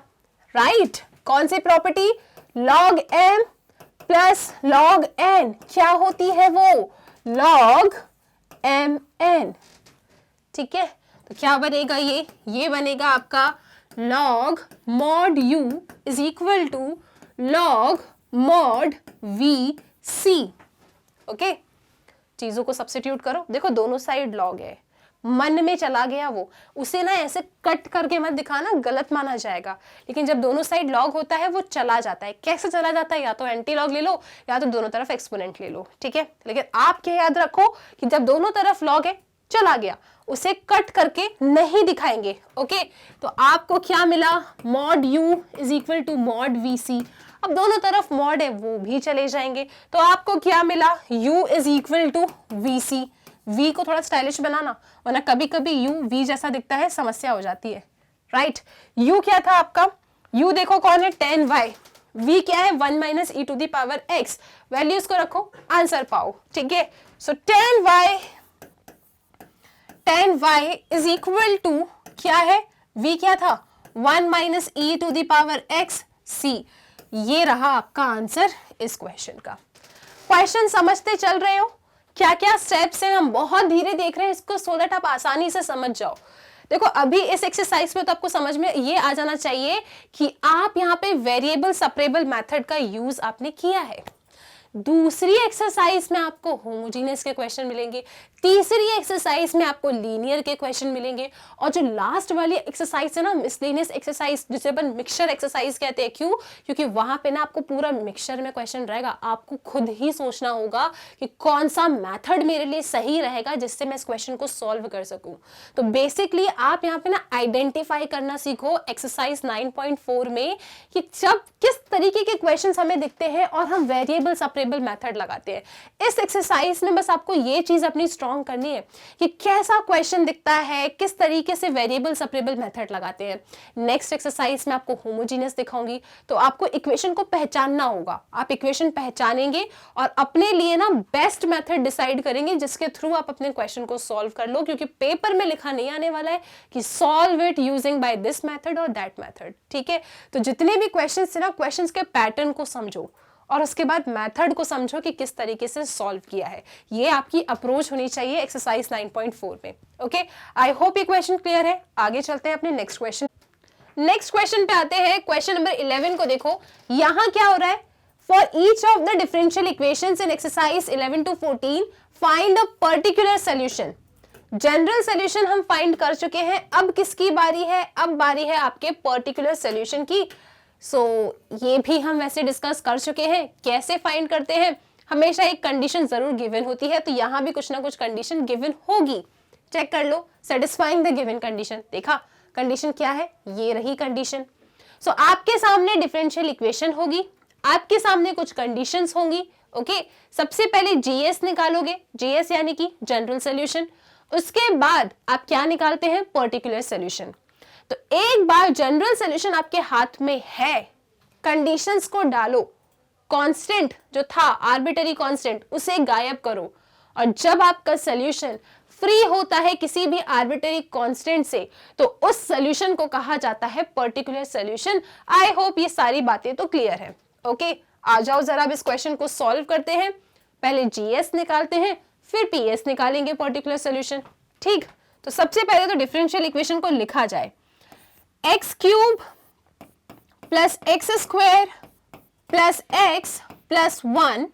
राइट। कौन सी property, log m plus log n क्या होती है वो, log mn, ठीक है। तो क्या बनेगा ये बनेगा आपका log mod u is equal to log mod vc, okay. चीजों को सब्स्टिट्यूट करो, देखो दोनों साइड log है, मन में चला गया वो, उसे ना ऐसे कट करके मत दिखाना, गलत माना जाएगा। लेकिन जब दोनों साइड log होता है वो चला जाता है, कैसे चला जाता है, या तो एंटी लॉग ले लो या तो दोनों तरफ एक्सपोनेंट ले लो, ठीक है। लेकिन आप क्या याद रखो कि जब दोनों तरफ log है चला गया, उसे कट करके नहीं दिखाएंगे, ओके। तो आपको क्या मिला, mod u is equal to mod vc, अब दोनों तरफ mod है वो भी चले जाएंगे, तो आपको क्या मिला, u is equal to vc। v को थोड़ा स्टाइलिश बनाना, वरना कभी कभी u v जैसा दिखता है, समस्या हो जाती है, राइट। u क्या था आपका, u देखो कौन है, tan y, v क्या है, 1 minus E to the power x, values को रखो आंसर पाओ, ठीक है। So tan y is equal to क्या है, v क्या था, 1 minus E to the power x c, ये रहा आपका आंसर इस क्वेश्चन का। क्वेश्चन समझते चल रहे हो, क्या क्या स्टेप्स हैं, हम बहुत धीरे देख रहे हैं इसको, सो दैट आप आसानी से समझ जाओ। देखो अभी इस एक्सरसाइज में तो आपको समझ में ये आ जाना चाहिए कि आप यहाँ पे वेरिएबल सेपरेबल मेथड का यूज आपने किया है। दूसरी एक्सरसाइज में आपको होमोजीनियस के क्वेश्चन मिलेंगे, तीसरी एक्सरसाइज में आपको लीनियर के क्वेश्चन मिलेंगे, और जो लास्ट वाली एक्सरसाइज है ना मिसलेनियस एक्सरसाइज, जिसे अपन मिक्सचर एक्सरसाइज कहते हैं। क्यों? क्योंकि वहां पे ना आपको पूरा मिक्सचर में क्वेश्चन रहेगा, आपको खुद ही सोचना होगा कि कौन सा मेथड मेरे लिए सही रहेगा जिससे मैं इस क्वेश्चन को सॉल्व कर सकूं। तो बेसिकली आप यहाँ पे ना आइडेंटिफाई करना सीखो एक्सरसाइज 9.4 में कि जब किस तरीके के क्वेश्चंस हमें दिखते हैं और हम वेरिएबल सेपरेबल मेथड लगाते हैं। इस एक्सरसाइज में बस आपको ये चीज अपनी स्ट्रॉन्ग करनी है कि कैसा क्वेश्चन दिखता है, किस तरीके से वेरिएबल सेपरेबल मेथड लगाते हैं। नेक्स्ट एक्सरसाइज में आपको होमोजीनियस दिखाऊंगी, तो आपको इक्वेशन को पहचानना होगा। आप इक्वेशन पहचानेंगे और अपने लिए ना बेस्ट मेथड डिसाइड करेंगे जिसके थ्रू आप अपने क्वेश्चन को सॉल्व कर लो, क्योंकि पेपर में लिखा नहीं आने वाला है कि solve it using by this method और दैट मेथड। ठीक है, तो जितने भी क्वेश्चंस है ना, क्वेश्चंस के पैटर्न को समझो और उसके बाद मेथड को समझो कि किस तरीके से सॉल्व किया है। ये आपकी अप्रोच होनी चाहिए एक्सरसाइज 9.4 में। ओके, आई होप ये क्वेश्चन क्लियर है। आगे चलते हैं अपने नेक्स्ट क्वेश्चन। नेक्स्ट क्वेश्चन पे आते हैं। क्वेश्चन नंबर 11 को देखो, यहां क्या हो रहा है, for each of the differential equations in exercise 11 to 14 find a particular solution. General solution हम फाइंड कर चुके हैं, अब किसकी बारी है? अब बारी है आपके पर्टिकुलर सोल्यूशन की। ये भी हम वैसे डिस्कस कर चुके हैं। कैसे फाइंड करते हैं? हमेशा एक कंडीशन जरूर गिवन होती है, तो यहां भी कुछ ना कुछ कंडीशन गिवन होगी। चेक कर लो, सेटिस्फाइंग द गिवन कंडीशन। देखा कंडीशन क्या है, ये रही कंडीशन। आपके सामने डिफरेंशियल इक्वेशन होगी, आपके सामने कुछ कंडीशंस होंगी। ओके, सबसे पहले जीएस निकालोगे, जीएस यानी कि जनरल सोल्यूशन। उसके बाद आप क्या निकालते हैं? Particular solution. तो एक बार जनरल सोल्यूशन आपके हाथ में है, कंडीशंस को डालो, कांस्टेंट जो था आर्बिट्ररी कांस्टेंट उसे गायब करो, और जब आपका सोल्यूशन फ्री होता है किसी भी आर्बिट्ररी कांस्टेंट से, तो उस सोल्यूशन को कहा जाता है पर्टिकुलर सोल्यूशन। आई होप ये सारी बातें तो क्लियर है। ओके, आ जाओ जरा अब इस क्वेश्चन को सॉल्व करते हैं। पहले जीएस निकालते हैं, फिर पीएस निकालेंगे, पर्टिकुलर सोल्यूशन। ठीक, तो सबसे पहले तो डिफरेंशियल इक्वेशन को लिखा जाए, x cube plus x square plus x plus 1।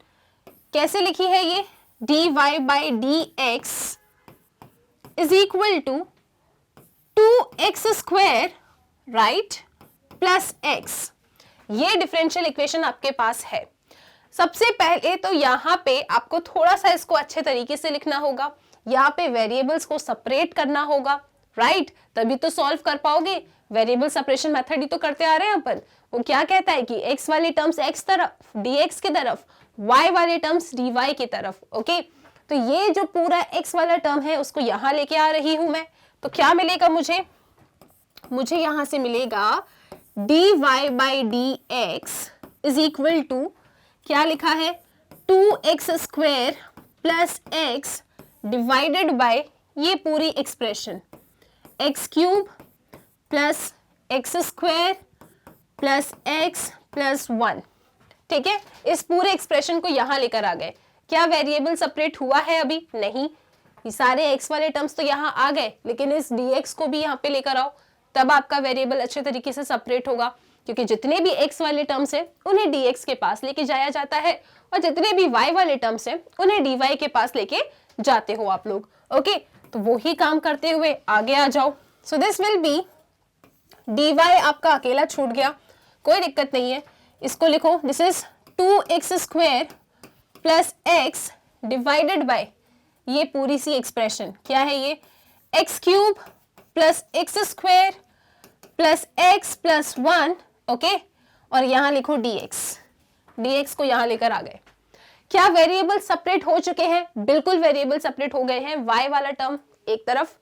कैसे लिखी है ये? D y by D x is equal to 2x square, right, plus x. ये डिफरेंशियल इक्वेशन आपके पास है। सबसे पहले तो यहाँ पे आपको थोड़ा सा इसको अच्छे तरीके से लिखना होगा, यहाँ पे वेरिएबल्स को सेपरेट करना होगा, राइट, तभी तो सॉल्व कर पाओगे। वेरिएबल सेपरेशन मेथड ही तो करते आ रहे हैं अपन। वो क्या कहता है कि x वाले टर्म्स x तरफ, dx की तरफ, y वाले टर्म्स dy की तरफ। ओके, तो ये जो पूरा x वाला टर्म है उसको यहाँ लेके आ रही हूं मैं, तो क्या मिलेगा मुझे यहां से मिलेगा dy by dx is equal to, क्या लिखा है, 2x square plus x divided by ये पूरी expression, x cube plus x square plus x plus 1। ठीक है, इस पूरे एक्सप्रेशन को यहां लेकर आ गए। क्या वेरिएबल सेपरेट हुआ है? अभी नहीं। ये सारे x वाले टर्म्स तो यहाँ आ गए, लेकिन इस dx को भी यहाँ पे लेकर आओ, तब आपका वेरिएबल अच्छे तरीके से सेपरेट होगा, क्योंकि जितने भी x वाले टर्म्स है उन्हें dx के पास लेके जाया जाता है, और जितने भी y वाले टर्म्स है उन्हें dy के पास लेके जाते हो आप लोग। ओके, तो वो ही काम करते हुए आगे आ जाओ। So this will be dy, आपका अकेला छूट गया, कोई दिक्कत नहीं है, इसको लिखो, this is 2x square plus x divided by ये पूरी सी एक्सप्रेशन, क्या है ये, x cube plus x square plus x plus 1। Okay, और यहां लिखो dx को यहां लेकर आ गए। क्या वेरिएबल सेपरेट हो चुके हैं? बिल्कुल वेरिएबल सेपरेट हो गए हैं। y वाला टर्म एक तरफ,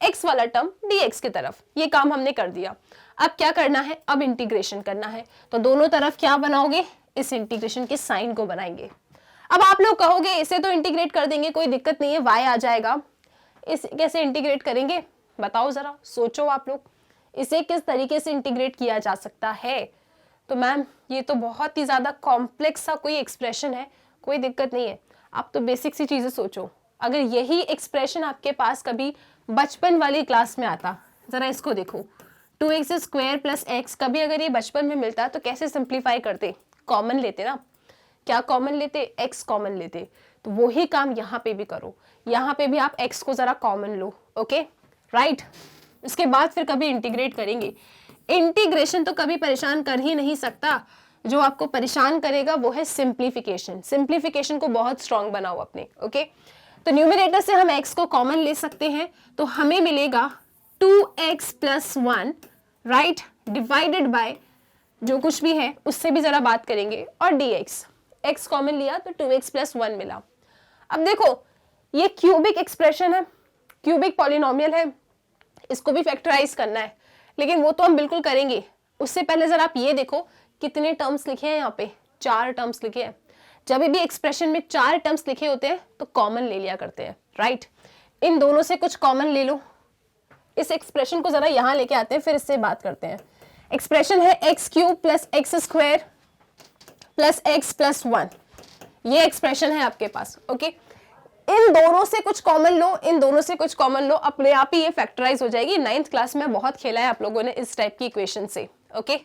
x वाला टर्म dx की तरफ, ये काम हमने कर दिया। अब क्या करना है? अब इंटीग्रेशन करना है, तो दोनों तरफ क्या बनाओगे? इस इंटीग्रेशन के साइन को बनाएंगे। अब आप लोग कहोगे इसे तो इंटीग्रेट कर देंगे, कोई दिक्कत नहीं है, y आ जाएगा, इसे कैसे इंटीग्रेट करेंगे? बताओ जरा, सोचो आप लोग, इसे किस तरीके से इंटीग्रेट किया जा सकता है? तो मैम ये तो बहुत ही ज्यादा कॉम्प्लेक्स सा कोई एक्सप्रेशन है, कोई दिक्कत नहीं है, आप तो बेसिक सी चीजें सोचो। अगर यही एक्सप्रेशन आपके पास कभी बचपन वाली क्लास में आता, जरा इसको देखो, 2x स्क्वायर प्लस एक्स, कभी अगर ये बचपन में मिलता तो कैसे सिंप्लीफाई करते? कॉमन लेते ना, क्या कॉमन लेते, x कॉमन लेते। तो वही काम यहाँ पे भी करो, यहाँ पे भी आप x को जरा कॉमन लो, ओके राइट। इसके बाद फिर कभी इंटीग्रेट करेंगे। इंटीग्रेशन तो कभी परेशान कर ही नहीं सकता, जो आपको परेशान करेगा वो है सिंप्लीफिकेशन। सिंप्लीफिकेशन को बहुत स्ट्रॉन्ग बनाओ अपने, ओके। तो न्यूमरेटर से हम x को कॉमन ले सकते हैं, तो हमें मिलेगा 2x + 1 राइट, डिवाइडेड बाय जो कुछ भी है उससे भी जरा बात करेंगे, और dx। x कॉमन लिया तो 2x + 1 मिला। अब देखो ये क्यूबिक एक्सप्रेशन है, क्यूबिक पॉलिनोमियल है, इसको भी फैक्टराइज करना है, लेकिन वो तो हम बिल्कुल करेंगे। उससे पहले जरा आप ये देखो कितने टर्म्स लिखे हैं यहाँ पे, 4 टर्म्स लिखे हैं। जब भी एक्सप्रेशन में 4 टर्म्स लिखे होते हैं तो कॉमन ले लिया करते हैं, राइट। इन दोनों से कुछ कॉमन ले लो। इस एक्सप्रेशन को जरा यहाँ लेके आते हैं, फिर इससे बात करते हैं। एक्सप्रेशन है x³ + x² + x + 1, ये एक्सप्रेशन है आपके पास, ओके। इन दोनों से कुछ कॉमन लो, इन दोनों से कुछ कॉमन लो, अपने आप ही ये फैक्टराइज हो जाएगी। 9th क्लास में बहुत खेला है आप लोगों ने इस टाइप की इक्वेशन से, ओके।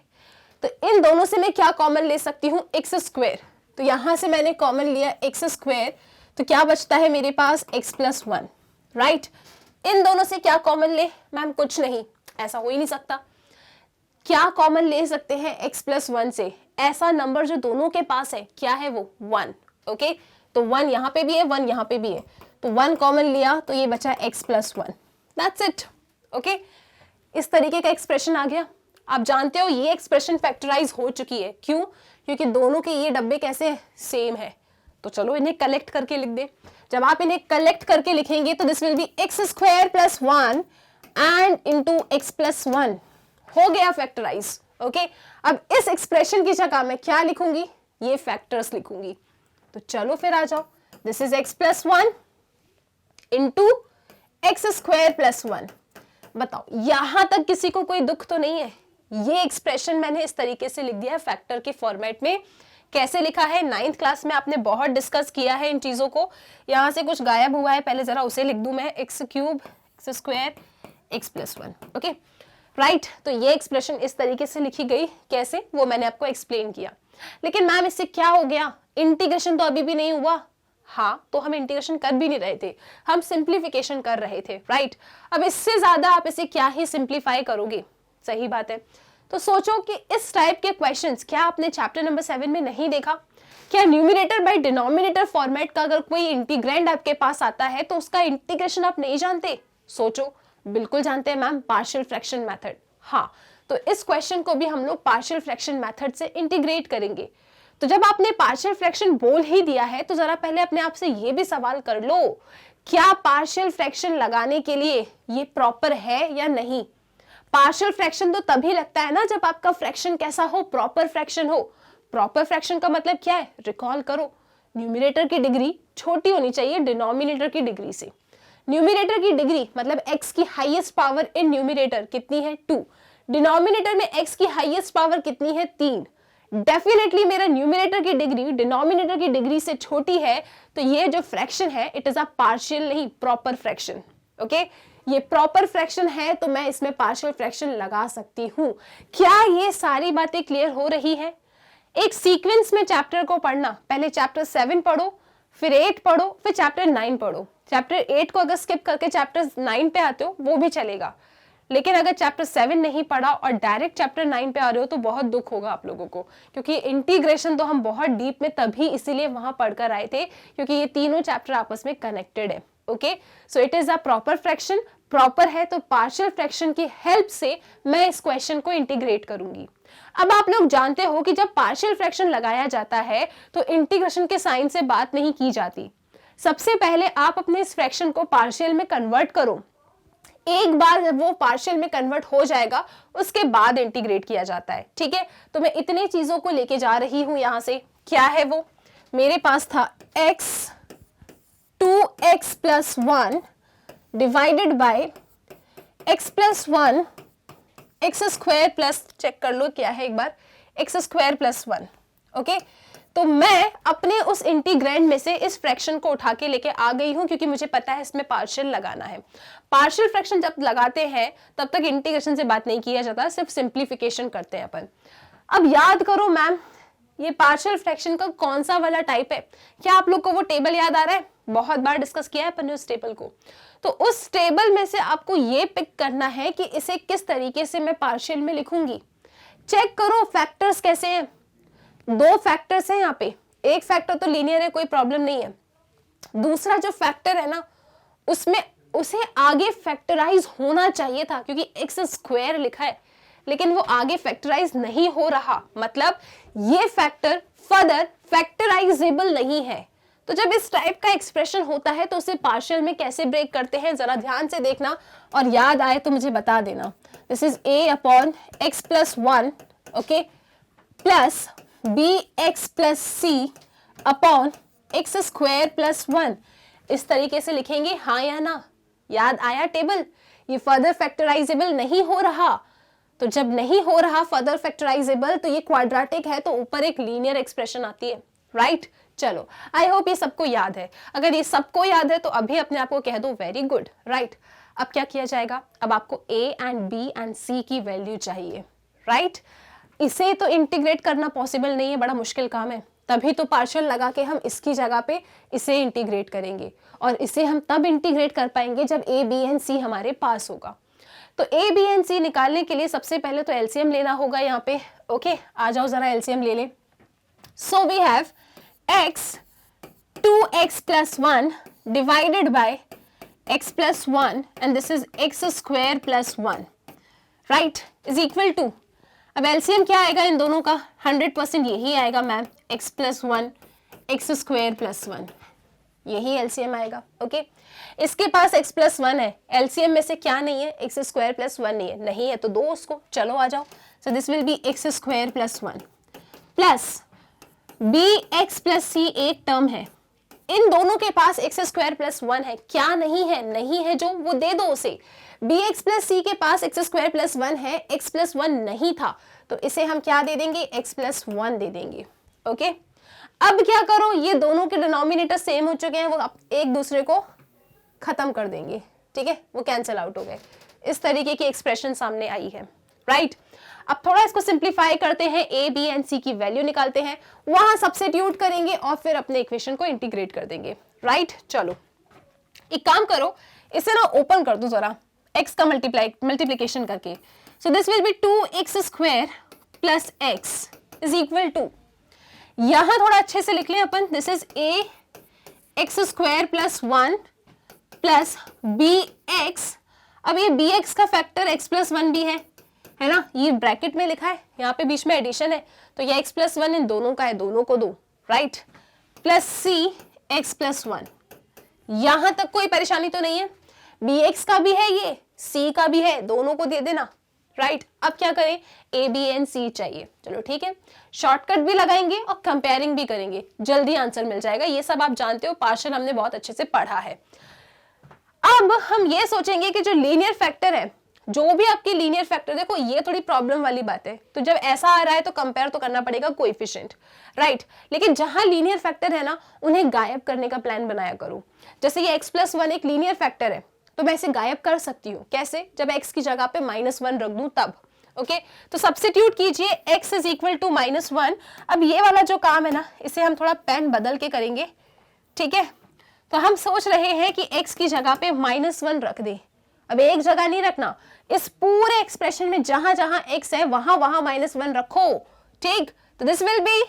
तो इन दोनों से मैं क्या कॉमन ले सकती हूँ, x²। तो यहां से मैंने कॉमन लिया x², तो क्या बचता है मेरे पास x + 1 राइट। इन दोनों से क्या कॉमन ले, मैम कुछ नहीं, ऐसा हो ही नहीं सकता। क्या कॉमन ले सकते हैं x + 1 से, ऐसा नंबर जो दोनों के पास है, क्या है वो 1, ओके। तो 1 यहाँ पे भी है, 1 यहाँ पे भी है, तो 1 कॉमन लिया तो ये बचा x + 1, दैट्स इट, ओके। इस तरीके का एक्सप्रेशन आ गया। आप जानते हो ये एक्सप्रेशन फैक्टराइज हो चुकी है, क्यों, क्योंकि दोनों के ये डब्बे कैसे सेम है। तो चलो इन्हें कलेक्ट करके लिख दे। जब आप इन्हें कलेक्ट करके लिखेंगे तो this will B x² + 1 and into x + 1, हो गया फैक्टराइज, ओके। अब इस एक्सप्रेशन की जगह मैं क्या लिखूंगी, ये फैक्टर्स लिखूंगी। तो चलो फिर आ जाओ, this is x + 1 into x² + 1। बताओ यहां तक किसी को कोई दुख तो नहीं है। ये एक्सप्रेशन मैंने इस तरीके से लिख दिया है फैक्टर के फॉर्मेट में। कैसे लिखा है, 9th क्लास में आपने बहुत डिस्कस किया है इन चीजों को। यहां से कुछ गायब हुआ है, पहले जरा उसे लिख दूं मैं, x³ x² x + 1, okay right. तो ये एक्सप्रेशन इस तरीके से लिखी गई, कैसे वो मैंने आपको एक्सप्लेन किया। लेकिन मैम इससे क्या हो गया, इंटीग्रेशन तो अभी भी नहीं हुआ। हाँ, तो हम इंटीग्रेशन कर भी नहीं रहे थे, हम सिंप्लीफिकेशन कर रहे थे, राइट। अब इससे ज्यादा आप इसे क्या ही सिंप्लीफाई करोगे, सही बात है। तो सोचो कि इस टाइप के क्वेश्चंस क्या आपने चैप्टर नंबर 7 में नहीं देखा। क्या न्यूमरेटर बाय डिनोमिनेटर फॉर्मेट का अगर कोई इंटीग्रैंड आपके पास आता है तो उसका इंटीग्रेशन आप नहीं जानते। सोचो, बिल्कुल जानते हैं मैम, पार्शियल फ्रैक्शन मेथड। हाँ, तो इस क्वेश्चन को भी हम लोग पार्शियल फ्रैक्शन मेथड से इंटीग्रेट करेंगे। तो जब आपने पार्शियल फ्रैक्शन बोल ही दिया है तो जरा पहले अपने आप से ये भी सवाल कर लो, क्या पार्शियल फ्रैक्शन लगाने के लिए ये प्रॉपर है या नहीं। पार्शियल फ्रैक्शन तो तभी लगता है ना जब आपका फ्रैक्शन कैसा हो, प्रॉपर फ्रैक्शन हो। प्रॉपर फ्रैक्शन का मतलब क्या है, रिकॉल करो, न्यूमरेटर की डिग्री छोटी होनी चाहिए डिनोमिनेटर की डिग्री से। न्यूमरेटर की डिग्री मतलब x की हाईएस्ट पावर इन न्यूमरेटर कितनी है, 2। डिनोमिनेटर में x की हाईएस्ट पावर कितनी है, 3। डेफिनेटली मेरा न्यूमरेटर की डिग्री डिनोमिनेटर की डिग्री से छोटी है, तो ये जो फ्रैक्शन है इट इज अ पार्शियल नहीं प्रॉपर फ्रैक्शन, ओके। ये प्रॉपर फ्रैक्शन है तो मैं इसमें पार्शियल फ्रैक्शन लगा सकती हूँ। क्या ये सारी बातें क्लियर हो रही है। एक सीक्वेंस में चैप्टर को पढ़ना, पहले चैप्टर 7 पढ़ो, फिर 8 पढ़ो, फिर चैप्टर 9 पढ़ो। चैप्टर 8 को अगर स्किप करके चैप्टर 9 पे आते हो वो भी चलेगा, लेकिन अगर चैप्टर 7 नहीं पढ़ा और डायरेक्ट चैप्टर 9 पे आ रहे हो तो बहुत दुख होगा आप लोगों को, क्योंकि इंटीग्रेशन तो हम बहुत डीप में तभी इसीलिए वहां पढ़कर आए थे क्योंकि ये तीनों चैप्टर आपस में कनेक्टेड है, okay. So it is a proper fraction, proper है तो पार्शियल फ्रैक्शन की हेल्प से मैं इस क्वेश्चन को इंटीग्रेट करूंगी। अब आप लोग जानते हो कि जब पार्शियल फ्रैक्शन लगाया जाता है तो इंटीग्रेशन के साइन से बात नहीं की जाती। सबसे पहले आप अपने इस फ्रैक्शन को पार्शियल में कन्वर्ट करो, एक बार जब वो पार्शियल में कन्वर्ट हो जाएगा उसके बाद इंटीग्रेट किया जाता है, ठीक है। तो मैं इतनी चीजों को लेके जा रही हूं यहां से। क्या है वो, मेरे पास था x 2x + 1 divided by x + 1 x² plus, check कर लो क्या है एक बार, x² + 1, ओके। तो मैं अपने उस इंटीग्रैंड में से इस फ्रैक्शन को उठा के लेके आ गई हूं क्योंकि मुझे पता है इसमें पार्शियल लगाना है। पार्शियल फ्रैक्शन जब लगाते हैं तब तक इंटीग्रेशन से बात नहीं किया जाता, सिर्फ सिंप्लीफिकेशन करते हैं अपन। अब याद करो मैम, ये पार्शियल फ्रैक्शन का कौन सा वाला टाइप है? क्या आप लोग को वो टेबल याद आ रहा है? बहुत बार डिस्कस किया है अपन ने उस टेबल को। तो उस टेबल में से आपको ये पिक करना है कि इसे किस तरीके से मैं पार्शियल में लिखूंगी। चेक करो फैक्टर्स कैसे हैं। दो फैक्टर्स हैं यहाँ पे, एक फैक्टर तो लीनियर है, कोई प्रॉब्लम नहीं है। दूसरा जो फैक्टर है ना, उसमें उसे आगे फैक्टराइज होना चाहिए था, क्योंकि एक्स स्क्वायर लिखा है लेकिन वो आगे फैक्टराइज नहीं हो रहा, मतलब ये फैक्टर फर्दर फैक्टराइजेबल नहीं है। तो जब इस टाइप का एक्सप्रेशन होता है तो उसे पार्शियल में कैसे ब्रेक करते हैं, जरा ध्यान से देखना और याद आए तो मुझे बता देना। This is a upon x plus 1, okay, plus B x plus c upon x square plus 1। इस तरीके से लिखेंगे, हाँ या ना? याद आया टेबल? ये फर्दर फैक्टराइजेबल नहीं हो रहा, तो जब नहीं हो रहा फर्दर फैक्टराइजेबल तो ये क्वाड्रेटिक है, तो ऊपर एक लीनियर एक्सप्रेशन आती है, राइट? चलो, आई होप ये सबको याद है। अगर ये सबको याद है तो अभी अपने आप को कह दो वेरी गुड, राइट? अब क्या किया जाएगा? अब आपको a and b and c की वैल्यू चाहिए, राइट? इसे तो इंटीग्रेट करना पॉसिबल नहीं है, बड़ा मुश्किल काम है, तभी तो पार्शियल लगा के हम इसकी जगह पे इसे इंटीग्रेट करेंगे, और इसे हम तब इंटीग्रेट कर पाएंगे जब a, b एंड c हमारे पास होगा। तो a, b एंड c निकालने के लिए सबसे पहले तो एलसीएम लेना होगा यहाँ पे, ओके? आ जाओ जरा एलसीएम ले लें। So we have x 2x plus 1 divided by x plus 1 and this is x square plus 1, right, is equal to, अब एलसीएम क्या आएगा इन दोनों का? 100% यही आएगा ma'am, x plus 1 x square plus 1, यही एलसीएम आएगा, ओके? इसके पास x plus 1 है, एलसीएम में से क्या नहीं है? x square plus 1 नहीं है, नहीं है तो दो उसको, चलो आ जाओ। So this will be x square plus 1 plus B x plus C एक टर्म है, इन दोनों के पास एक्स स्क्वायर प्लस 1 है, क्या नहीं है? नहीं है जो, वो दे दो उसे। बी एक्स प्लस सी के पास एक्स स्क्वायर प्लस 1 है, एक्स प्लस 1 नहीं था, तो इसे हम क्या दे देंगे? एक्स प्लस 1 दे देंगे, ओके? अब क्या करो, ये दोनों के डिनोमिनेटर सेम हो चुके हैं, वो एक दूसरे को खत्म कर देंगे, ठीक है? वो कैंसिल आउट हो गए। इस तरीके की एक्सप्रेशन सामने आई है, राइट? अब थोड़ा इसको सिंप्लीफाई करते हैं, a, b एंड c की वैल्यू निकालते हैं, वहां सब्स्टिट्यूट करेंगे और फिर अपने इक्वेशन को इंटीग्रेट कर देंगे, राइट? चलो एक काम करो, इसे ना ओपन कर दो जरा, x का मल्टीप्लीकेशन करके। So this will be 2x square plus x is equal to, यहां थोड़ा अच्छे से लिख लें अपन, this is a x square plus 1 plus bx। अब ये bx का फैक्टर x प्लस 1 भी है ना, ये ब्रैकेट में लिखा है, यहाँ पे बीच में एडिशन है, तो ये x प्लस 1 इन दोनों का है, दोनों को दो, right? Plus c x plus 1, यहां तक कोई परेशानी तो नहीं है? bx का भी है, ये c का भी है, दोनों को दे देना, राइट? अब क्या करें? a, b एंड c चाहिए, चलो ठीक है, शॉर्टकट भी लगाएंगे और कंपेयरिंग भी करेंगे, जल्दी आंसर मिल जाएगा, ये सब आप जानते हो, पार्शियल हमने बहुत अच्छे से पढ़ा है। अब हम ये सोचेंगे कि जो लीनियर फैक्टर है, जो भी आपके लीनियर फैक्टर, देखो ये थोड़ी प्रॉब्लम वाली बात है, तो जब ऐसा आ रहा है तो कंपेयर तो करना पड़ेगा कोएफिशिएंट, राइट? लेकिन जहां लीनियर फैक्टर है ना, उन्हें गायब करने का प्लान बनाया करो। जैसे ये x प्लस 1 एक लीनियर फैक्टर है, तो मैं इसे गायब कर सकती हूँ, कैसे? जब x की जगह पे -1 रख दूं तब, ओके? तो सब्स्टिट्यूट कीजिए, x इज इक्वल टू -1। अब ये वाला जो काम है ना, इसे हम थोड़ा पेन बदल के करेंगे, ठीक है? तो हम सोच रहे हैं कि x की जगह पे -1 रख दे। अब एक जगह नहीं रखना, इस पूरे एक्सप्रेशन में जहां जहां x है वहां वहां -1 रखो, ठीक? तो दिस विल बी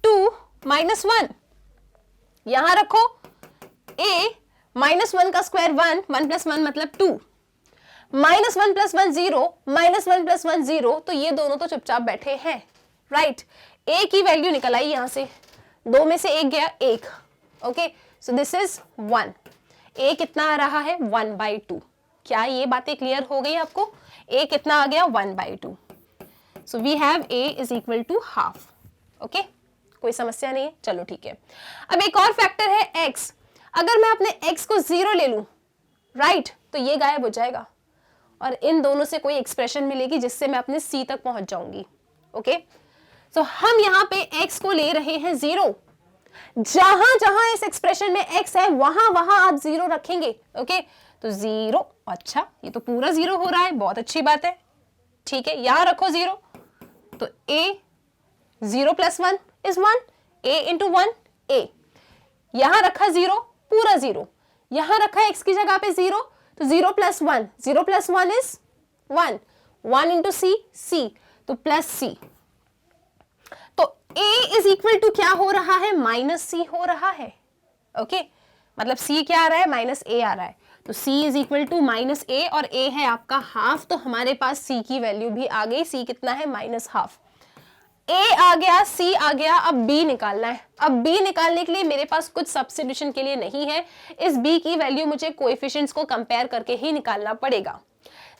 2 -1, यहां रखो a, -1 का स्क्वायर 1, 1 प्लस 1 मतलब 2, -1 प्लस 1 0, -1 प्लस 1 0, तो ये दोनों तो चुपचाप बैठे हैं, राइट? a की वैल्यू निकल आई यहां से, 2 में से 1 गया 1, okay? So this is 1, a कितना आ रहा है? 1/2। क्या ये बातें क्लियर हो गई आपको? a कितना आ गया? 1/2। So we have a is equal to half, okay? कोई समस्या नहीं है, चलो ठीक है। अब एक और फैक्टर है x, अगर मैं अपने x को 0 ले लूं, राइट, तो ये गायब हो जाएगा और इन दोनों से कोई एक्सप्रेशन मिलेगी जिससे मैं अपने c तक पहुंच जाऊंगी, ओके? सो हम यहाँ पे x को ले रहे हैं 0, जहां जहां इस एक्सप्रेशन में x है वहां वहां आप 0 रखेंगे, ओके? तो 0, अच्छा ये तो पूरा 0 हो रहा है, बहुत अच्छी बात है, ठीक है? यहां रखो 0, तो a 0 plus 1 is 1, a into 1 a, यहां रखा 0 पूरा 0, यहां रखा x की जगह पे 0, तो 0 plus 1, 0 plus 1 is 1, 1 into c, c तो प्लस c, तो a इज इक्वल टू क्या हो रहा है, माइनस c हो रहा है। ओके मतलब c क्या आ रहा है, माइनस a आ रहा है, तो c is equal to minus a, और a है आपका हाफ, तो हमारे पास c की वैल्यू भी आ गई, c कितना है, माइनस हाफ। a आ गया, c आ गया, अब b निकालना है। अब b निकालने के लिए मेरे पास कुछ सब्स्टिट्यूशन के लिए नहीं है, इस b की वैल्यू मुझे कोएफिशिएंट्स को कंपेयर करके ही निकालना पड़ेगा।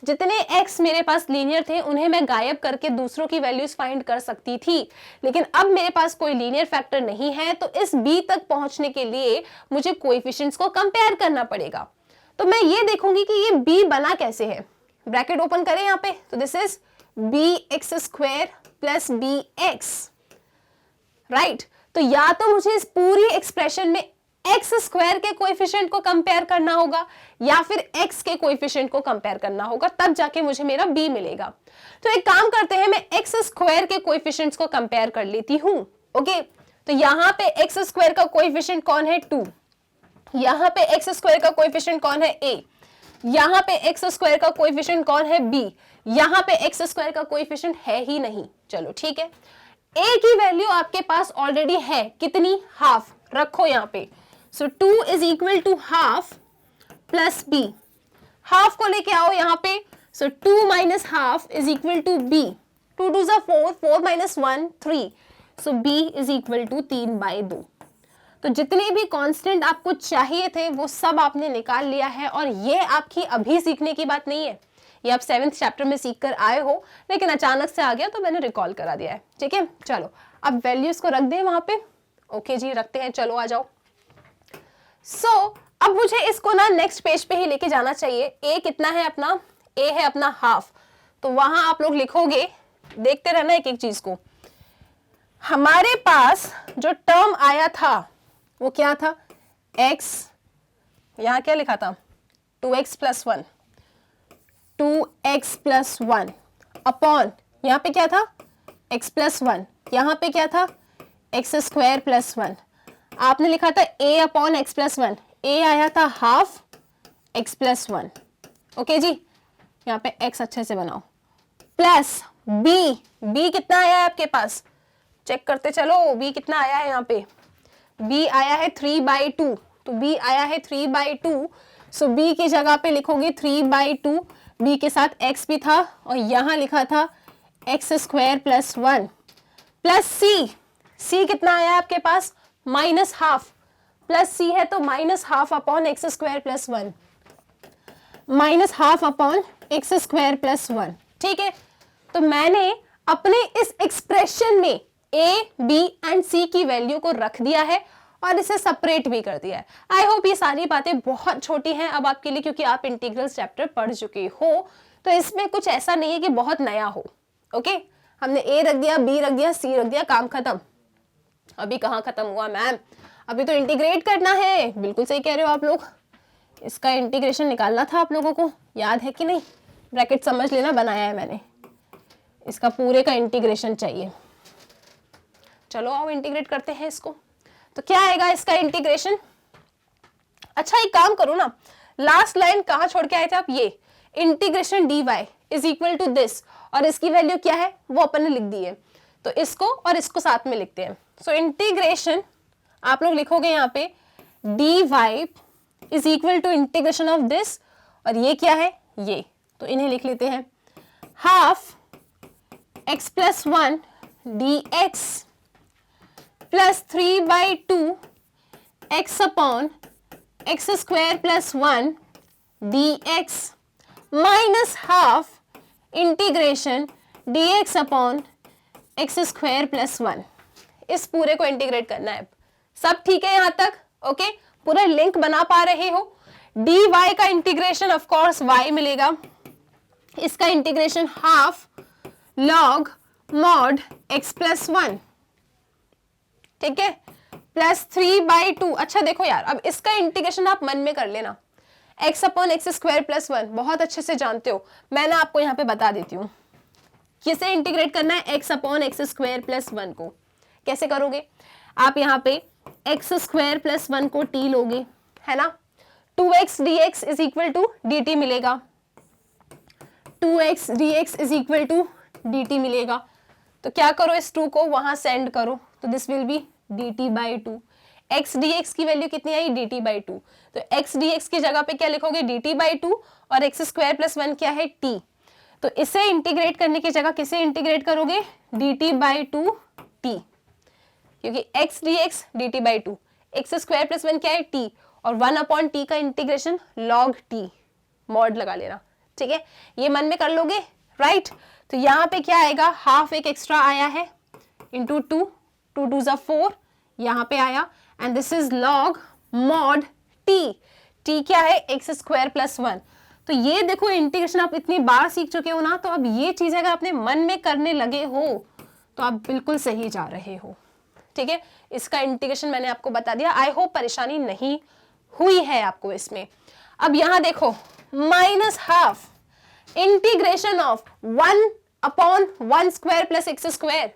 जितने x मेरे पास लीनियर थे उन्हें मैं गायब करके दूसरों की वैल्यूज फाइंड कर सकती थी, लेकिन अब मेरे पास कोई लीनियर फैक्टर नहीं है, तो इस b तक पहुंचने के लिए मुझे कोएफिशिएंट्स को कंपेयर करना पड़ेगा। तो मैं ये देखूंगी कि ये b बना कैसे है। ब्रैकेट ओपन करें यहाँ पे, तो this is bx square plus bx, right. तो या तो मुझे इस पूरी एक्सप्रेशन में x स्क्वायर के कोएफिशिएंट को कंपेयर करना होगा, या फिर x के कोएफिशिएंट को कंपेयर करना होगा, तब जाके मुझे मेरा b मिलेगा। तो एक काम करते हैं, मैं x स्क्वायर के कोएफिशिएंट्स को कंपेयर कर लेती हूँ। ओके तो यहाँ पे x स्क्वायर का कोएफिशिएंट कौन है, 2, यहाँ पे x स्क्वायर का कोएफिशिएंट कौन है, a, यहाँ पे x स्क्वायर का कोएफिशिएंट कौन है, b, यहाँ पे x स्क्वायर का कोएफिशिएंट है ही नहीं। चलो ठीक है, a की वैल्यू आपके पास ऑलरेडी है, कितनी, हाफ, रखो यहाँ पे। So 2 is equal to half plus b, half को लेके आओ यहाँ पे, so 2 minus half is equal to b, 2 2 जा 4, 4 minus 1 3, so b is equal to 3/2। तो जितने भी कांस्टेंट आपको चाहिए थे वो सब आपने निकाल लिया है, और ये आपकी अभी सीखने की बात नहीं है, ये आप 7th चैप्टर में सीख कर आए हो, लेकिन अचानक से आ गया तो मैंने रिकॉल करा दिया है। ठीक है, चलो अब वैल्यूज को रख दें वहां पे। ओके जी, रखते हैं, चलो आ जाओ। सो अब मुझे इसको ना नेक्स्ट पेज पे ही लेके जाना चाहिए। a कितना है अपना, a है अपना हाफ, तो वहां आप लोग लिखोगे, देखते रहना एक एक चीज को। हमारे पास जो टर्म आया था वो क्या था, x, यहां क्या लिखा था, 2x plus 1, 2x plus 1 upon, यहाँ पे क्या था, x प्लस 1, यहाँ पे क्या था, x स्क्वायर प्लस 1, आपने लिखा था a upon x plus 1, a आया था हाफ x प्लस 1। ओके जी, यहाँ पे x अच्छे से बनाओ, प्लस b कितना आया है आपके पास, चेक करते चलो, b कितना आया है, यहाँ पे b आया है 3/2, तो b आया है 3/2, सो b की जगह पे लिखोगे 3/2, b के साथ x भी था, और यहाँ लिखा था x square plus 1 plus c कितना आया है आपके पास, माइनस हाफ, प्लस c है तो minus half upon x square plus 1, minus half upon x square plus 1। ठीक है, तो मैंने अपने इस एक्सप्रेशन में a, b एंड c की वैल्यू को रख दिया है और इसे सेपरेट भी कर दिया है। आई होप ये सारी बातें बहुत छोटी हैं अब आपके लिए, क्योंकि आप इंटीग्रल्स चैप्टर पढ़ चुके हो, तो इसमें कुछ ऐसा नहीं है कि बहुत नया हो। ओके, हमने a रख दिया, b रख दिया, c रख दिया, काम खत्म। अभी कहाँ खत्म हुआ मैम, अभी तो इंटीग्रेट करना है। बिल्कुल सही कह रहे हो आप लोग, इसका इंटीग्रेशन निकालना था आप लोगों को, याद है कि नहीं, ब्रैकेट समझ लेना, बनाया है मैंने, इसका पूरे का इंटीग्रेशन चाहिए। चलो आओ इंटीग्रेट करते हैं इसको। तो क्या आएगा इसका इंटीग्रेशन, अच्छा एक काम करो ना, लास्ट लाइन कहाँ छोड़ के आए थे आप, ये integration dy is equal to this, और इसकी वैल्यू क्या है वो अपन ने लिख दी है, तो इसको और इसको साथ में लिखते हैं। सो इंटीग्रेशन आप लोग लिखोगे यहाँ पे dy is equal to integration of this, और ये क्या है, ये, तो इन्हें लिख लेते हैं half x plus 1 dx plus 3/2 x upon x square plus 1 dx minus half integration dx upon x square plus 1। इस पूरे को इंटीग्रेट करना है। सब ठीक है यहाँ तक, ओके, पूरा लिंक बना पा रहे हो। dy का इंटीग्रेशन ऑफ कोर्स y मिलेगा, इसका integration half log mod x plus 1, ठीक है, प्लस 3/2। अच्छा देखो यार, अब इसका इंटीग्रेशन आप मन में कर लेना, x upon x square plus 1 बहुत अच्छे से जानते हो, मैं ना आपको यहाँ पे बता देती हूँ किसे इंटीग्रेट करना है, x upon x square plus 1 को। कैसे करोगे? आप यहाँ पे एक्स स्क्वायर प्लस 1 को टी लोगे, है ना, 2x dx is equal to dt मिलेगा, 2x dx is equal to dt मिलेगा। तो क्या करो, इस 2 को वहां सेंड करो, तो this will B dt by 2। x dx की वैल्यू कितनी आई? dt by 2। तो x dx की जगह पे क्या लिखोगे? dt बाई 2 और एक्स स्क्वायर प्लस 1 क्या है? t। तो इसे इंटीग्रेट करने की जगह किसे इंटीग्रेट करोगे? dt बाई 2 t, क्योंकि x dx dt by 2, x square plus 1 क्या है? t, और 1 अपॉन टी का इंटीग्रेशन log t, मॉड लगा लेना, ठीक है, ये मन में कर लोगे, राइट। तो यहाँ पे क्या आएगा? हाफ एक एक्स्ट्रा आया है इंटू 2, 2 2 ज़ा 4 यहाँ पे आया, and this is log mod t। t क्या है? X square plus 1। तो ये देखो इंटीग्रेशन आप इतनी बार सीख चुके हो ना, तो अब ये चीजें अगर अपने मन में करने लगे हो तो आप बिल्कुल सही जा रहे हो, ठीक है। इसका इंटीग्रेशन मैंने आपको बता दिया, आई होप परेशानी नहीं हुई है आपको इसमें। अब यहां देखो, minus half integration of 1 upon 1 square plus x square,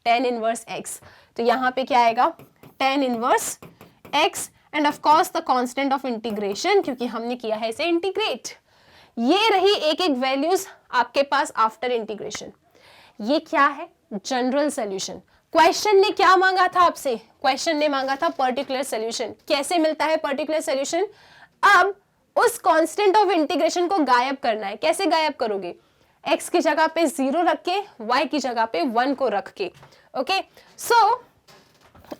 tan inverse x। तो यहाँ पे क्या आएगा? tan inverse x, and of course the constant of integration, क्योंकि हमने किया है इसे इंटीग्रेट। ये रही एक एक वैल्यूज आपके पास आफ्टर इंटीग्रेशन। ये क्या है? General solution. क्वेश्चन ने क्या मांगा था आपसे? क्वेश्चन ने मांगा था पर्टिकुलर सॉल्यूशन। कैसे मिलता है पर्टिकुलर सॉल्यूशन? अब उस कांस्टेंट ऑफ इंटीग्रेशन को गायब करना है। कैसे गायब करोगे? x की जगह पे 0 रख के, y की जगह पे 1 को रख के, ओके। सो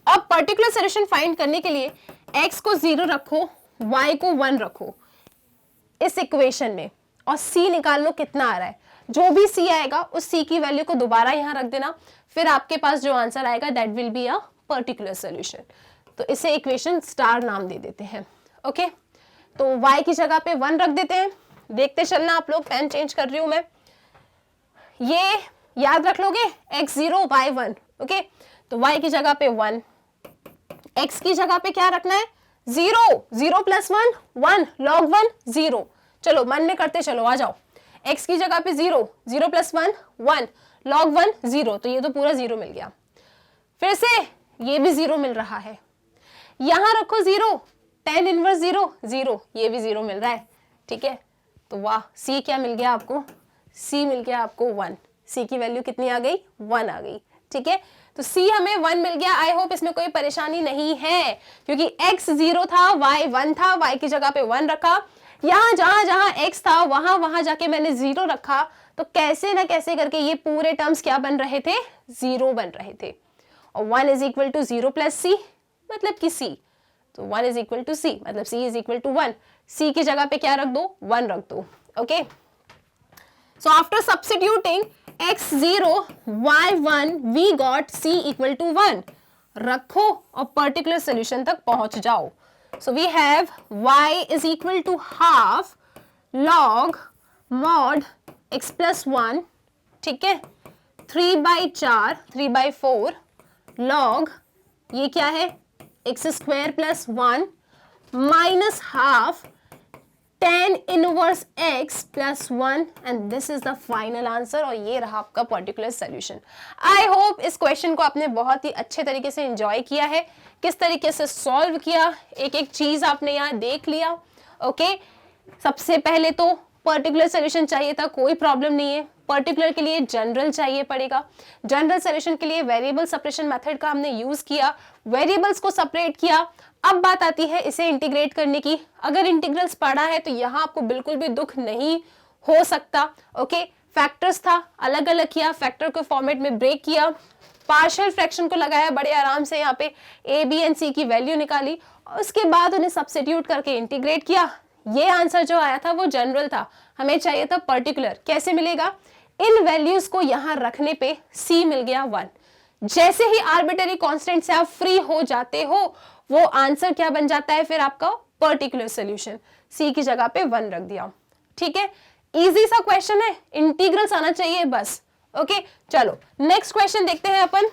अब पर्टिकुलर सॉल्यूशन फाइंड करने के लिए x को 0 रखो, y को 1 रखो इस इक्वेशन में, और c निकाल लो कितना आ रहा है। जो भी c आएगा उस c की वैल्यू को दोबारा यहां रख देना, फिर आपके पास जो आंसर आएगा that will be a particular solution. तो इसे इक्वेशन स्टार नाम दे देते हैं, ओके। तो y की जगह पे 1 रख देते हैं, देखते चलना आप लोग, पेन चेंज कर रही हूं मैं। ये याद रख लोगे, x0 y1, ओके। तो y की जगह पे 1, x की जगह पे क्या रखना है? 0, 0 प्लस 1 1, log 1 0। चलो मन में करते चलो, आ जाओ। x की जगह पे 0, 0 प्लस 1 1, log 1 0। तो ये तो पूरा 0 मिल गया। फिर से ये भी 0 मिल रहा है, यहां रखो 0, tan इनवर्स 0 0, ये भी 0 मिल रहा है, ठीक है। तो वाह, c क्या मिल गया आपको? c मिल गया आपको 1। c की वैल्यू कितनी आ गई? 1 आ गई, ठीक है। तो c हमें 1 मिल गया। आई होप इसमें कोई परेशानी नहीं है, क्योंकि x 0 था, y 1 था, y की जगह पे 1 रखा। यहाँ जहां जहां x था वहां वहां जाके मैंने 0 रखा, तो कैसे ना कैसे करके ये पूरे टर्म्स क्या बन रहे थे? 0 बन रहे थे। और 1 is equal to 0 plus c, मतलब कि c। तो 1 इज इक्वल टू c, मतलब c is equal to 1। c की जगह पे क्या रख दो? 1 रख दो, okay. So after substituting x0 y1 we got c equal to 1। रखो और पर्टिकुलर सॉल्यूशन तक पहुंच जाओ। So we have y is equal to half log mod x plus 1, ठीक है, 3/4 3/4 log, ये क्या है? x square plus 1 minus half tan inverse x plus 1, and this is the final answer. और ये रहा आपका पर्टिकुलर सॉल्यूशन। आई होप इस क्वेश्चन को आपने बहुत ही अच्छे तरीके से एंजॉय किया है, किस तरीके से सॉल्व किया, एक एक चीज आपने यहाँ देख लिया, ओके। सबसे पहले तो पर्टिकुलर सॉल्यूशन चाहिए था, कोई प्रॉब्लम नहीं है। पर्टिकुलर के लिए जनरल चाहिए पड़ेगा। जनरल सॉल्यूशन के लिए वेरिएबल सेपरेशन मेथड का हमने यूज किया, वेरिएबल्स को सेपरेट किया। अब बात आती है इसे इंटीग्रेट करने की। अगर इंटीग्रल्स पढ़ा है तो यहाँ आपको बिल्कुल भी दुख नहीं हो सकता, ओके। फैक्टर्स था, अलग अलग किया, फैक्टर को फॉर्मेट में ब्रेक किया, पार्शियल फ्रैक्शन को लगाया बड़े आराम से, यहाँ पे a b एंड c की वैल्यू निकाली, उसके बाद उन्हें सब्स्टिट्यूट करके इंटीग्रेट किया। ये आंसर जो आया था वो जनरल था, हमें चाहिए था पर्टिकुलर। कैसे मिलेगा? इन वैल्यूज को यहाँ रखने पे c मिल गया 1। जैसे ही आर्बिटरी कांस्टेंट से आप फ्री हो जाते हो, वो आंसर क्या बन जाता है फिर आपका? Particular solution. c की जगह पे 1 रख दिया, ठीक है। इजी सा क्वेश्चन है, इंटीग्रल्स आना चाहिए बस, ओके। चलो नेक्स्ट क्वेश्चन देखते हैं अपन।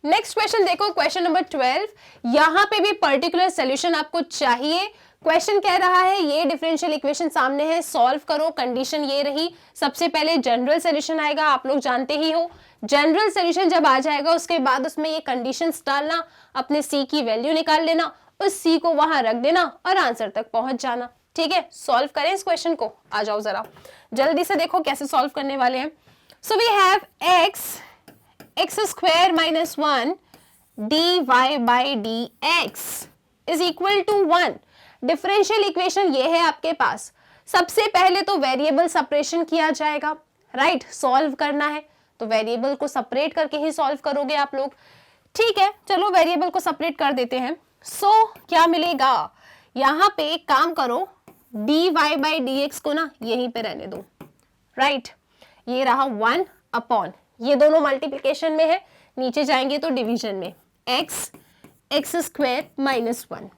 नेक्स्ट क्वेश्चन देखो, क्वेश्चन नंबर 12। यहां पे भी पर्टिकुलर सॉल्यूशन आपको चाहिए। क्वेश्चन कह रहा है ये डिफरेंशियल इक्वेशन सामने है, सॉल्व करो। कंडीशन ये रही, सबसे पहले जनरल सॉल्यूशन आएगा, आप लोग जानते ही हो। जनरल सोल्यूशन जब आ जाएगा उसके बाद उसमें ये कंडीशंस डालना, अपने सी की वैल्यू निकाल लेना, उस सी को वहां रख देना और आंसर तक पहुंच जाना। ठीक है, सॉल्व करें इस क्वेश्चन को। आ जाओ जरा जल्दी से, देखो कैसे सॉल्व करने वाले हैं। So we have x square minus 1 dy by D x is equal to 1। Differential equation ये है आपके पास। सबसे पहले तो वेरिएबल सेपरेशन किया जाएगा, राइट। सॉल्व करना है तो वेरिएबल को सेपरेट करके ही सॉल्व करोगे आप लोग। ठीक है, चलो वेरिएबल को सेपरेट कर देते हैं। सो क्या मिलेगा, यहाँ पे एक काम करो, dy बाई डी एक्स को ना यहीं पे रहने दो, राइट। ये रहा 1 अपॉन, ये दोनों मल्टीप्लिकेशन में है, नीचे जाएंगे तो डिवीजन में, एक्स स्क्वायर माइनस 1।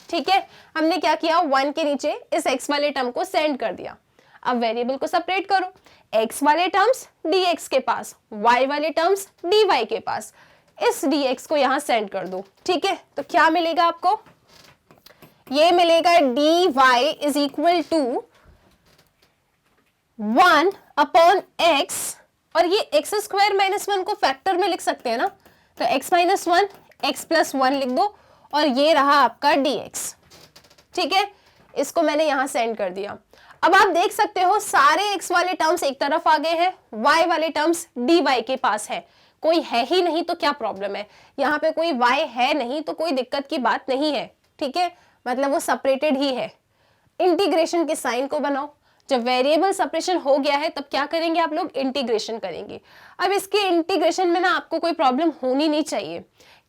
ठीक है, हमने क्या किया, 1 के नीचे इस x वाले टर्म को सेंड कर दिया। अब वेरिएबल को सेपरेट करो, x वाले टर्म्स dx के पास, y वाले टर्म्स dy के पास, इस dx को यहां सेंड कर दो। ठीक है, तो क्या मिलेगा आपको, ये मिलेगा dy is equal to 1 upon x, और ये एक्स स्क्वायर माइनस 1 को फैक्टर में लिख सकते हैं ना, तो x माइनस 1 x प्लस 1 लिख दो, और ये रहा आपका dx। ठीक है, इसको मैंने यहां सेंड कर दिया। अब आप देख सकते हो सारे x वाले टर्म्स एक तरफ आ गए हैं, y वाले टर्म्स dy के पास है। कोई है ही नहीं तो क्या प्रॉब्लम है, यहाँ पे कोई y है नहीं तो कोई दिक्कत की बात नहीं है। ठीक है, मतलब वो सेपरेटेड ही है। इंटीग्रेशन के साइन को बनाओ, जब वेरिएबल सेपरेशन हो गया है तब क्या करेंगे आप लोग, इंटीग्रेशन करेंगे। अब इसके इंटीग्रेशन में ना आपको कोई प्रॉब्लम होनी नहीं चाहिए।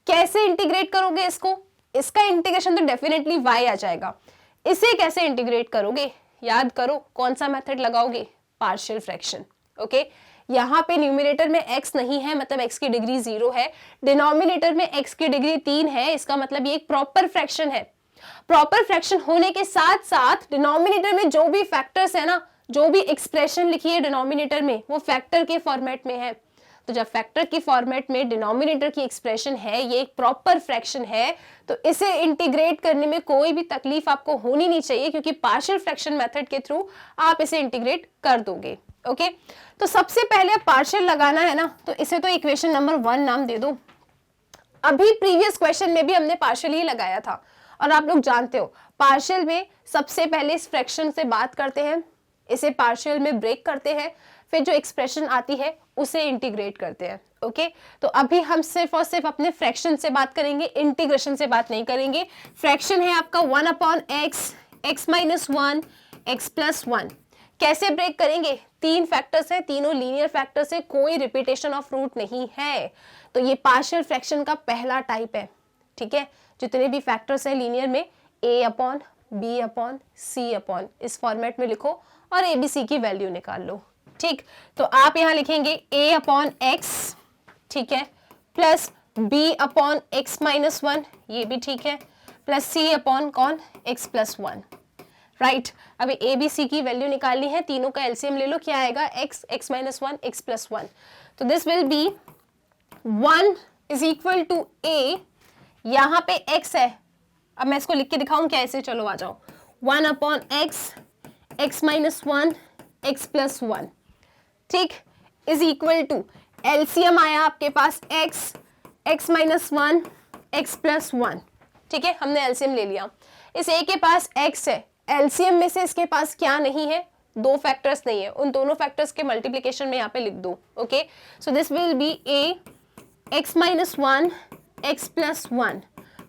कैसे इंटीग्रेट करोगे इसको, इसका इंटीग्रेशन तो डेफिनेटली y आ जाएगा। इसे कैसे इंटीग्रेट करोगे, याद करो कौन सा मेथड लगाओगे, पार्शियल फ्रैक्शन। ओके, यहाँ पे न्यूमरेटर में x नहीं है, मतलब x की डिग्री 0 है, डिनोमिनेटर में x की डिग्री 3 है, इसका मतलब ये एक प्रॉपर फ्रैक्शन है। प्रॉपर फ्रैक्शन होने के साथ साथ डिनोमिनेटर में जो भी फैक्टर्स है ना, जो भी एक्सप्रेशन लिखी है डिनोमिनेटर में, वो फैक्टर के फॉर्मेट में है। तो जब फैक्टर की फॉर्मेट में डिनोमिनेटर की एक्सप्रेशन है, ये एक प्रॉपर फ्रैक्शन है, तो इसे इंटीग्रेट करने में कोई भी तकलीफ आपको होनी नहीं चाहिए, क्योंकि पार्शियल फ्रैक्शन मेथड के थ्रू आप इसे इंटीग्रेट कर दोगे। ओके, तो सबसे पहले पार्शियल लगाना है ना, तो इसे तो इक्वेशन नंबर 1 नाम दे दो। अभी प्रीवियस क्वेश्चन में भी हमने पार्शियल ही लगाया था, और आप लोग जानते हो पार्शियल में सबसे पहले इस फ्रैक्शन से बात करते हैं, इसे पार्शियल में ब्रेक करते हैं, फिर जो एक्सप्रेशन आती है उसे इंटीग्रेट करते हैं। ओके, तो अभी हम सिर्फ और सिर्फ अपने फ्रैक्शन से बात करेंगे, इंटीग्रेशन से बात नहीं करेंगे। फ्रैक्शन है आपका 1 upon x, x minus 1, x plus 1। कैसे ब्रेक करेंगे, 3 फैक्टर्स है, तीनों लीनियर फैक्टर्स है, कोई रिपीटेशन ऑफ रूट नहीं है, तो ये पार्शियल फ्रैक्शन का पहला टाइप है। ठीक है, जितने भी फैक्टर्स हैं लीनियर में, a upon b upon c upon, इस फॉर्मेट में लिखो और a b c की वैल्यू निकाल लो। ठीक, तो आप यहाँ लिखेंगे a अपॉन x, ठीक है, plus b upon x minus 1, ये भी ठीक है, प्लस c अपॉन कौन, x प्लस 1, राइट। अभी a b c की वैल्यू निकालनी है, तीनों का एलसीएम ले लो, क्या आएगा, x, x minus 1, x plus 1। तो this will be 1 is equal to a, यहाँ पे x है, अब मैं इसको लिख के दिखाऊं क्या ऐसे, चलो आ जाओ, 1 upon x, x minus 1, x plus 1, ठीक, इज इक्वल टू एलसीएम आया आपके पास x, x minus 1, x plus 1। ठीक है, हमने एलसीएम ले लिया। इस a के पास x है, एलसीएम में से इसके पास क्या नहीं है, 2 फैक्टर्स नहीं है, उन दोनों फैक्टर्स के मल्टीप्लिकेशन में यहाँ पे लिख दो। Okay, so this will B a x minus 1, x plus 1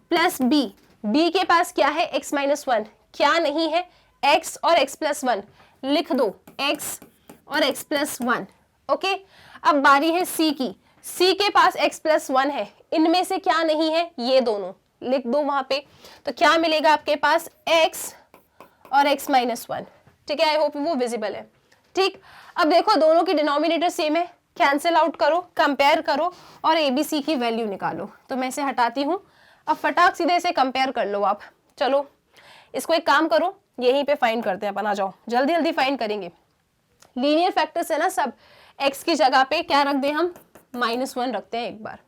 plus b, b के पास क्या है, x माइनस 1, क्या नहीं है, x और x प्लस 1, लिख दो x और x प्लस 1। ओके, अब बारी है c की, c के पास x प्लस 1 है, इनमें से क्या नहीं है, ये दोनों लिख दो वहां पे, तो क्या मिलेगा आपके पास, x और x माइनस 1। ठीक है, आई होप वो विजिबल है। ठीक, अब देखो दोनों की डिनोमिनेटर सेम है, कैंसिल आउट करो, कंपेयर करो और ए बी सी की वैल्यू निकालो। तो मैं इसे हटाती हूँ, अब फटाक सीधे इसे कंपेयर कर लो आप। चलो इसको एक काम करो, यहीं पे फाइंड करते हैं अपन, आ जाओ जल्दी जल्दी फाइंड करेंगे। लीनियर फैक्टर्स है ना सब, x की जगह पे क्या रख दें हम, -1 रखते हैं एक बार।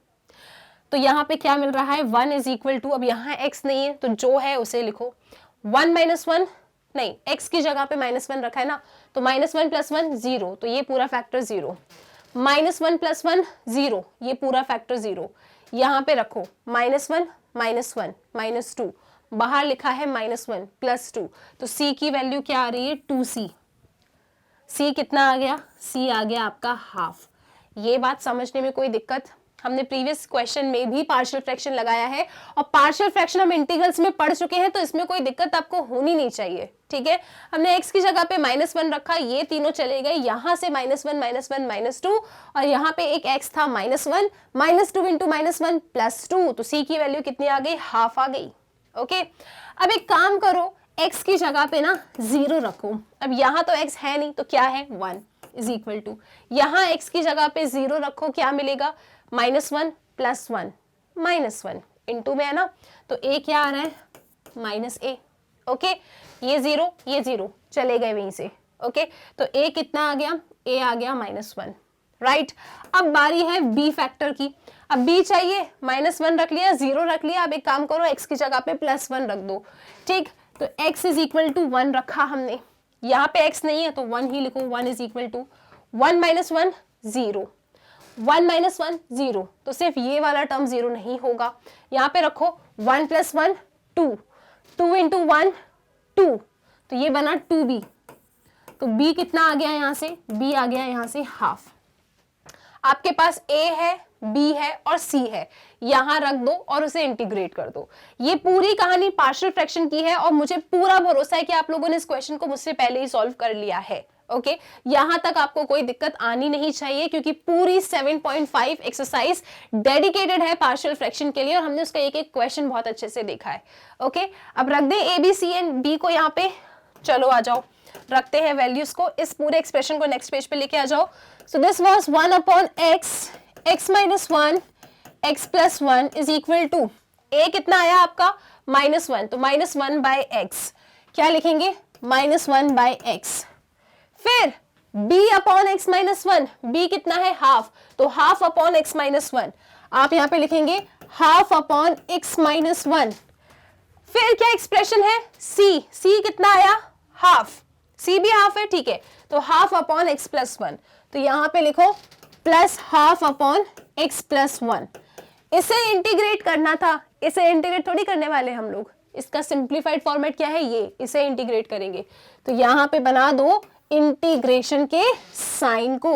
तो यहाँ पे क्या मिल रहा है, 1 इज इक्वल टू, अब यहाँ x नहीं है तो जो है उसे लिखो, 1 माइनस 1 नहीं, x की जगह पे -1 रखा है ना, तो -1 प्लस 1 0, तो ये पूरा फैक्टर 0, -1 + 1 0, ये पूरा फैक्टर 0, यहाँ पे रखो -1 -1 -2, बाहर लिखा है -1 + 2, तो c की वैल्यू क्या आ रही है 2c। c कितना आ गया, c आ गया आपका हाफ। ये बात समझने में कोई दिक्कत, हमने प्रीवियस क्वेश्चन में भी पार्शियल फ्रैक्शन लगाया है और पार्शियल फ्रैक्शन हम इंटीग्रल्स में पढ़ चुके हैं, तो इसमें कोई दिक्कत आपको होनी नहीं चाहिए। ठीक है, हमने x की जगह पे -1 रखा, ये तीनों चले गए, यहां से -1 -1 -2 और यहाँ पे एक x था -1 -2 इंटू -1 + 2, तो c की वैल्यू कितनी आ गई, हाफ आ गई। ओके, अब एक काम करो, x की जगह पे ना 0 रखो। अब यहाँ तो x है नहीं, तो क्या है 1 = 2, यहाँ x की जगह पे 0 रखो, क्या मिलेगा -1 + 1 -1 इंटू में है ना, तो a क्या आ रहा है -a। ओके, ये 0 चले गए वहीं से। ओके, तो a कितना आ गया, a आ गया -1, राइट। अब बारी है b फैक्टर की, अब b चाहिए, -1 रख लिया, 0 रख लिया, अब एक काम करो x की जगह पे +1 रख दो। ठीक, तो x = 1 रखा हमने, यहाँ पे x नहीं है तो 1 ही लिखो, 1 = 1 - 1 0, 1 - 1 0, तो सिर्फ ये वाला टर्म 0 नहीं होगा, यहाँ पे रखो 1 + 1 2, 2 इंटू 1 2, तो ये बना 2b, तो b कितना आ गया यहाँ से, b आ गया यहाँ से हाफ। आपके पास a है, b है और c है, यहां रख दो और उसे इंटीग्रेट कर दो। ये पूरी कहानी पार्शियल फ्रैक्शन की है और मुझे पूरा भरोसा है कि आप लोगों ने इस क्वेश्चन को मुझसे पहले ही सॉल्व कर लिया है। ओके, यहां तक आपको कोई दिक्कत आनी नहीं चाहिए, क्योंकि पूरी 7.5 एक्सरसाइज डेडिकेटेड है पार्शियल फ्रैक्शन के लिए और हमने उसका एक एक क्वेश्चन बहुत अच्छे से देखा है। ओके, अब रख दें a b c and b को यहाँ पे, चलो आ जाओ, रखते हैं वैल्यूज को, इस पूरे एक्सप्रेशन को नेक्स्ट पेज पे लेके आ जाओ। So this was 1/x, x - 1 x + 1 = a कितना आया आपका -1, तो -1/x, क्या लिखेंगे -1/x। फिर b/x - 1, b कितना है हाफ, तो ½ x - 1, आप यहाँ पे लिखेंगे ½ x - 1। फिर क्या एक्सप्रेशन है c कितना आया हाफ, c भी हाफ है, ठीक है, तो ½ x + 1, तो यहाँ पे लिखो +½ x + 1। इसे इंटीग्रेट करना था, इसे इंटीग्रेट थोड़ी करने वाले हम लोग, इसका सिंप्लीफाइड फॉर्मेट क्या है, ये इसे इंटीग्रेट करेंगे, तो यहाँ पे बना दो इंटीग्रेशन के साइन को।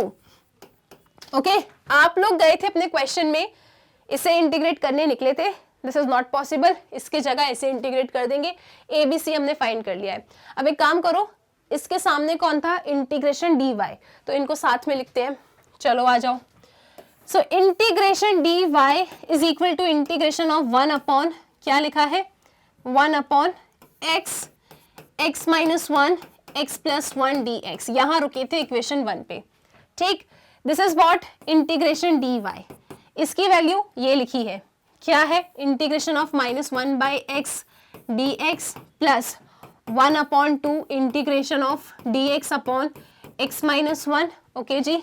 ओके, आप लोग गए थे अपने क्वेश्चन में, इसे इंटीग्रेट करने निकले थे, दिस इज नॉट पॉसिबल, इसके जगह इसे इंटीग्रेट कर देंगे, ए बी सी हमने फाइंड कर लिया है। अब एक काम करो, इसके सामने कौन था, इंटीग्रेशन dy, तो इनको साथ में लिखते हैं, चलो आ जाओ। So integration dy = integration of 1 क्या लिखा है 1/x x - 1 x + 1 dx, यहां रुके थे इक्वेशन 1 पे। ठीक, this is what integration dy, इसकी वैल्यू ये लिखी है, क्या है integration of -1/x dx + 1/2 integration of dx upon x - 1, okay जी,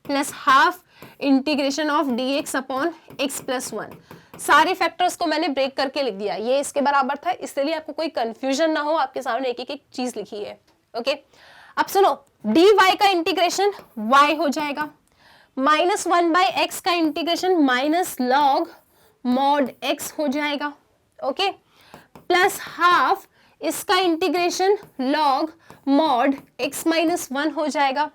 plus half integration of dx upon x + 1। सारे फैक्टर्स को मैंने ब्रेक करके लिख दिया, ये इसके बराबर था, इसलिए आपको कोई कंफ्यूजन ना हो, आपके सामने एक एक चीज लिखी है। ओके, अब सुनो, dy का इंटीग्रेशन y हो जाएगा, -1/x का इंटीग्रेशन -log mod x हो जाएगा, ओके, प्लस हाफ इसका इंटीग्रेशन log mod x - 1 हो जाएगा,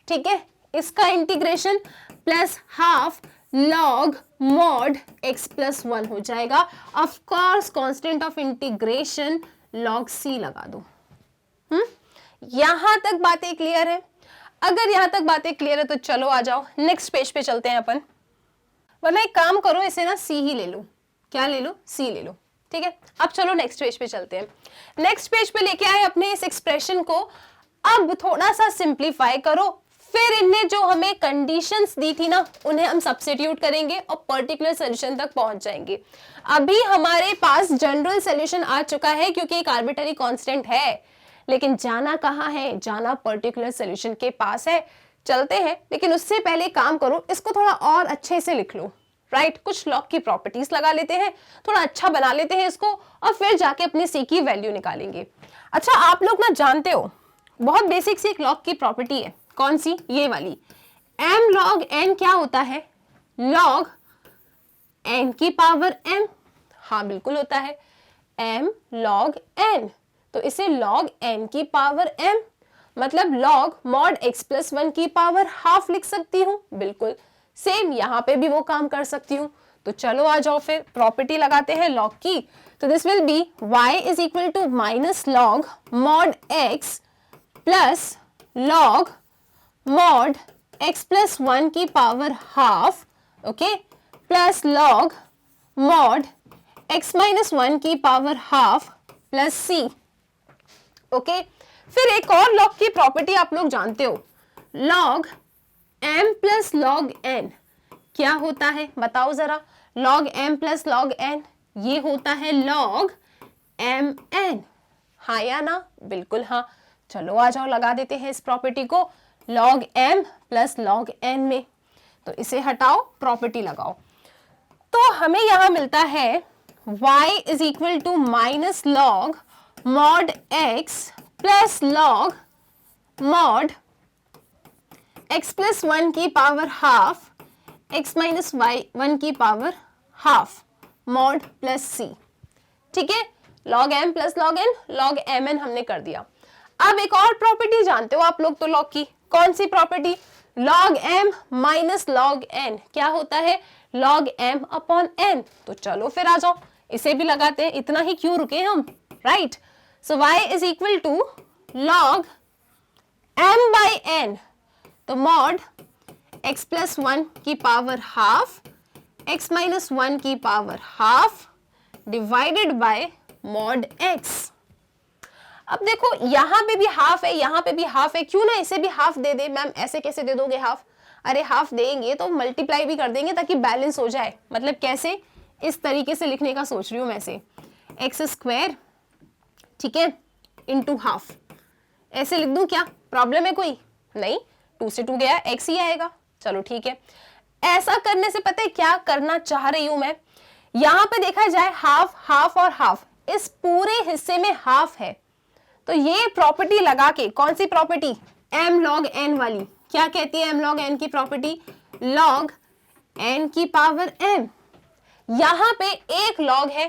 ठीक है, इसका integration plus half log mod x + 1 हो जाएगा। Of course constant of integration log c लगा दो। यहां तक बातें क्लियर है? अगर यहां तक बातें क्लियर है तो चलो आ जाओ नेक्स्ट पेज पे चलते हैं अपन, वरना एक काम करो, इसे ना c ही ले लो, क्या ले लो, c ले लो, ठीक है। अब चलो नेक्स्ट पेज पे चलते हैं, नेक्स्ट पेज पे लेके आए अपने इस एक्सप्रेशन को, अब थोड़ा सा सिंप्लीफाई करो, फिर इनने जो हमें कंडीशंस दी थी ना, उन्हें हम सब्स्टिट्यूट करेंगे और पर्टिकुलर सॉल्यूशन तक पहुंच जाएंगे। अभी हमारे पास जनरल सॉल्यूशन आ चुका है क्योंकि एक आर्बिट्ररी कांस्टेंट है, लेकिन जाना कहाँ है, जाना पर्टिकुलर सॉल्यूशन के पास है। चलते हैं, लेकिन उससे पहले काम करो, इसको थोड़ा और अच्छे से लिख लो, राइट, कुछ लॉग की प्रॉपर्टीज लगा लेते हैं, थोड़ा अच्छा बना लेते हैं इसको, और फिर जाके अपनी सी की वैल्यू निकालेंगे। अच्छा, आप लोग ना जानते हो, बहुत बेसिक सी एक लॉग की प्रॉपर्टी है, कौन सी, ये वाली, m log n क्या होता है? log n की पावर m, हाँ बिल्कुल होता है, m log n, तो इसे log n की पावर m मतलब log mod x प्लस 1 की पावर हाफ लिख सकती हूँ, बिल्कुल सेम यहाँ पे भी वो काम कर सकती हूँ। तो चलो आ जाओ फिर प्रॉपर्टी लगाते हैं log की। तो this will be y is equal to minus log mod x plus log mod x plus 1 की power half, okay, plus log mod x minus 1 की power half plus c, okay. फिर एक और log की property आप लोग जानते हो, log m plus log n क्या होता है बताओ जरा? log m plus log n ये होता है log mn, हाँ या ना? बिल्कुल हाँ। चलो आ जाओ लगा देते हैं इस प्रॉपर्टी को log m plus log n में, तो इसे हटाओ, प्रॉपर्टी लगाओ, तो हमें यहां मिलता है y is equal to minus log mod x plus log mod x plus 1 की power half x minus y 1 की power half mod plus c, ठीक है। log m plus log n, log mn हमने कर दिया। अब एक और प्रॉपर्टी जानते हो आप लोग तो log की, कौन सी property? log m minus log n क्या होता है? log m upon n। तो चलो फिर आ जाओ इसे भी लगाते हैं, इतना ही क्यों रुके हम, right. So y is equal to log m by n, तो mod x प्लस 1 की पावर हाफ x माइनस 1 की power half divided by mod x। अब देखो यहाँ पे भी हाफ है, यहाँ पे भी हाफ है, क्यों ना इसे भी हाफ दे दे। मैम ऐसे कैसे दे दोगे हाफ? अरे हाफ देंगे तो मल्टीप्लाई भी कर देंगे ताकि बैलेंस हो जाए। मतलब कैसे? इस तरीके से लिखने का सोच रही हूँ मैं से, एक्स स्क्वायर, ठीक है, इंटू हाफ, ऐसे लिख दूं क्या? प्रॉब्लम है कोई? नहीं, 2 से 2 गया, x ही आएगा। चलो ठीक है। ऐसा करने से पता है क्या करना चाह रही हूं मैं? यहां पे देखा जाए हाफ, हाफ और हाफ, इस पूरे हिस्से में हाफ है, तो ये प्रॉपर्टी लगा के, कौन सी प्रॉपर्टी? m log n वाली। क्या कहती है m log n की प्रॉपर्टी? log n की पावर m, यहां पे एक log है,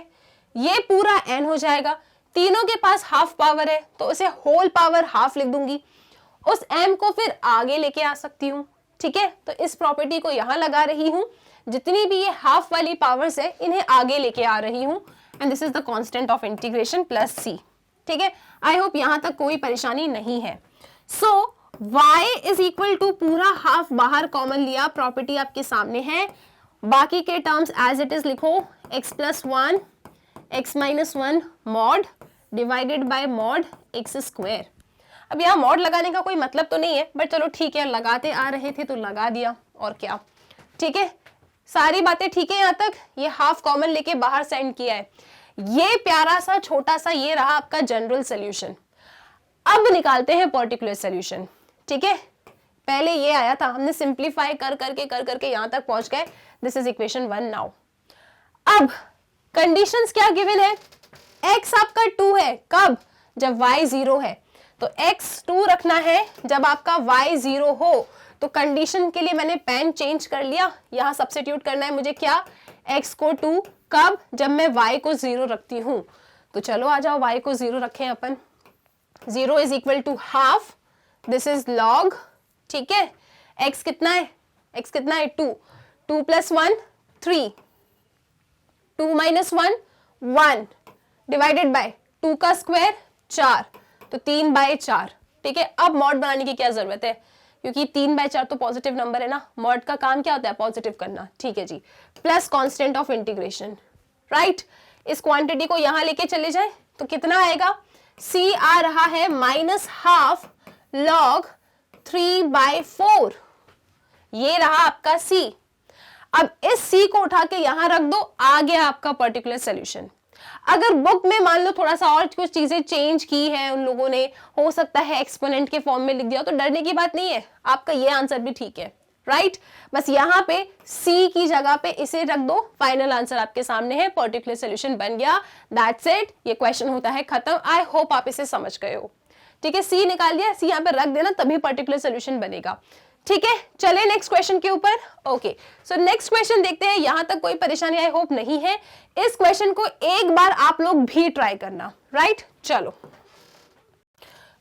ये पूरा n हो जाएगा, तीनों के पास हाफ पावर है तो उसे होल पावर हाफ लिख दूंगी, उस m को फिर आगे लेके आ सकती हूँ, ठीक है। तो इस प्रॉपर्टी को यहां लगा रही हूं, जितनी भी ये हाफ वाली पावर्स है इन्हें आगे लेके आ रही हूं, and this is the constant of integration plus c, ठीक है। आई होप यहां तक कोई परेशानी नहीं है। सो y इज इक्वल टू पूरा हाफ बाहर कॉमन लिया, प्रॉपर्टी आपके सामने है, बाकी के टर्म्स एज इट इज लिखो, x plus 1 x minus 1 mod divided by mod x square. अब यहाँ मॉड लगाने का कोई मतलब तो नहीं है, बट चलो ठीक है, लगाते आ रहे थे तो लगा दिया, और क्या, ठीक है। सारी बातें ठीक है यहाँ तक। ये हाफ कॉमन लेके बाहर सेंड किया है, ये प्यारा सा छोटा सा ये रहा आपका जनरल सोल्यूशन। अब निकालते हैं पर्टिकुलर सोल्यूशन, ठीक है। पहले ये आया था, हमने सिंप्लीफाई कर करके यहाँ तक पहुंच गए। This is equation 1 now. अब कंडीशंस क्या गिवन है? x आपका 2 है, कब? जब y 0 है, तो x 2 रखना है जब आपका y 0 हो। तो कंडीशन के लिए मैंने पेन चेंज कर लिया, यहाँ सब्स्टिट्यूट करना है मुझे क्या? x को 2, कब? जब मैं y को 0 रखती हूँ। तो चलो आ जाओ y को 0 रखें अपन। 0 is equal to half, this is log, ठीक है। x कितना है? x कितना है? 2, 2 प्लस 1 3, 2 माइनस 1 1 डिवाइडेड बाय 2 का स्क्वायर 4, तो 3/4, ठीक है। अब मॉड बनाने की क्या जरूरत है, क्योंकि 3/4 तो पॉजिटिव नंबर है ना, मॉड का काम क्या होता है? पॉजिटिव करना, ठीक है जी। Plus constant of integration, right. इस क्वांटिटी को यहां लेके चले जाए तो कितना आएगा? c आ रहा है माइनस हाफ log 3/4, ये रहा आपका c। अब इस c को उठा के यहां रख दो, आ गया आपका पर्टिकुलर सोल्यूशन। अगर बुक में मान लो थोड़ा सा और कुछ चीजें चेंज की है उन लोगों ने, हो सकता है एक्सपोनेंट के फॉर्म में लिख दिया, तो डरने की बात नहीं है, आपका ये आंसर भी ठीक है, राइट। बस यहाँ पे c की जगह पे इसे रख दो, फाइनल आंसर आपके सामने है, पर्टिकुलर सोल्यूशन बन गया, दैट्स इट। ये क्वेश्चन होता है खत्म। आई होप आप इसे समझ गए हो, ठीक है। c निकाल दिया, c यहाँ पे रख देना, तभी पर्टिकुलर सोल्यूशन बनेगा, ठीक है, चले नेक्स्ट क्वेश्चन के ऊपर। ओके, सो नेक्स्ट क्वेश्चन देखते हैं। यहां तक कोई परेशानी आई होप नहीं है। इस क्वेश्चन को एक बार आप लोग भी ट्राई करना, राइट। चलो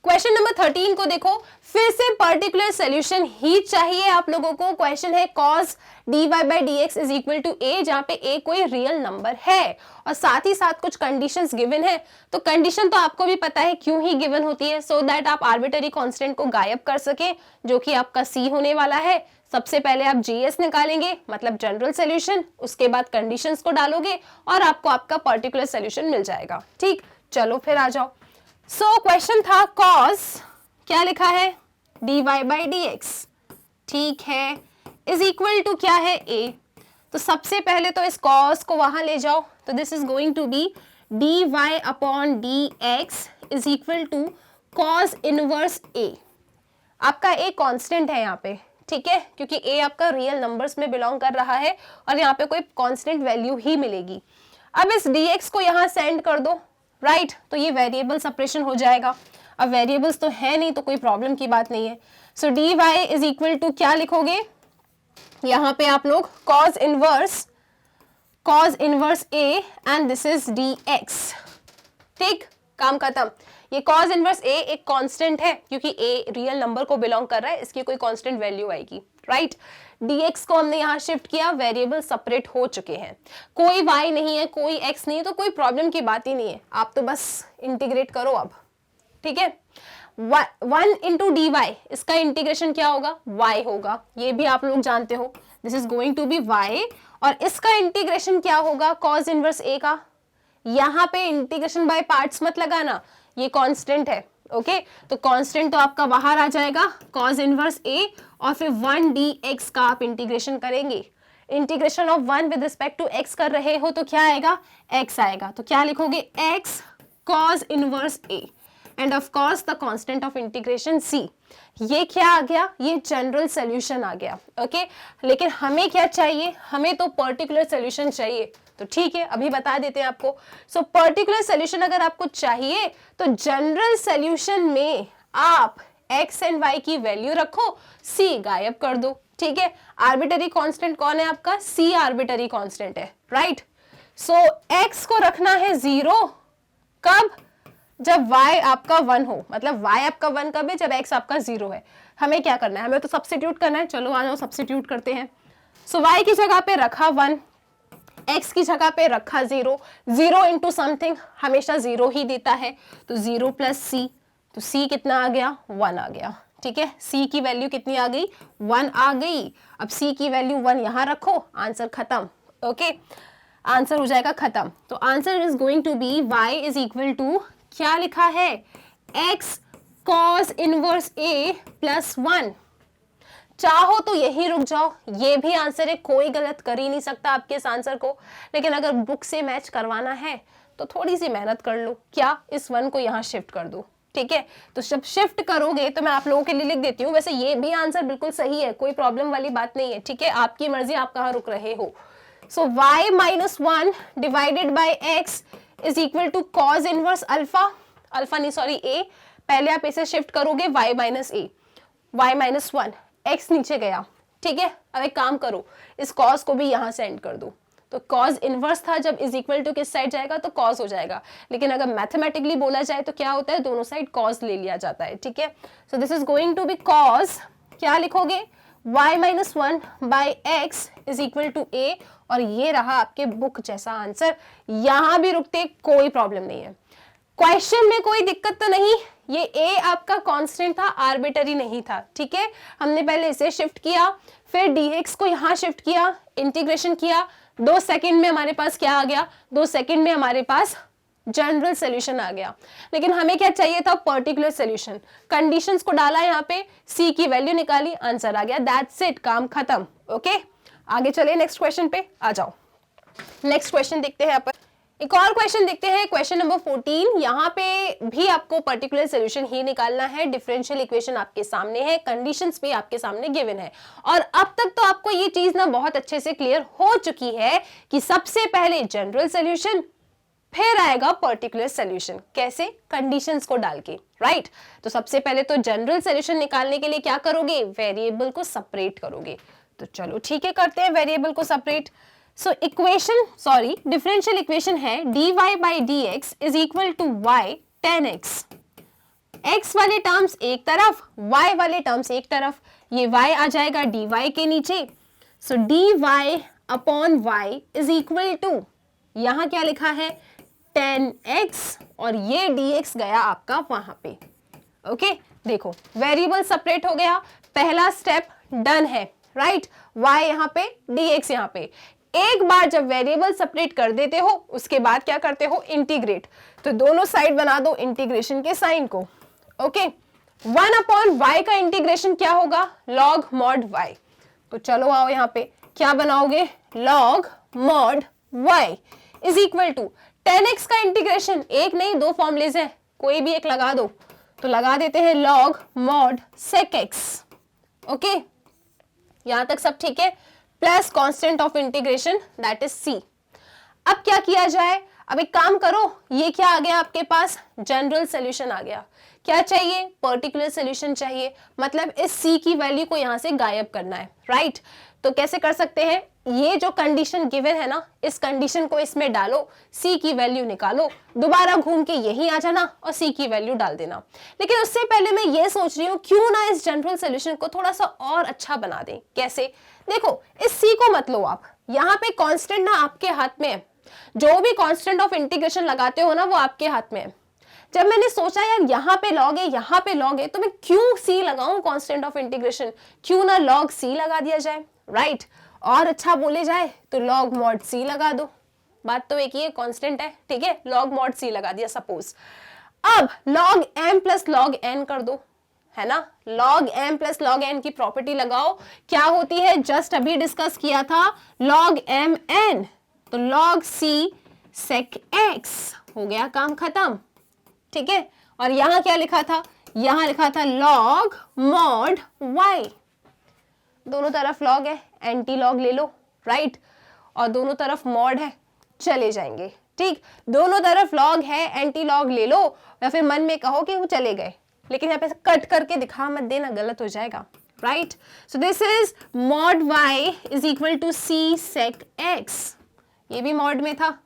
क्वेश्चन नंबर 13 को देखो, फिर से पर्टिकुलर सॉल्यूशन ही चाहिए आप लोगों को। क्वेश्चन है cos dy by dx is equal to a, जहां पे a कोई रियल नंबर है और साथ ही साथ कुछ कंडीशंस गिवन है। तो कंडीशन तो आपको भी पता है क्यों ही गिवन होती है, सो दैट आप आर्बिटरी कांस्टेंट को गायब कर सके, जो कि आपका c होने वाला है। सबसे पहले आप GS निकालेंगे, मतलब जनरल सॉल्यूशन, उसके बाद कंडीशंस को डालोगे और आपको आपका पर्टिकुलर सॉल्यूशन मिल जाएगा। ठीक, चलो फिर आ जाओ। सो क्वेश्चन था cos, क्या लिखा है, dy by dx, ठीक है, इज इक्वल टू क्या है, a। तो सबसे पहले तो इस cos को वहां ले जाओ, तो this is going to be dy upon dx is equal to cos inverse a। आपका a कांस्टेंट है यहाँ पे, ठीक है, क्योंकि a आपका रियल नंबर्स में बिलोंग कर रहा है और यहाँ पे कोई कांस्टेंट वैल्यू ही मिलेगी। अब इस dx को यहाँ सेंड कर दो, राइट, तो ये वेरिएबल सेपरेशन हो जाएगा। अब वेरिएबल्स तो है नहीं तो कोई प्रॉब्लम की बात नहीं है। सो dy इज इक्वल टू क्या लिखोगे, यहाँ पे आप लोग cos inverse a and this is dx। ठीक, काम खत्म। ये cos इनवर्स a एक कांस्टेंट है क्योंकि a रियल नंबर को बिलोंग कर रहा है, इसकी कोई कांस्टेंट वैल्यू आएगी, राइट। dx को हमने यहाँ शिफ्ट किया, वेरिएबल सेपरेट हो चुके हैं, कोई y नहीं है, कोई x नहीं है, तो कोई प्रॉब्लम की बात ही नहीं है। आप तो बस इंटीग्रेट करो अब, ठीक है। 1 इंटू डी वाई, इसका इंटीग्रेशन क्या होगा, y होगा, ये भी आप लोग जानते हो, this is going to be y। और इसका इंटीग्रेशन क्या होगा, cos इनवर्स a का। यहाँ पे इंटीग्रेशन बाय पार्ट्स मत लगाना, ये कांस्टेंट है, ओके। तो कांस्टेंट तो आपका बाहर आ जाएगा, cos इनवर्स a, और फिर 1 dx का आप इंटीग्रेशन करेंगे। Integration of 1 with respect to x कर रहे हो तो क्या आएगा, x आएगा। तो क्या लिखोगे, x cos inverse a and of course the constant of integration c। ये क्या आ गया, ये जनरल सॉल्यूशन आ गया, ओके। लेकिन हमें क्या चाहिए, हमें तो पर्टिकुलर सॉल्यूशन चाहिए। तो ठीक है, अभी बता देते हैं आपको। सो पर्टिकुलर सॉल्यूशन अगर आपको चाहिए तो जनरल सॉल्यूशन में आप x एंड y की वैल्यू रखो, c गायब कर दो, ठीक है। आर्बिटरी कांस्टेंट कौन है आपका, c आर्बिटरी कांस्टेंट है, राइट। सो x को रखना है 0, कब, जब y आपका 1 हो, मतलब y आपका 1 कब है, जब x आपका 0 है। हमें क्या करना है, हमें तो सब्स्टिट्यूट करना है। चलो आ जाओ सब्स्टिट्यूट करते हैं। सो y की जगह पे रखा 1, x की जगह पे रखा 0, 0 इंटू समथिंग हमेशा 0 ही देता है, तो 0 प्लस c, तो c कितना आ गया, 1 आ गया, ठीक है। c की वैल्यू कितनी आ गई, 1 आ गई। अब c की वैल्यू 1 यहाँ रखो, आंसर खत्म, ओके, आंसर हो जाएगा खत्म। तो answer is going to be y is equal to क्या लिखा है, x cos inverse a plus 1। चाहो तो यही रुक जाओ, ये भी आंसर है, कोई गलत कर ही नहीं सकता आपके इस आंसर को। लेकिन अगर बुक से मैच करवाना है तो थोड़ी सी मेहनत कर लो, क्या, इस 1 को यहाँ शिफ्ट कर दो, ठीक है। तो जब शिफ्ट करोगे तो मैं आप लोगों के लिए लिख देती हूँ, वैसे ये भी आंसर बिल्कुल सही है, कोई प्रॉब्लम वाली बात नहीं है, ठीक है। आपकी मर्जी, आप कहाँ रुक रहे हो। So y minus 1 divided by x is equal to cos inverse alpha नहीं सॉरी a, पहले आप इसे शिफ्ट करोगे y minus a, y minus 1, x नीचे गया, ठीक है। अब एक काम करो, इस cos को भी यहाँ सेंड कर दो, तो cos इनवर्स था, जब इज इक्वल टू किस साइड जाएगा तो cos हो जाएगा। लेकिन अगर मैथमेटिकली बोला जाए तो क्या होता है, दोनों साइड cos ले लिया जाता है, ठीक है। So this is going to be cos, क्या लिखोगे, y minus 1 by x is equal to a, और ये रहा आपके बुक जैसा आंसर। यहां भी रुकते कोई प्रॉब्लम नहीं है, क्वेश्चन में कोई दिक्कत तो नहीं। ये a आपका कांस्टेंट था, आर्बिटरी नहीं था, ठीक है। हमने पहले इसे शिफ्ट किया, फिर dx को यहां शिफ्ट किया, इंटीग्रेशन किया, 2 सेकंड में हमारे पास क्या आ गया, 2 सेकंड में हमारे पास जनरल सॉल्यूशन आ गया। लेकिन हमें क्या चाहिए था, पर्टिकुलर सॉल्यूशन। कंडीशंस को डाला यहाँ पे, c की वैल्यू निकाली, आंसर आ गया, दैट्स इट, काम खत्म, ओके। आगे चले नेक्स्ट क्वेश्चन पे, आ जाओ। नेक्स्ट क्वेश्चन देखते हैं यहाँ पर, एक और क्वेश्चन देखते हैं, क्वेश्चन नंबर 14। यहाँ पे भी आपको पर्टिकुलर सॉल्यूशन ही निकालना है। डिफरेंशियल इक्वेशन आपके सामने है, कंडीशंस भी आपके सामने गिवन है, और अब तक तो आपको ये चीज ना बहुत अच्छे से क्लियर हो चुकी है कि सबसे पहले जनरल सॉल्यूशन, फिर आएगा पर्टिकुलर सोल्यूशन, कैसे? कंडीशंस को डाल के, राइट? तो सबसे पहले तो जनरल सोल्यूशन निकालने के लिए क्या करोगे? वेरिएबल को सेपरेट करोगे। तो चलो ठीक है, करते हैं वेरिएबल को सेपरेट। सो डिफरेंशियल इक्वेशन है dy by dx is equal to y 10x। x वाले टर्म्स एक तरफ, y वाले टर्म्स एक तरफ, ये y आ जाएगा dy के नीचे। So dy upon y is equal to, यहां क्या लिखा है? 10x, और ये dx गया आपका वहां पे। ओके, देखो वेरिएबल सेपरेट हो गया, पहला स्टेप डन है, राइट? y यहाँ पे, dx यहाँ पे। एक बार जब वेरिएबल सेपरेट कर देते हो, उसके बाद क्या करते हो? इंटीग्रेट। तो दोनों साइड बना दो इंटीग्रेशन के साइन को। ओके, 1 अपॉन y का इंटीग्रेशन क्या होगा? Log mod y। तो चलो आओ यहाँ पे, क्या बनाओगे? Log mod y is equal to 10x का इंटीग्रेशन, एक नहीं दो फॉर्मूलेज है, कोई भी एक लगा दो। तो लगा देते हैं log mod sec x। Okay, यहां तक सब ठीक है, plus constant of integration that is c। अब क्या किया जाए? अब एक काम करो, ये क्या आ गया आपके पास? जनरल सोल्यूशन आ गया। क्या चाहिए? पर्टिकुलर सोल्यूशन चाहिए, मतलब इस c की वैल्यू को यहां से गायब करना है, राइट? तो कैसे कर सकते हैं? ये जो कंडीशन गिवन है ना, इस कंडीशन को इसमें डालो, c की वैल्यू निकालो, दोबारा घूम के यही आ जाना और c की वैल्यू डाल देना। लेकिन उससे पहले मैं ये सोच रही हूँ, क्यों ना इस जनरल सोल्यूशन को थोड़ा सा और अच्छा बना दें। कैसे? देखो, इस c को मत लो आप, यहाँ पे कांस्टेंट ना आपके हाथ में है, जो भी कांस्टेंट ऑफ इंटीग्रेशन लगाते हो ना, वो आपके हाथ में है। जब मैंने सोचा यार यहाँ पे लॉग है, यहाँ पे लॉग है, तो मैं क्यों c लगाऊं कांस्टेंट ऑफ इंटीग्रेशन, क्यों ना लॉग c लगा दिया जाए, राइट? और अच्छा बोले जाए तो लॉग मॉड c लगा दो, बात तो एक ही है, कांस्टेंट है, ठीक है? लॉग मॉड c लगा दिया सपोज। अब log m plus log n कर दो, है ना? log m plus log n की प्रॉपर्टी लगाओ, क्या होती है? जस्ट अभी डिस्कस किया था, log m n, तो log c sec x, हो गया काम खत्म, ठीक है? और यहां क्या लिखा था? यहां लिखा था log mod y। दोनों तरफ लॉग है, एंटी लॉग ले लो, राइट? और दोनों तरफ मॉड है, चले जाएंगे, ठीक? दोनों तरफ लॉग है, एंटी लॉग ले लो, या फिर मन में कहो कि वो चले गए, लेकिन यहाँ पे कट करके दिखा मत देना, गलत हो जाएगा, right? So this is mod y is equal to c sec x। ये भी मॉड में था,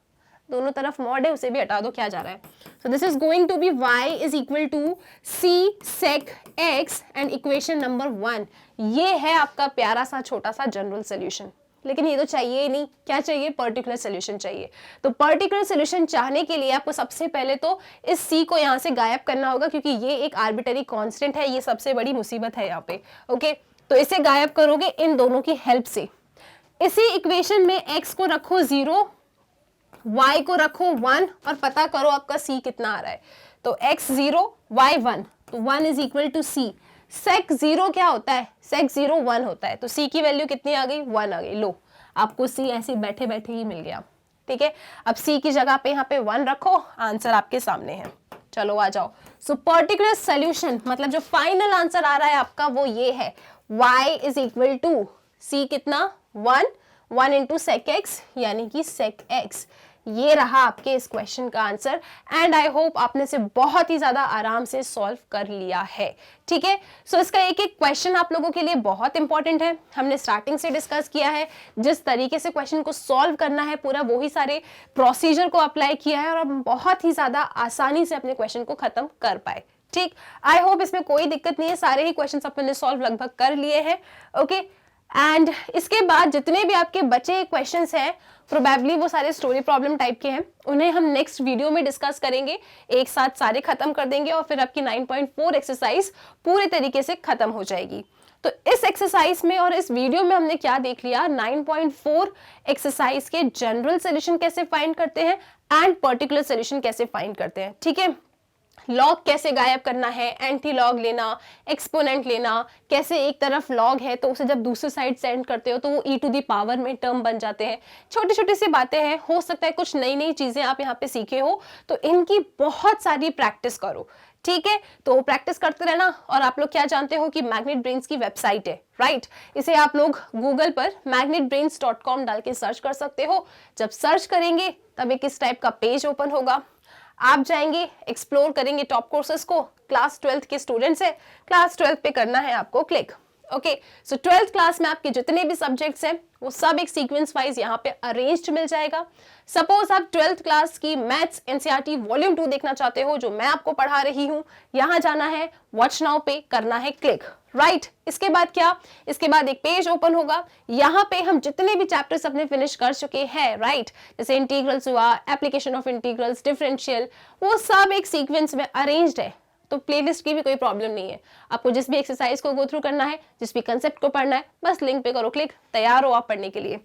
दोनों तरफ मॉड है, उसे भी हटा दो, क्या जा रहा है? So this is going to be y is equal to c sec x and equation number 1। ये है आपका प्यारा सा छोटा सा जनरल सोल्यूशन। लेकिन ये तो चाहिए ही नहीं, क्या चाहिए? पर्टिकुलर सोल्यूशन चाहिए। तो पर्टिकुलर सोल्यूशन चाहने के लिए आपको सबसे पहले तो इस c को यहाँ से गायब करना होगा, क्योंकि ये एक आर्बिटरी कांस्टेंट है, ये सबसे बड़ी मुसीबत है यहाँ पे। ओके, तो इसे गायब करोगे इन दोनों की हेल्प से। इसी इक्वेशन में x को रखो 0, y को रखो 1 और पता करो आपका c कितना आ रहा है। तो x 0 y 1, तो 1 is equal to c। sec 0 क्या होता है? sec 0 1 होता है, तो c की वैल्यू कितनी आ गई? 1 आ गई। लो, आपको c ऐसे बैठे बैठे ही मिल गया, ठीक है? अब c की जगह पे यहाँ पे 1 रखो, आंसर आपके सामने है। चलो आ जाओ। सो पर्टिकुलर सोल्यूशन मतलब जो फाइनल आंसर आ रहा है आपका वो ये है, y is equal to c कितना? 1 इंटू sec x, यानी कि sec x। ये रहा आपके इस क्वेश्चन का आंसर एंड आई होप आपने से बहुत ही ज्यादा आराम से सॉल्व कर लिया है, ठीक है? सो इसका एक एक क्वेश्चन आप लोगों के लिए बहुत इंपॉर्टेंट है। हमने स्टार्टिंग से डिस्कस किया है, जिस तरीके से क्वेश्चन को सॉल्व करना है पूरा वही सारे प्रोसीजर को अप्लाई किया है और हम बहुत ही ज्यादा आसानी से अपने क्वेश्चन को खत्म कर पाए, ठीक? आई होप इसमें कोई दिक्कत नहीं है, सारे ही क्वेश्चन अपने सॉल्व लगभग कर लिए हैं। ओके, एंड इसके बाद जितने भी आपके बचे क्वेश्चंस हैं प्रोबेबली वो सारे स्टोरी प्रॉब्लम टाइप के हैं, उन्हें हम नेक्स्ट वीडियो में डिस्कस करेंगे, एक साथ सारे खत्म कर देंगे और फिर आपकी 9.4 एक्सरसाइज पूरे तरीके से खत्म हो जाएगी। तो इस एक्सरसाइज में और इस वीडियो में हमने क्या देख लिया, 9.4 एक्सरसाइज के जनरल सोल्यूशन कैसे फाइंड करते हैं एंड पर्टिकुलर सोल्यूशन कैसे फाइंड करते हैं, ठीक है? लॉग कैसे गायब करना है, एंटी लॉग लेना, एक्सपोनेंट लेना, कैसे एक तरफ लॉग है तो उसे जब दूसरी साइड सेंड करते हो तो वो ई टू दी पावर में टर्म बन जाते हैं। छोटी छोटी सी बातें हैं, हो सकता है कुछ नई नई चीजें आप यहाँ पे सीखे हो, तो इनकी बहुत सारी प्रैक्टिस करो, ठीक है। तो प्रैक्टिस करते रहना। और आप लोग क्या जानते हो कि मैग्नेट ब्रेन्स की वेबसाइट है, राइट। इसे आप लोग गूगल पर magnetbrains.com डाल के सर्च कर सकते हो। जब सर्च करेंगे तब एक इस टाइप का पेज ओपन होगा, आप जाएंगे, एक्सप्लोर करेंगे टॉप कोर्सेज को। क्लास 12th के स्टूडेंट्स है, क्लास 12th पे करना है आपको क्लिक। ओके, सो 12th क्लास में आपके जितने भी सब्जेक्ट्स हैं वो सब एक सीक्वेंस वाइज यहाँ पे अरेंज्ड मिल जाएगा। सपोज आप 12th क्लास की मैथ्स एनसीईआरटी वॉल्यूम 2 देखना चाहते हो जो मैं आपको पढ़ा रही हूँ, यहाँ जाना है, वॉच नाउ पे करना है क्लिक, राइट। इसके बाद क्या, इसके बाद एक पेज ओपन होगा, यहाँ पे हम जितने भी चैप्टर्स अपने फिनिश कर चुके हैं, राइट, जैसे इंटीग्रल्स हुआ, एप्लीकेशन ऑफ इंटीग्रल्स, डिफरेंशियल, वो सब एक सीक्वेंस में अरेंज्ड है। तो प्लेलिस्ट की भी कोई प्रॉब्लम नहीं है। आपको जिस भी एक्सरसाइज को गो थ्रू करना है, जिस भी कंसेप्ट को पढ़ना है, बस लिंक पे करो क्लिक, तैयार हो आप पढ़ने के लिए।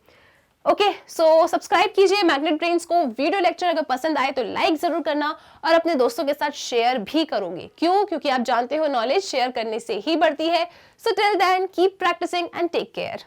ओके, सो सब्सक्राइब कीजिए मैग्नेट ब्रेन्स को। वीडियो लेक्चर अगर पसंद आए तो लाइक जरूर करना और अपने दोस्तों के साथ शेयर भी करोगे। क्यों? क्योंकि आप जानते हो नॉलेज शेयर करने से ही बढ़ती है। So till then keep practising and take care.